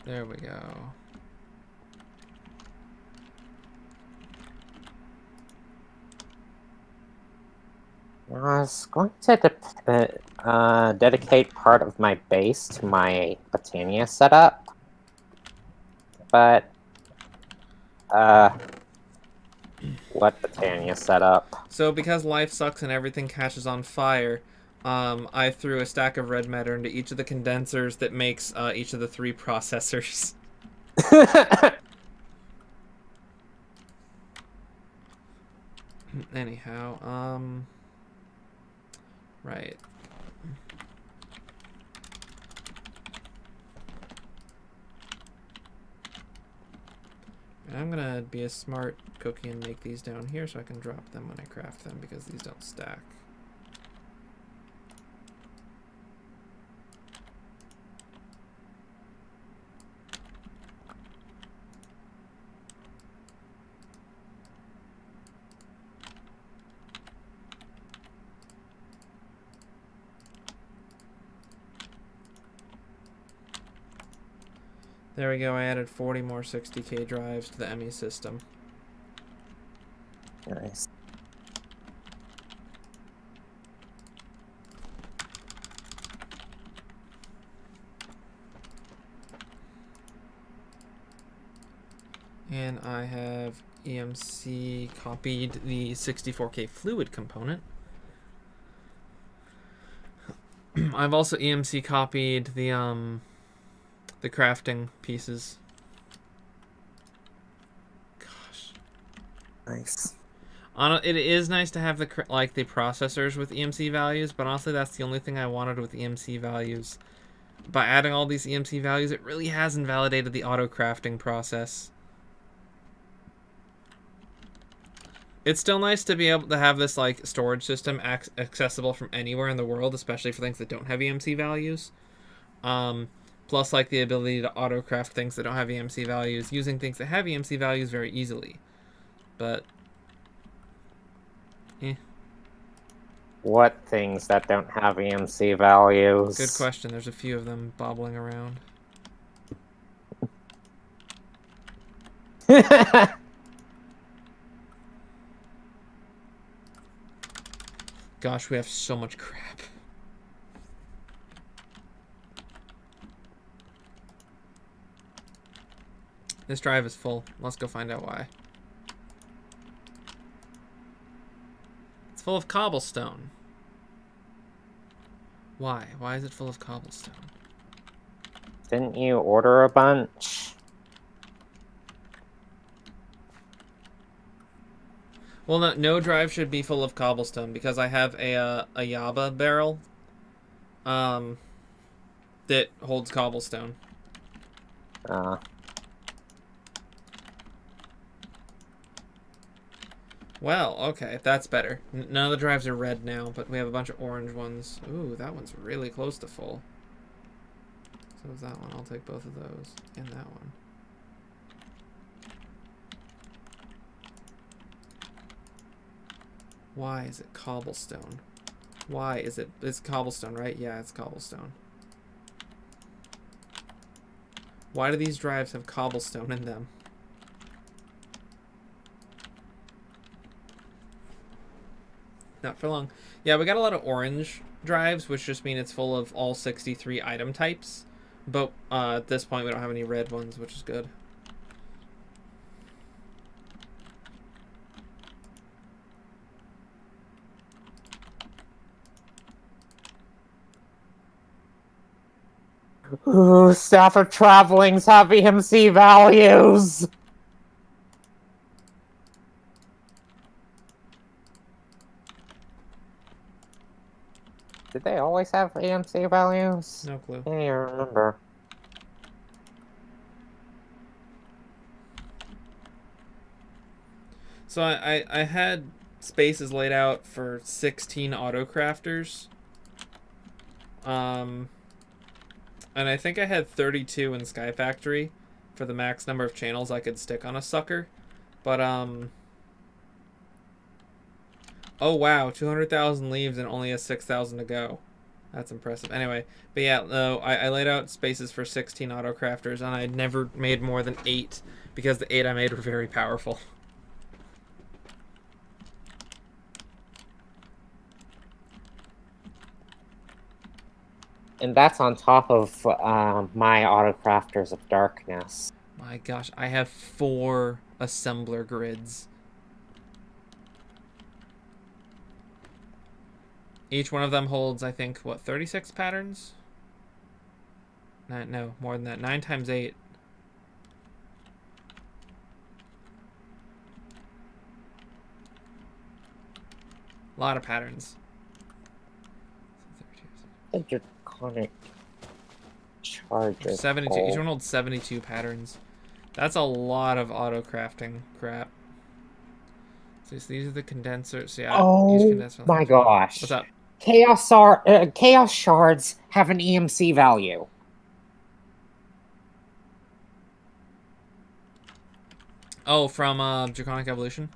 There we go.
I was going to dedicate part of my base to my Botania setup, but what Botania setup?
So because life sucks and everything catches on fire, I threw a stack of red matter into each of the condensers that makes each of the 3 processors. Anyhow, right. And I'm gonna be a smart cookie and make these down here so I can drop them when I craft them because these don't stack. There we go, I added 40 more 60K drives to the ME system.
Nice.
And I have EMC copied the 64K fluid component. I've also EMC copied the crafting pieces. Gosh.
Nice.
It is nice to have the processors with EMC values, but honestly that's the only thing I wanted with EMC values. By adding all these EMC values, it really has invalidated the auto crafting process. It's still nice to be able to have this like storage system accessible from anywhere in the world, especially for things that don't have EMC values. Plus, like the ability to auto-craft things that don't have EMC values, using things that have EMC values very easily. But,
What things that don't have EMC values?
Good question. There's a few of them bobbling around. Gosh, we have so much crap. This drive is full. Let's go find out why. It's full of cobblestone. Why? Why is it full of cobblestone?
Didn't you order a bunch?
Well, no drive should be full of cobblestone because I have a Yaba barrel that holds cobblestone. Well, okay, that's better. None of the drives are red now, but we have a bunch of orange ones. Ooh, that one's really close to full. So is that one. I'll take both of those and that one. Why is it cobblestone? Why is it... It's cobblestone, right? Yeah, it's cobblestone. Why do these drives have cobblestone in them? Not for long. Yeah, we got a lot of orange drives, which just mean it's full of all 63 item types. But at this point, we don't have any red ones, which is good.
Ooh, Staff of Travelings have EMC values! Did they always have EMC values?
No clue.
I can't even remember.
So I had spaces laid out for 16 auto crafters. And I think I had 32 in Sky Factory for the max number of channels I could stick on a sucker. But, oh wow, 200,000 leaves and only has 6,000 to go. That's impressive. Anyway, but yeah, no, I laid out spaces for 16 auto crafters, and I never made more than 8 because the 8 I made were very powerful.
And that's on top of my Autocrafters of Darkness.
My gosh, I have 4 assembler grids. Each one of them holds, I think, what, 36 patterns? No, more than that. 9 times 8. A lot of patterns.
Draconic charges.
72. Each one holds 72 patterns. That's a lot of auto crafting crap. So these are the condensers. Yeah.
Oh
each condenser
my gosh!
What's up?
Chaos shards have an EMC value.
Oh, from Draconic Evolution?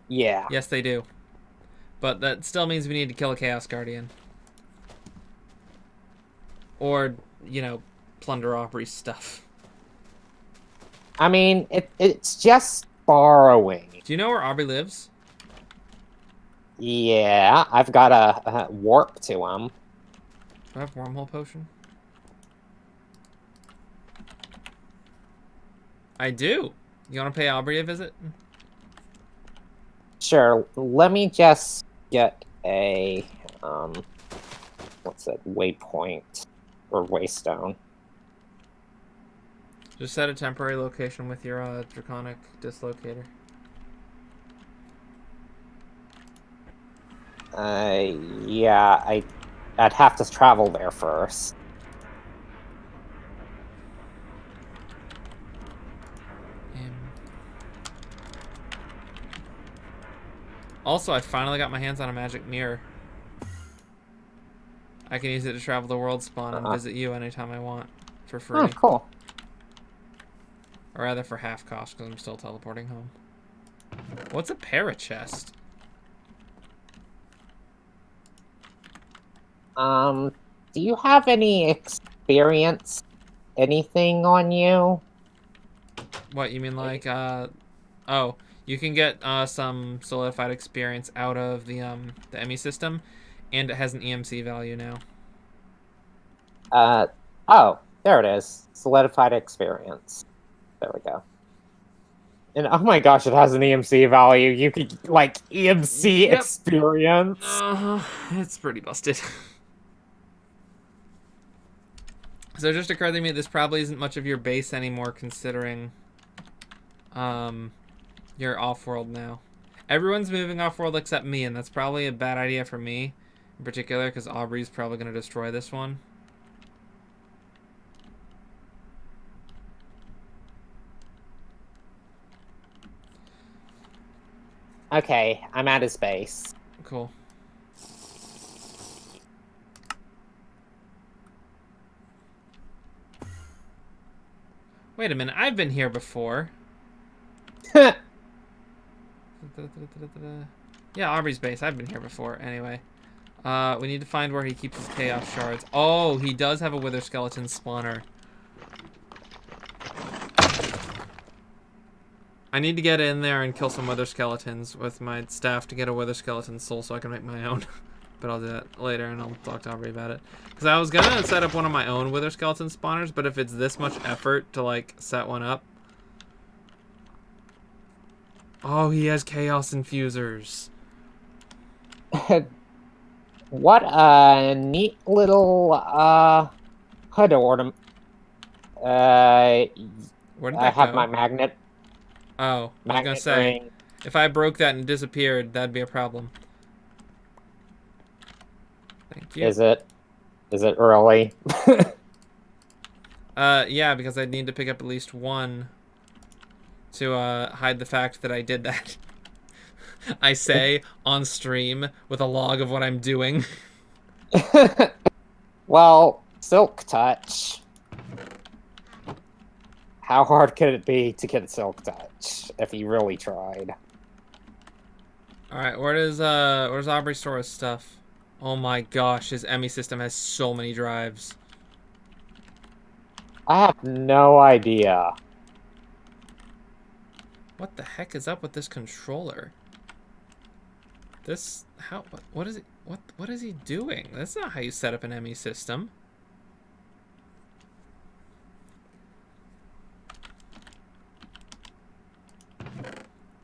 Yeah.
Yes, they do. But that still means we need to kill a Chaos Guardian. Or, you know, plunder Aubrey's stuff.
I mean, it's just borrowing.
Do you know where Aubrey lives?
Yeah, I've got a warp to him.
Do I have wormhole potion? I do. You want to pay Aubrey a visit?
Sure, let me just get a, what's it, waypoint, or waystone.
Just set a temporary location with your Draconic Dislocator.
Yeah, I'd have to travel there first.
Also, I finally got my hands on a magic mirror. I can use it to travel the world spawn and visit you anytime I want for free.
Oh, cool.
Or rather for half cost because I'm still teleporting home. What's a parachest?
Do you have any experience? Anything on you?
What, you mean like, oh, you can get some solidified experience out of the EMI system, and it has an EMC value now.
Oh, there it is. Solidified experience. There we go. And oh my gosh, it has an EMC value. You could, like, EMC
Yep.
experience.
It's pretty busted. So it just occurred to me this probably isn't much of your base anymore, considering you're off-world now. Everyone's moving off-world except me, and that's probably a bad idea for me in particular, because Aubrey's probably going to destroy this one.
Okay, I'm at his base.
Cool. Wait a minute, I've been here before. Yeah, Aubrey's base. I've been here before. Anyway. We need to find where he keeps his chaos shards. Oh, he does have a wither skeleton spawner. I need to get in there and kill some wither skeletons with my staff to get a wither skeleton soul so I can make my own. But I'll do that later and I'll talk to Aubrey about it. Because I was gonna set up one of my own wither skeleton spawners, but if it's this much effort to like set one up. Oh, he has chaos infusers.
What a neat little hood ornament.
Where did
I
that
have
go?
my magnet.
Oh, I was gonna
Magnet
say,
ring.
if I broke that and disappeared, that'd be a problem. Thank you.
Is it? Is it really?
Yeah, because I'd need to pick up at least one to hide the fact that I did that. I say on stream with a log of what I'm doing.
Well, Silk Touch. How hard could it be to get Silk Touch if you really tried?
All right, where's Aubrey store his stuff? Oh my gosh, his EMI system has so many drives.
I have no idea.
What the heck is up with this controller? This what is it? What is he doing? That's not how you set up an EMI system.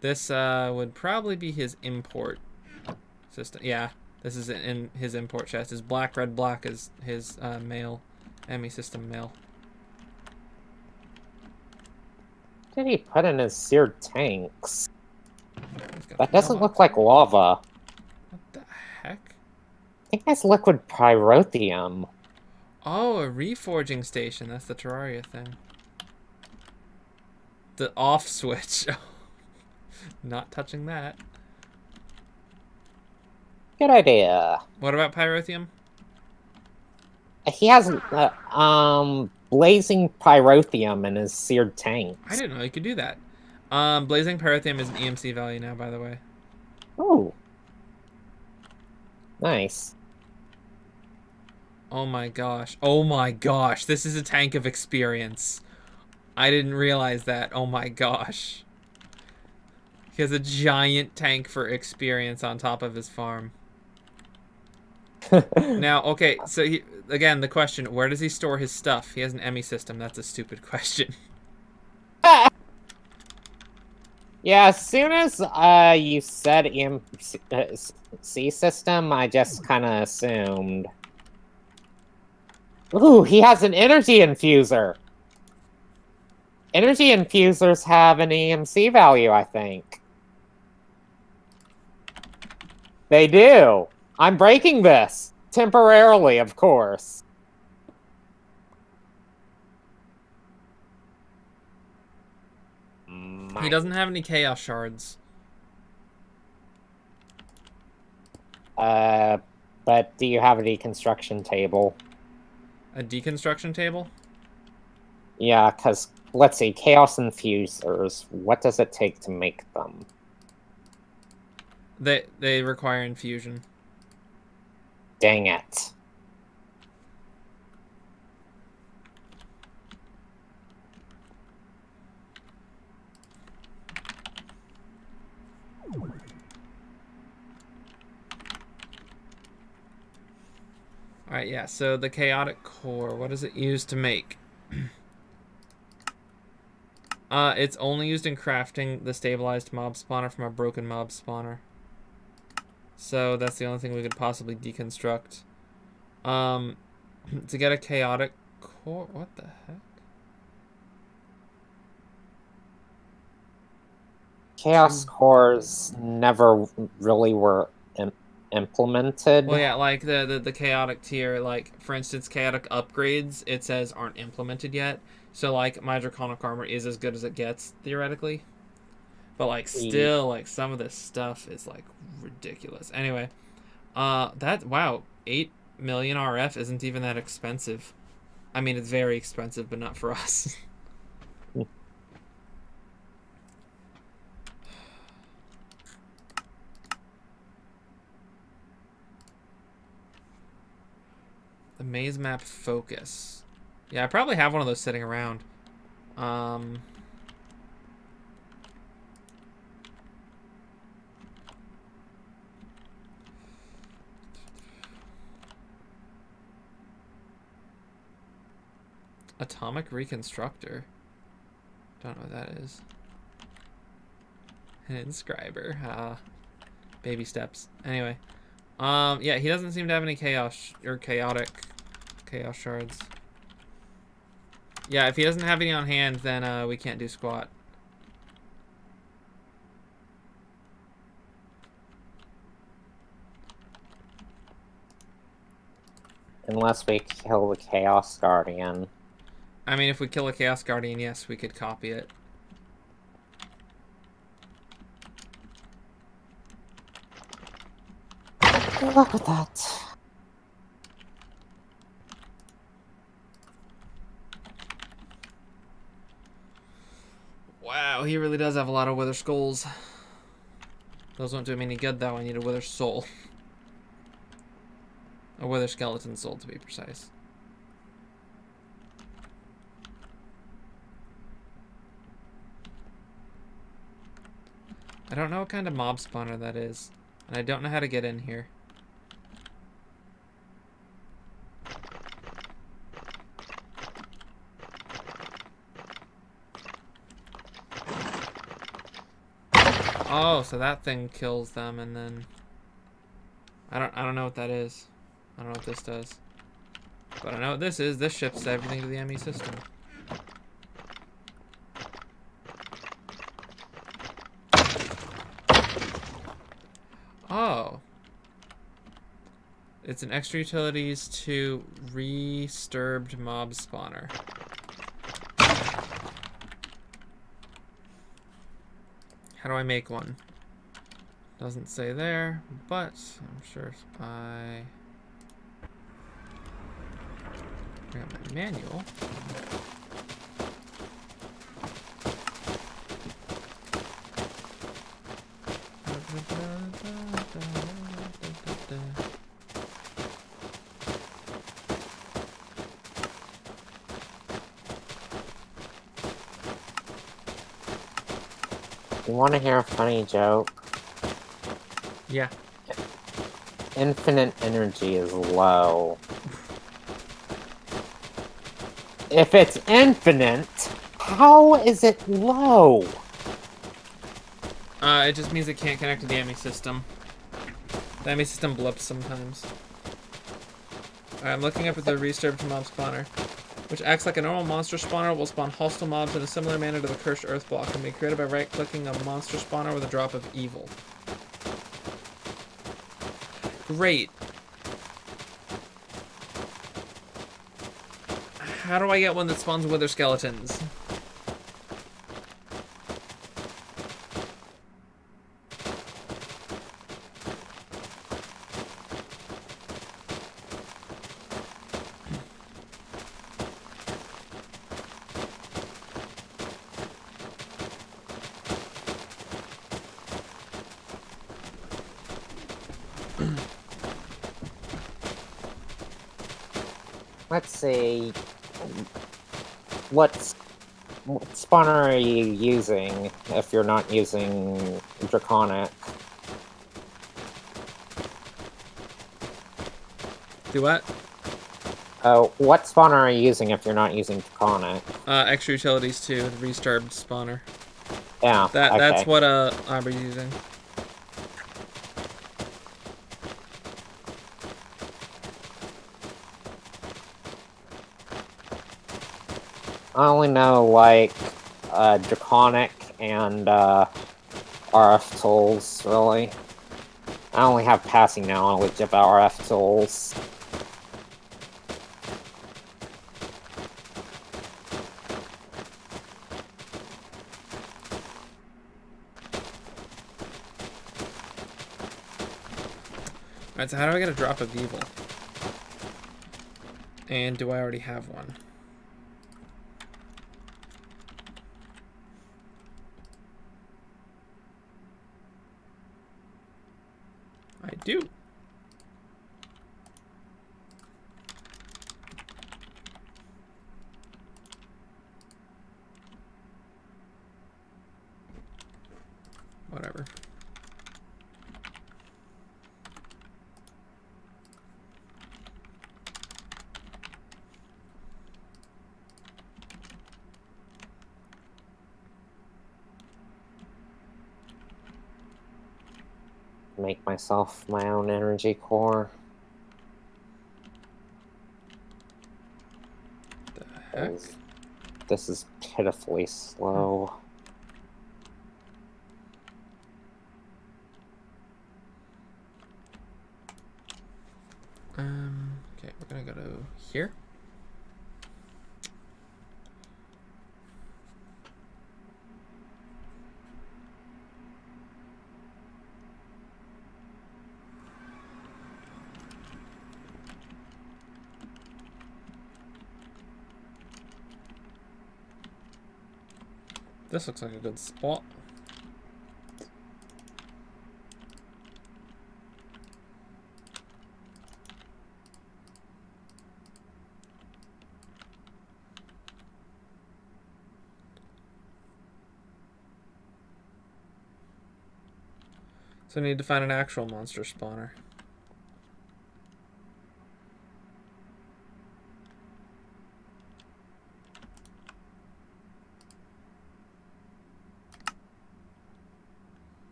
This would probably be his import system. Yeah, this is in his import chest. His black, red, black is his mail, EMI system mail.
What did he put in his seared tanks?
Got
That
the
doesn't
hell
look like lava.
What the heck?
I think that's liquid pyrotheum.
Oh, a reforging station. That's the Terraria thing. The off switch. Not touching that.
Good idea.
What about pyrotheum?
He has blazing pyrotheum in his seared tanks.
I didn't know you could do that. Blazing pyrotheum is an EMC value now, by the way.
Oh. Nice.
Oh my gosh. Oh my gosh. This is a tank of experience. I didn't realize that. Oh my gosh. He has a giant tank for experience on top of his farm. Now, okay, so again, the question, where does he store his stuff? He has an EMI system. That's a stupid question.
Yeah, as soon as you said EMC system, I just kind of assumed. Ooh, he has an energy infuser. Energy infusers have an EMC value, I think. They do. I'm breaking this. Temporarily, of course.
He doesn't have any chaos shards.
But do you have a deconstruction table?
A deconstruction table?
Yeah, because let's see, chaos infusers. What does it take to make them?
They require infusion.
Dang it.
Alright, yeah, so the chaotic core, what does it use to make? It's only used in crafting the stabilized mob spawner from a broken mob spawner. So that's the only thing we could possibly deconstruct. To get a chaotic core, what the heck?
Chaos cores never really were implemented.
Well, yeah, like the chaotic tier, like for instance, chaotic upgrades, it says aren't implemented yet. So like my draconic armor is as good as it gets theoretically, but like still, like some of this stuff is like ridiculous. Anyway, wow, 8 million RF isn't even that expensive. I mean, it's very expensive, but not for us. The maze map focus. Yeah, I probably have one of those sitting around. Atomic Reconstructor. Don't know what that is. An inscriber. Baby steps. Anyway. Yeah, he doesn't seem to have any chaos or chaos shards. Yeah, if he doesn't have any on hand, then we can't do squat.
Unless we kill the Chaos Guardian.
I mean, if we kill a Chaos Guardian, yes, we could copy it.
Good luck with that.
Wow, he really does have a lot of Wither Skulls. Those won't do him any good, though. I need a Wither Soul. A Wither Skeleton Soul, to be precise. I don't know what kind of mob spawner that is. And I don't know how to get in here. Oh, so that thing kills them and then I don't know what that is. I don't know what this does. But I know what this is. This ships everything to the ME system. Oh. It's an extra utilities to Resturbed mob spawner. How do I make one? Doesn't say there, but I'm sure if I grab my manual.
You want to hear a funny joke?
Yeah.
Infinite energy is low. If it's infinite, how is it low?
It just means it can't connect to the ME system. The ME system blips sometimes. Alright, I'm looking up at the Resturbed mob spawner, which acts like a normal monster spawner, will spawn hostile mobs in a similar manner to the cursed earth block, and be created by right-clicking a monster spawner with a drop of evil. Great. How do I get one that spawns wither skeletons?
Let's see. What spawner are you using if you're not using Draconic?
Do what?
What spawner are you using if you're not using Draconic?
Extra utilities too. The restarted spawner.
Yeah,
That's
okay.
what Aubrey's using.
I only know, like, Draconic and, RF tools, really. I only have passing knowledge of RF tools.
Alright, so how do I get a drop of evil? And do I already have one? I do. Whatever.
Make myself my own energy core.
The heck?
This is pitifully slow.
Okay, we're gonna go to here. This looks like a good spot. So I need to find an actual monster spawner.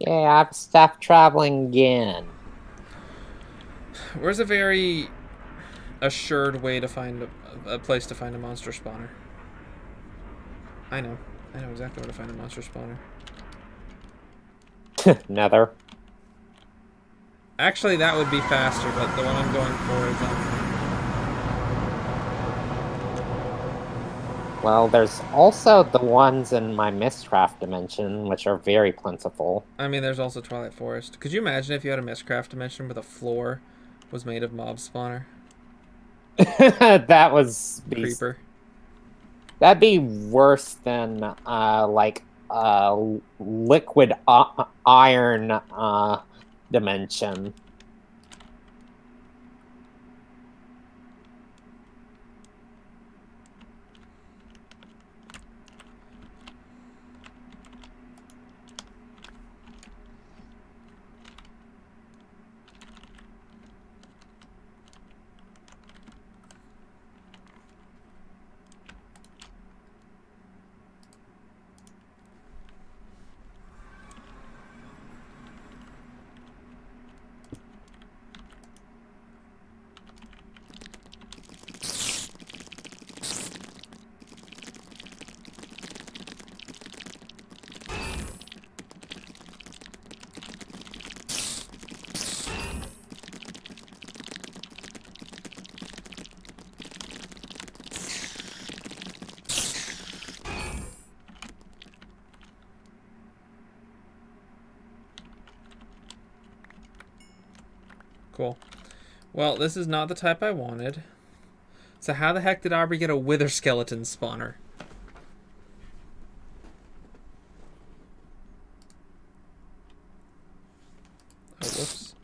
Yeah, I've stopped traveling again.
Where's a very assured way to find a place to find a monster spawner? I know exactly where to find a monster spawner.
Nether.
Actually, that would be faster, but the one I'm going for is
Well, there's also the ones in my Mistcraft dimension, which are very plentiful.
I mean, there's also Twilight Forest. Could you imagine if you had a Mistcraft dimension where the floor was made of mob spawner?
That was
Creeper.
That'd be worse than like liquid iron dimension.
Cool. Well, this is not the type I wanted. So how the heck did Aubrey get a wither skeleton spawner? Oh, whoops.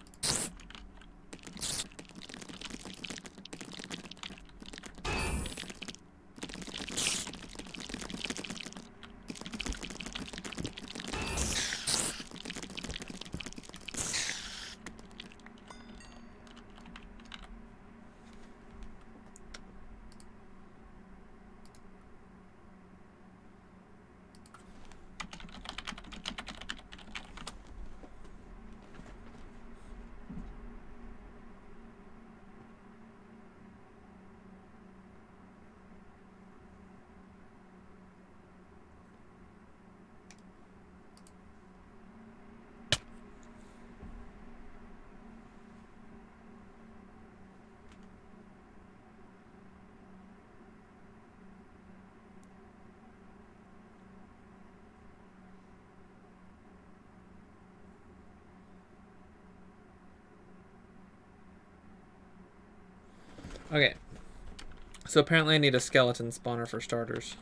Okay. So apparently I need a skeleton spawner for starters.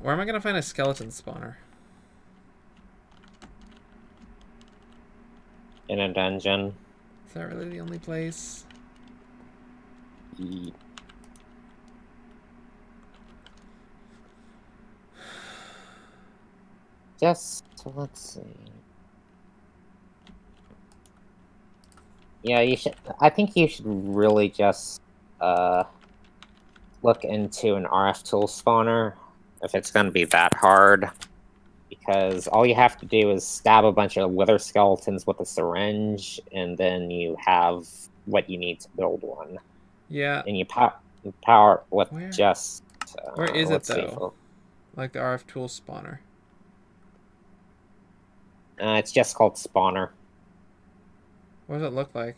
Where am I going to find a skeleton spawner?
In a dungeon.
Is that really the only place?
Just, let's see. Yeah, you should. I think you should really just look into an RF tool spawner if it's going to be that hard. Because all you have to do is stab a bunch of wither skeletons with a syringe, and then you have what you need to build one.
Yeah.
And you power it with
Where?
just.
Where is it
let's see
though? Like the RF tool spawner.
it's just called spawner.
What does it look like?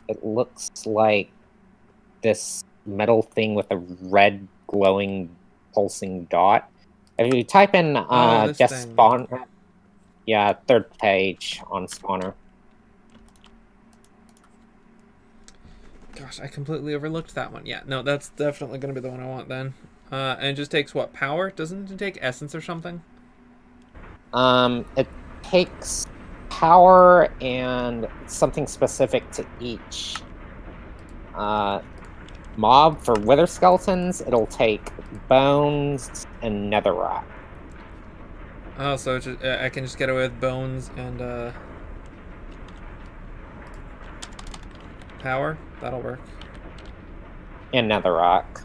It looks like this metal thing with a red glowing pulsing dot. If you type in
this
just
thing.
spawn, yeah, third page on spawner.
Gosh, I completely overlooked that one. Yeah, no, that's definitely going to be the one I want then. And it just takes what, power? Doesn't it take essence or something?
It takes power and something specific to each mob. For wither skeletons, it'll take bones and netherrack.
Oh, so it's just, I can just get away with bones and power? That'll work.
And netherrack.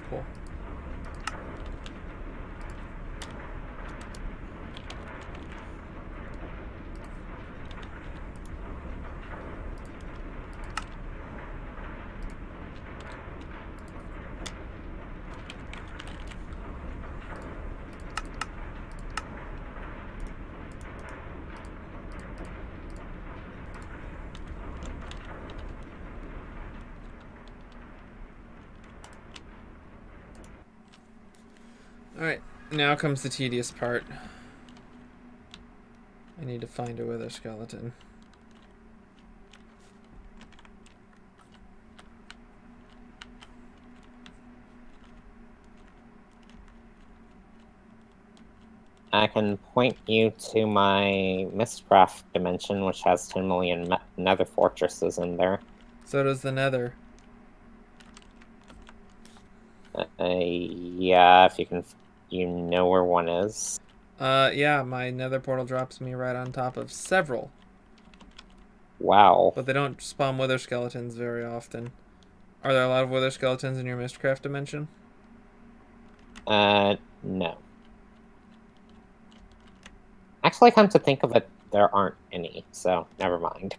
Cool. Alright, now comes the tedious part. I need to find a wither skeleton.
I can point you to my Mistcraft dimension, which has 10 million nether fortresses in there.
So does the nether.
Yeah, if you can, you know where one is.
Yeah, my nether portal drops me right on top of several.
Wow.
But they don't spawn wither skeletons very often. Are there a lot of wither skeletons in your Mistcraft dimension?
No. Actually, come to think of it, there aren't any, so never mind.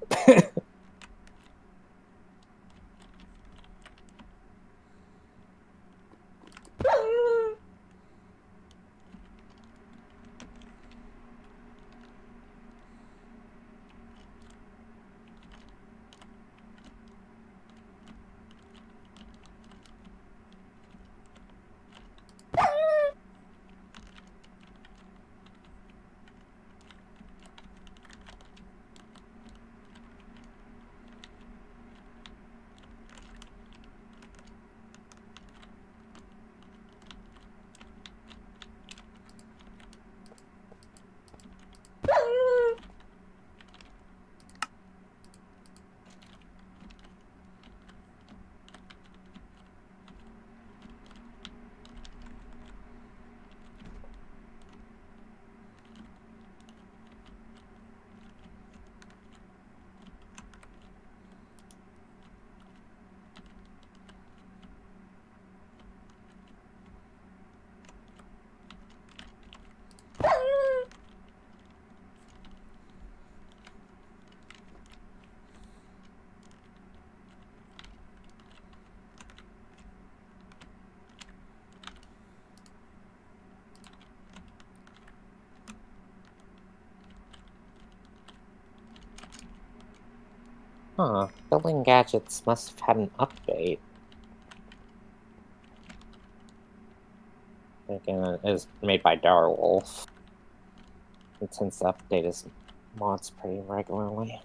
Huh. Building gadgets must have had an update. Again, it is made by Darwolf. It tends to update his mods pretty regularly.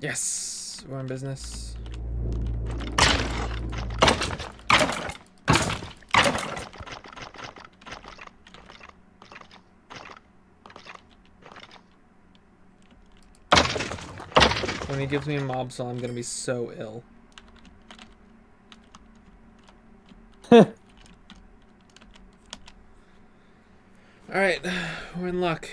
Yes, we're in business. When he gives me a mob soul, I'm gonna be so ill. Alright, we're in luck.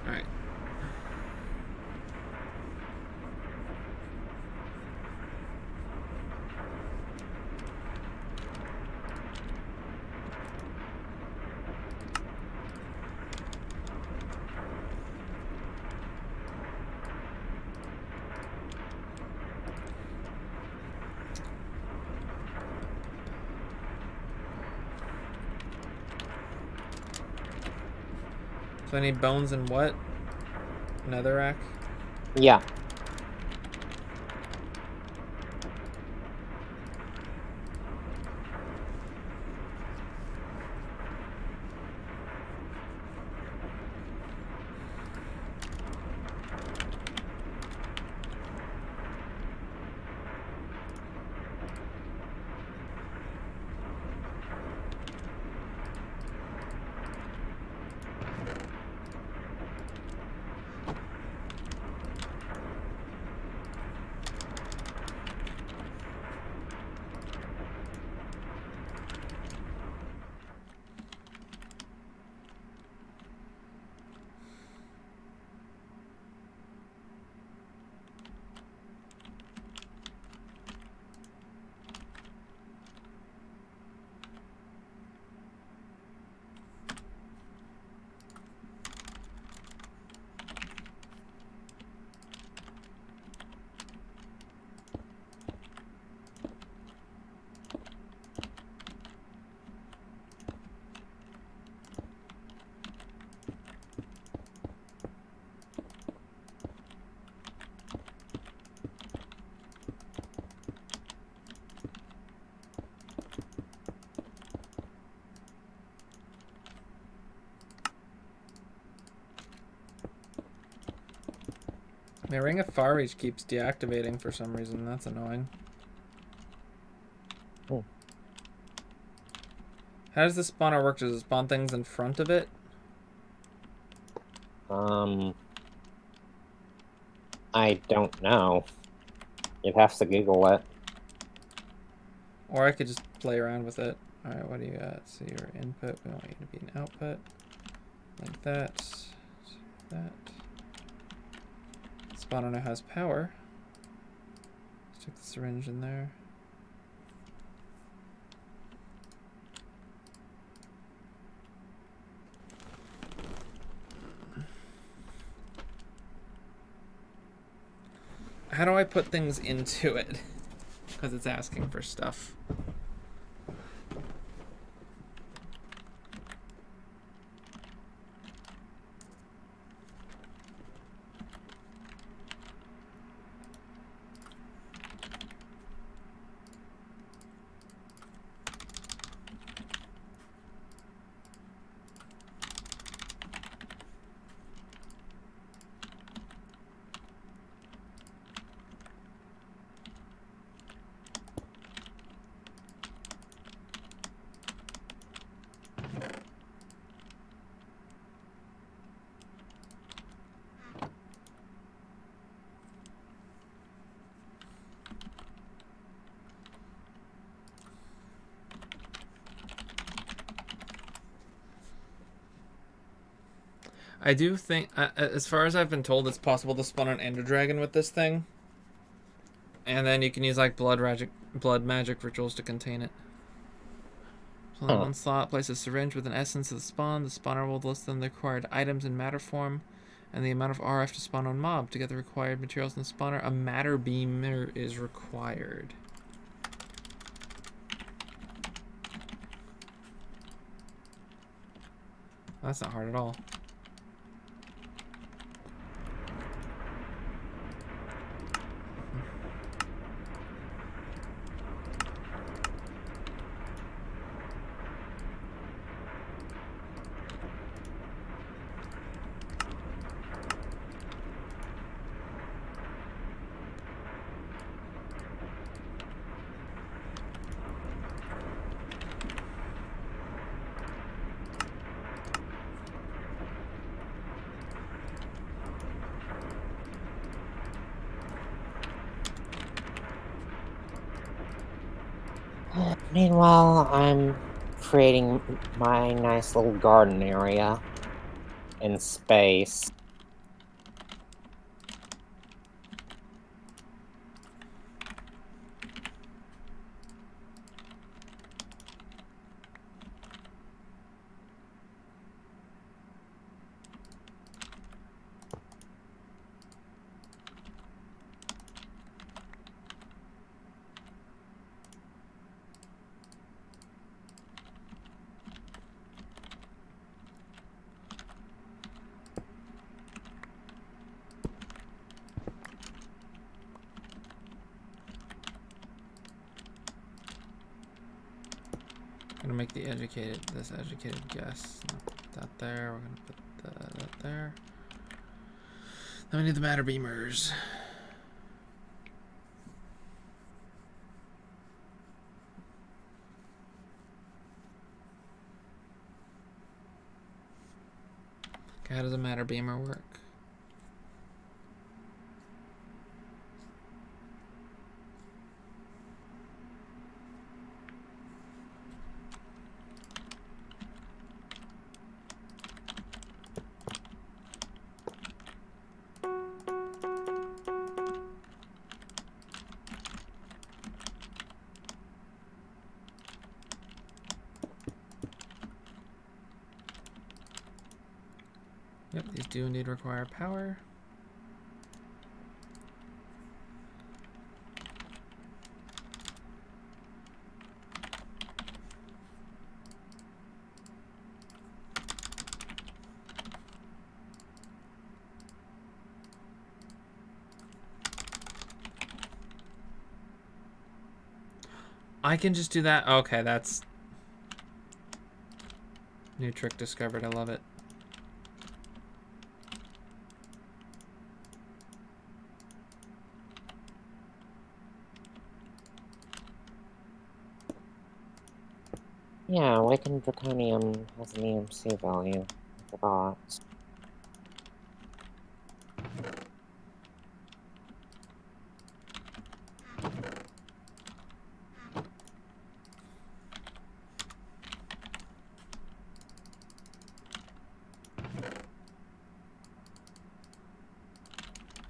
Alright. So I need bones and what? Netherrack?
Yeah.
My Ring of Far Reach keeps deactivating for some reason. That's annoying.
Oh.
How does the spawner work? Does it spawn things in front of it?
I don't know. You'd have to Google it.
Or I could just play around with it. Alright, what do you got? So your input, we want you to be an output. Like that. That. Spawner now has power. Stick the syringe in there. How do I put things into it? Because it's asking for stuff. I do think, as far as I've been told, it's possible to spawn an Ender Dragon with this thing. And then you can use like blood magic rituals to contain it. So in one slot, place a syringe with an essence of the spawn. The spawner will list them the required items in matter form and the amount of RF to spawn on mob. To get the required materials in the spawner, a matter beamer is required. That's not hard at all.
Meanwhile, I'm creating my nice little garden area in space.
Gonna make the educated guess. Put that there. We're gonna put that there. Then we need the matter beamers. Okay, how does a matter beamer work? Yep, these do indeed require power. I can just do that? Okay, that's... New trick discovered, I love it.
Yeah, awakened draconium has an EMC value. I forgot.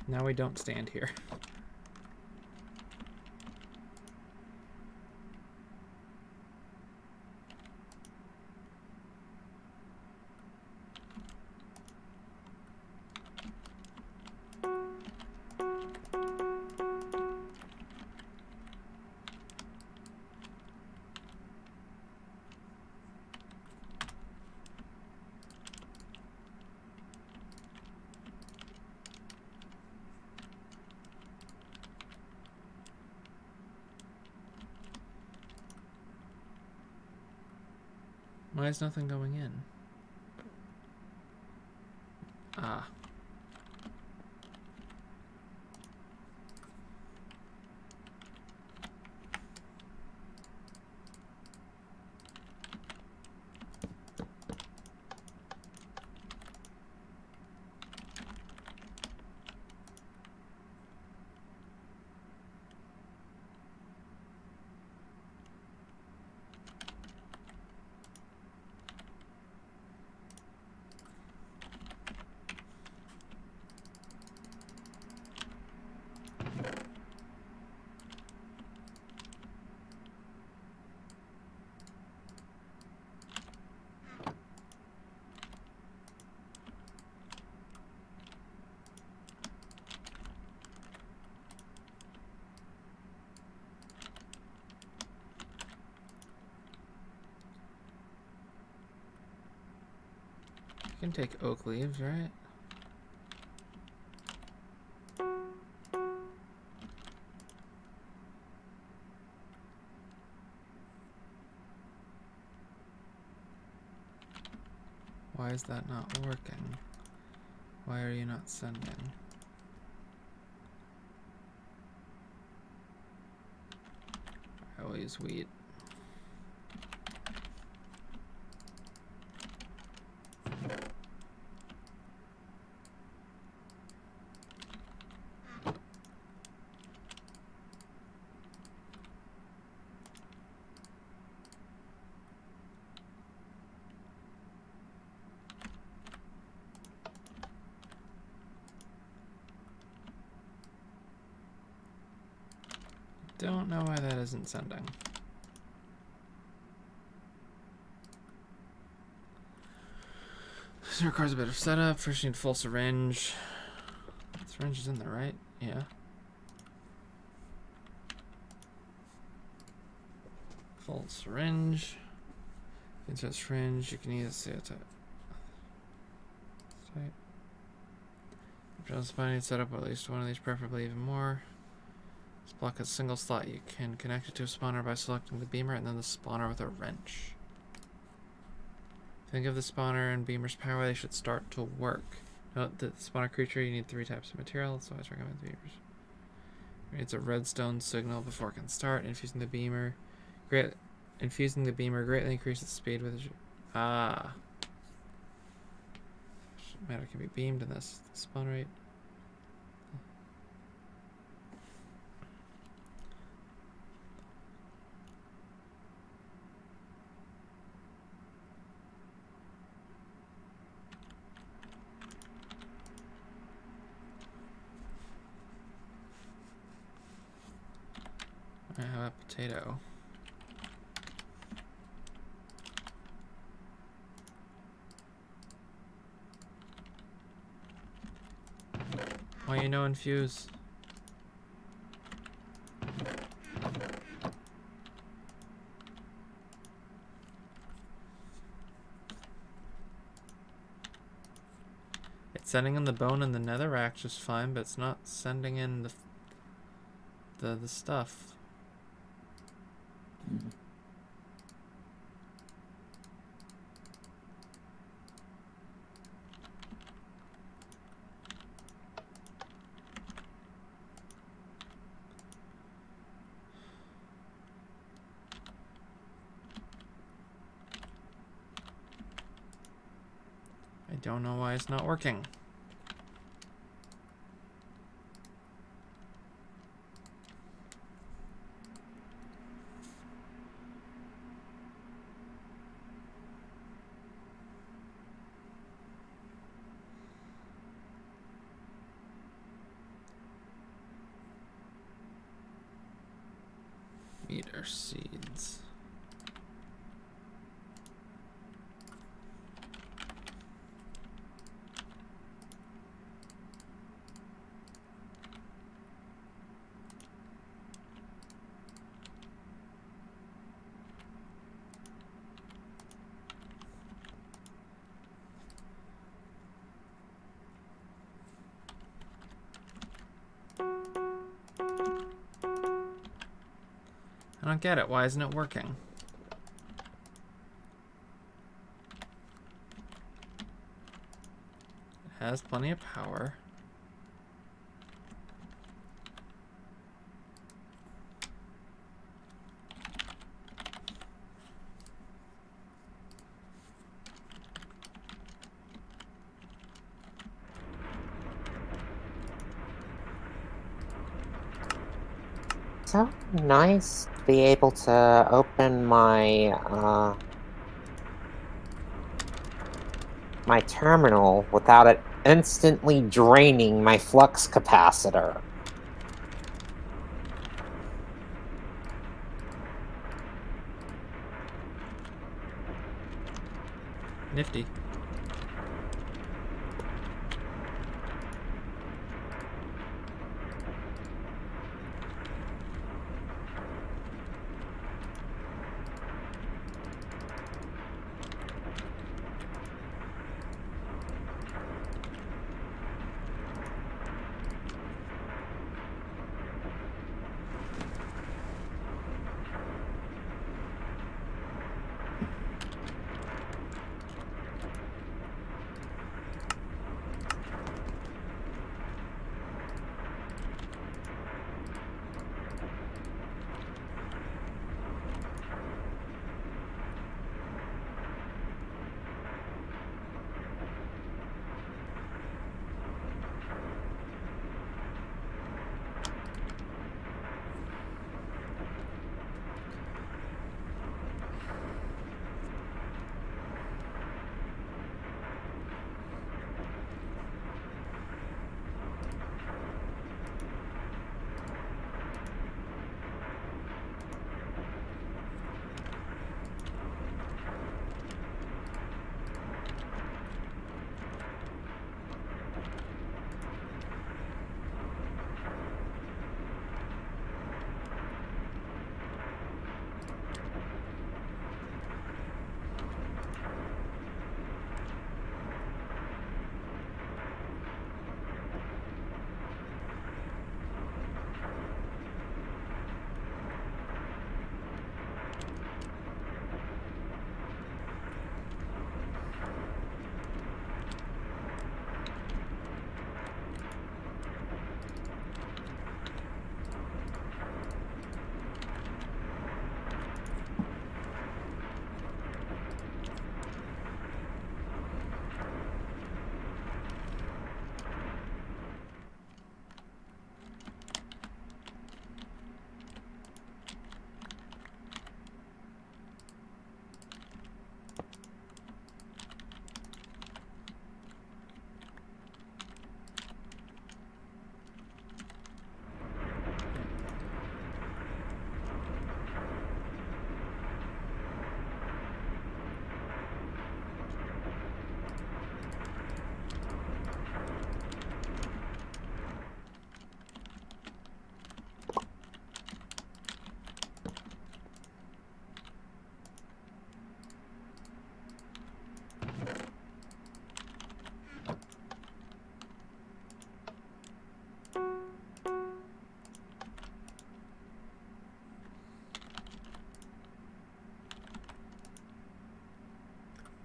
Now we don't stand here. Why is nothing going in? Ah. You can take oak leaves, right? Why is that not working? Why are you not sending? I will use wheat. Don't know why that isn't sending. This requires a bit of setup. First, you need full syringe. Syringe is in there, right? Yeah. Full syringe. Insert syringe. You can either see it. Just finding set up at least one of these, preferably even more. This block has a single slot. You can connect it to a spawner by selecting the beamer and then the spawner with a wrench. Think of the spawner and beamer's power, they should start to work. Note that the spawner creature, you need 3 types of material, that's why I recommend the beamers. It needs a redstone signal before it can start. Infusing the beamer greatly increases the speed with it. Ah. Matter can be beamed in this spawn rate. I have a potato. Why you no infuse? It's sending in the bone and the netherrack just fine, but it's not sending in the stuff. I don't know why it's not working. Meter seeds. I don't get it. Why isn't it working? Has plenty of power.
So nice to be able to open my my terminal without it instantly draining my flux capacitor.
Nifty.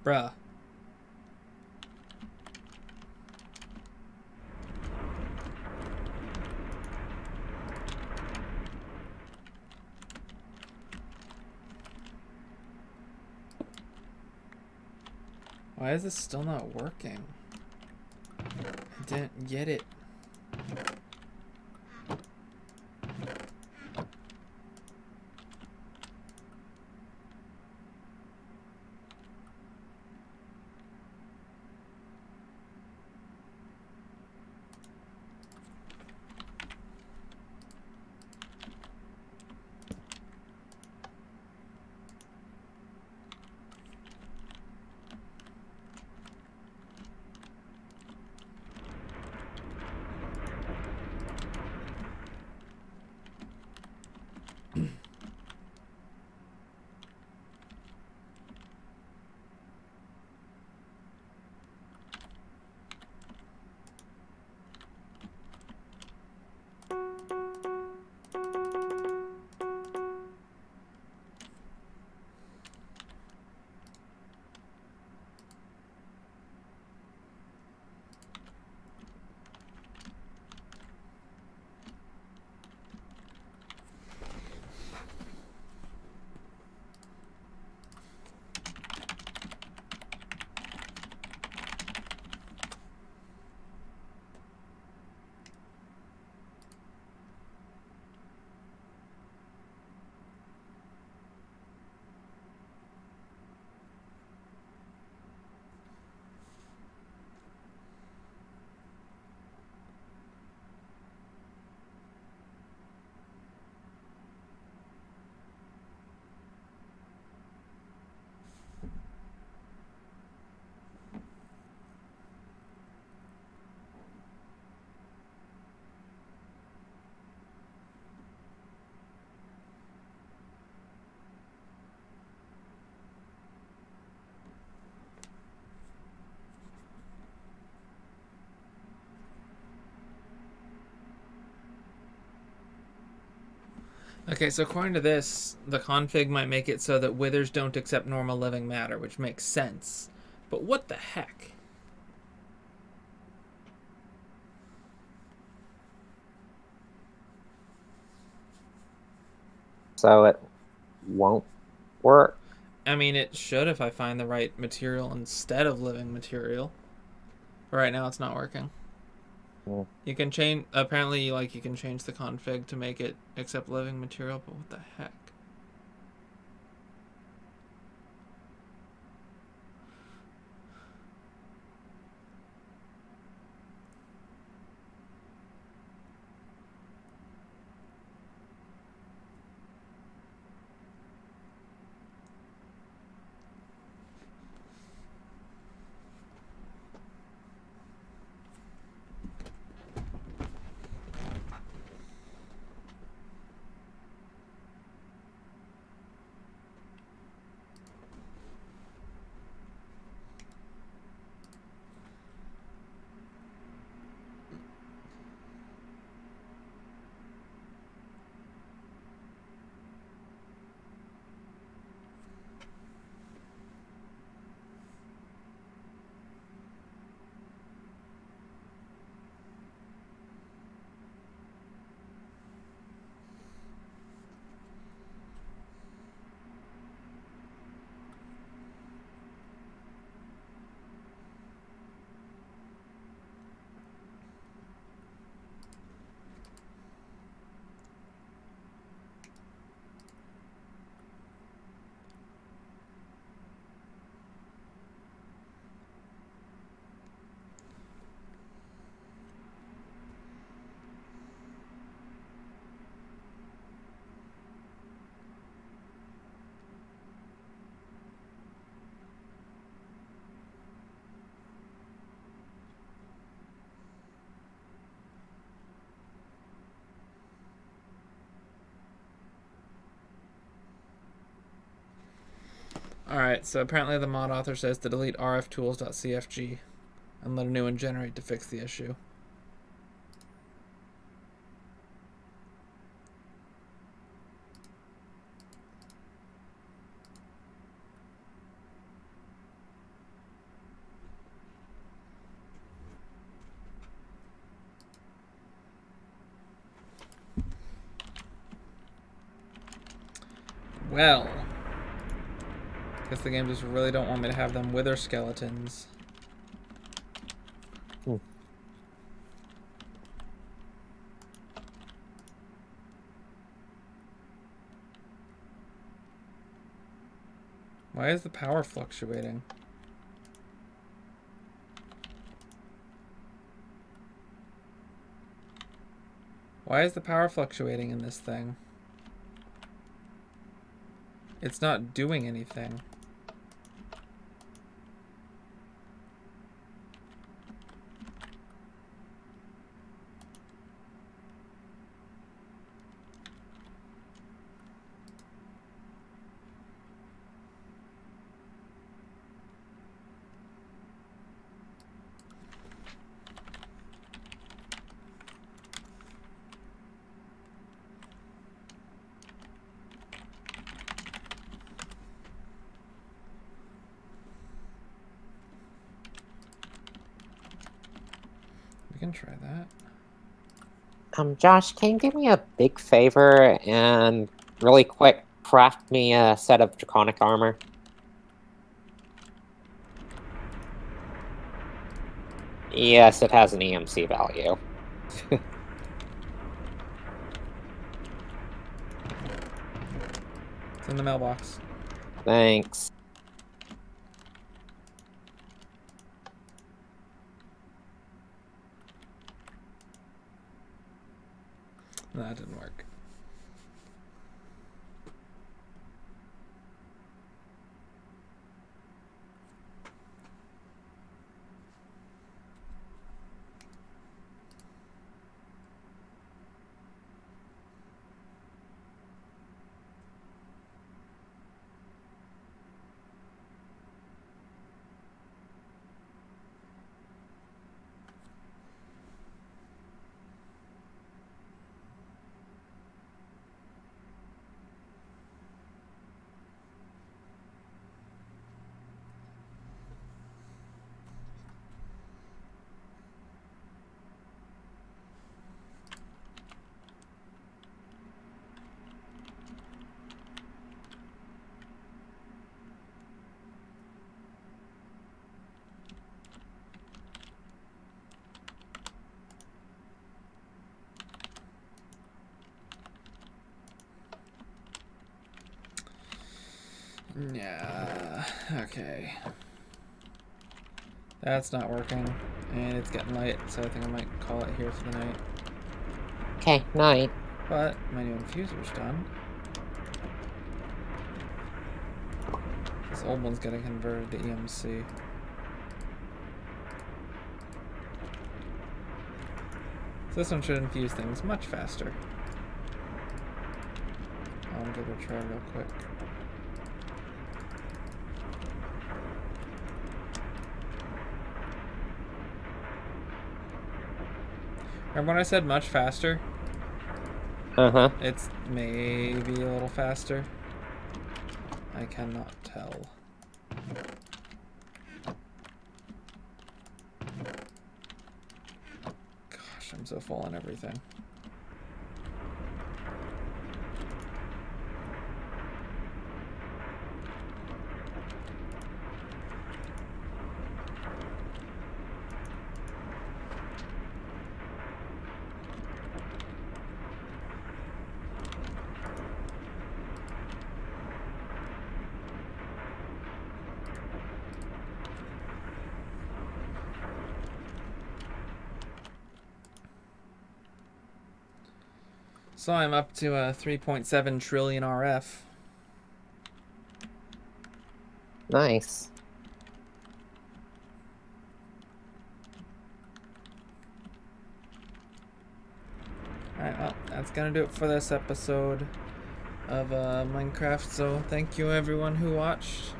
Bruh. Why is this still not working? I didn't get it. Okay, so according to this, the config might make it so that withers don't accept normal living matter, which makes sense. But what the heck?
So it won't work.
I mean, it should if I find the right material instead of living material. But right now it's not working.
Hmm.
You can change, apparently, like, you can change the config to make it accept living material, but what the heck? Alright, so apparently the mod author says to delete rftools.cfg and let a new one generate to fix the issue. Well, guess the game just really don't want me to have them wither skeletons.
Hmm.
Why is the power fluctuating? Why is the power fluctuating in this thing? It's not doing anything. We can try that.
Josh, can you do me a big favor and really quick craft me a set of draconic armor? Yes, it has an EMC value.
It's in the mailbox.
Thanks.
No, that didn't work. Yeah, okay. That's not working, and it's getting late, so I think I might call it here for the night.
Okay, night.
But my new infuser's done. This old one's getting converted to EMC. So this one should infuse things much faster. I'll give it a try real quick. Remember when I said much faster?
Uh-huh.
It's maybe a little faster. I cannot tell. Gosh, I'm so full on everything. So I'm up to 3.7 trillion RF.
Nice.
Alright, well, that's gonna do it for this episode of Minecraft. So thank you everyone who watched.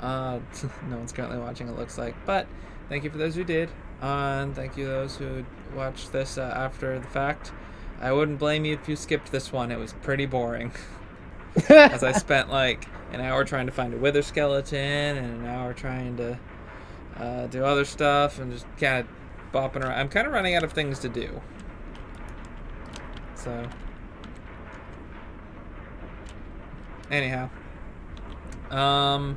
No one's currently watching, it looks like, but thank you for those who did, and thank you those who watched this after the fact. I wouldn't blame you if you skipped this one. It was pretty boring. As I spent like an hour trying to find a wither skeleton and an hour trying to do other stuff and just kind of bopping around. I'm kind of running out of things to do. So, anyhow, I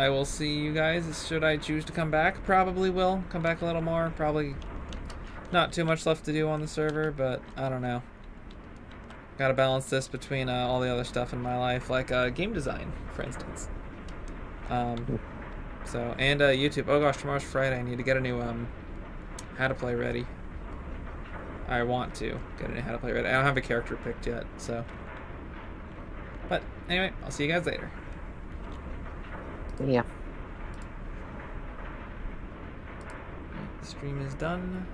will see you guys. Should I choose to come back? Probably will come back a little more. Probably not too much left to do on the server, but I don't know. Gotta balance this between all the other stuff in my life, like game design, for instance. So, and YouTube. Oh gosh, tomorrow's Friday. I need to get a new how to play ready. I want to get a new how to play ready. I don't have a character picked yet, so. But anyway, I'll see you guys later.
Yeah.
The stream is done.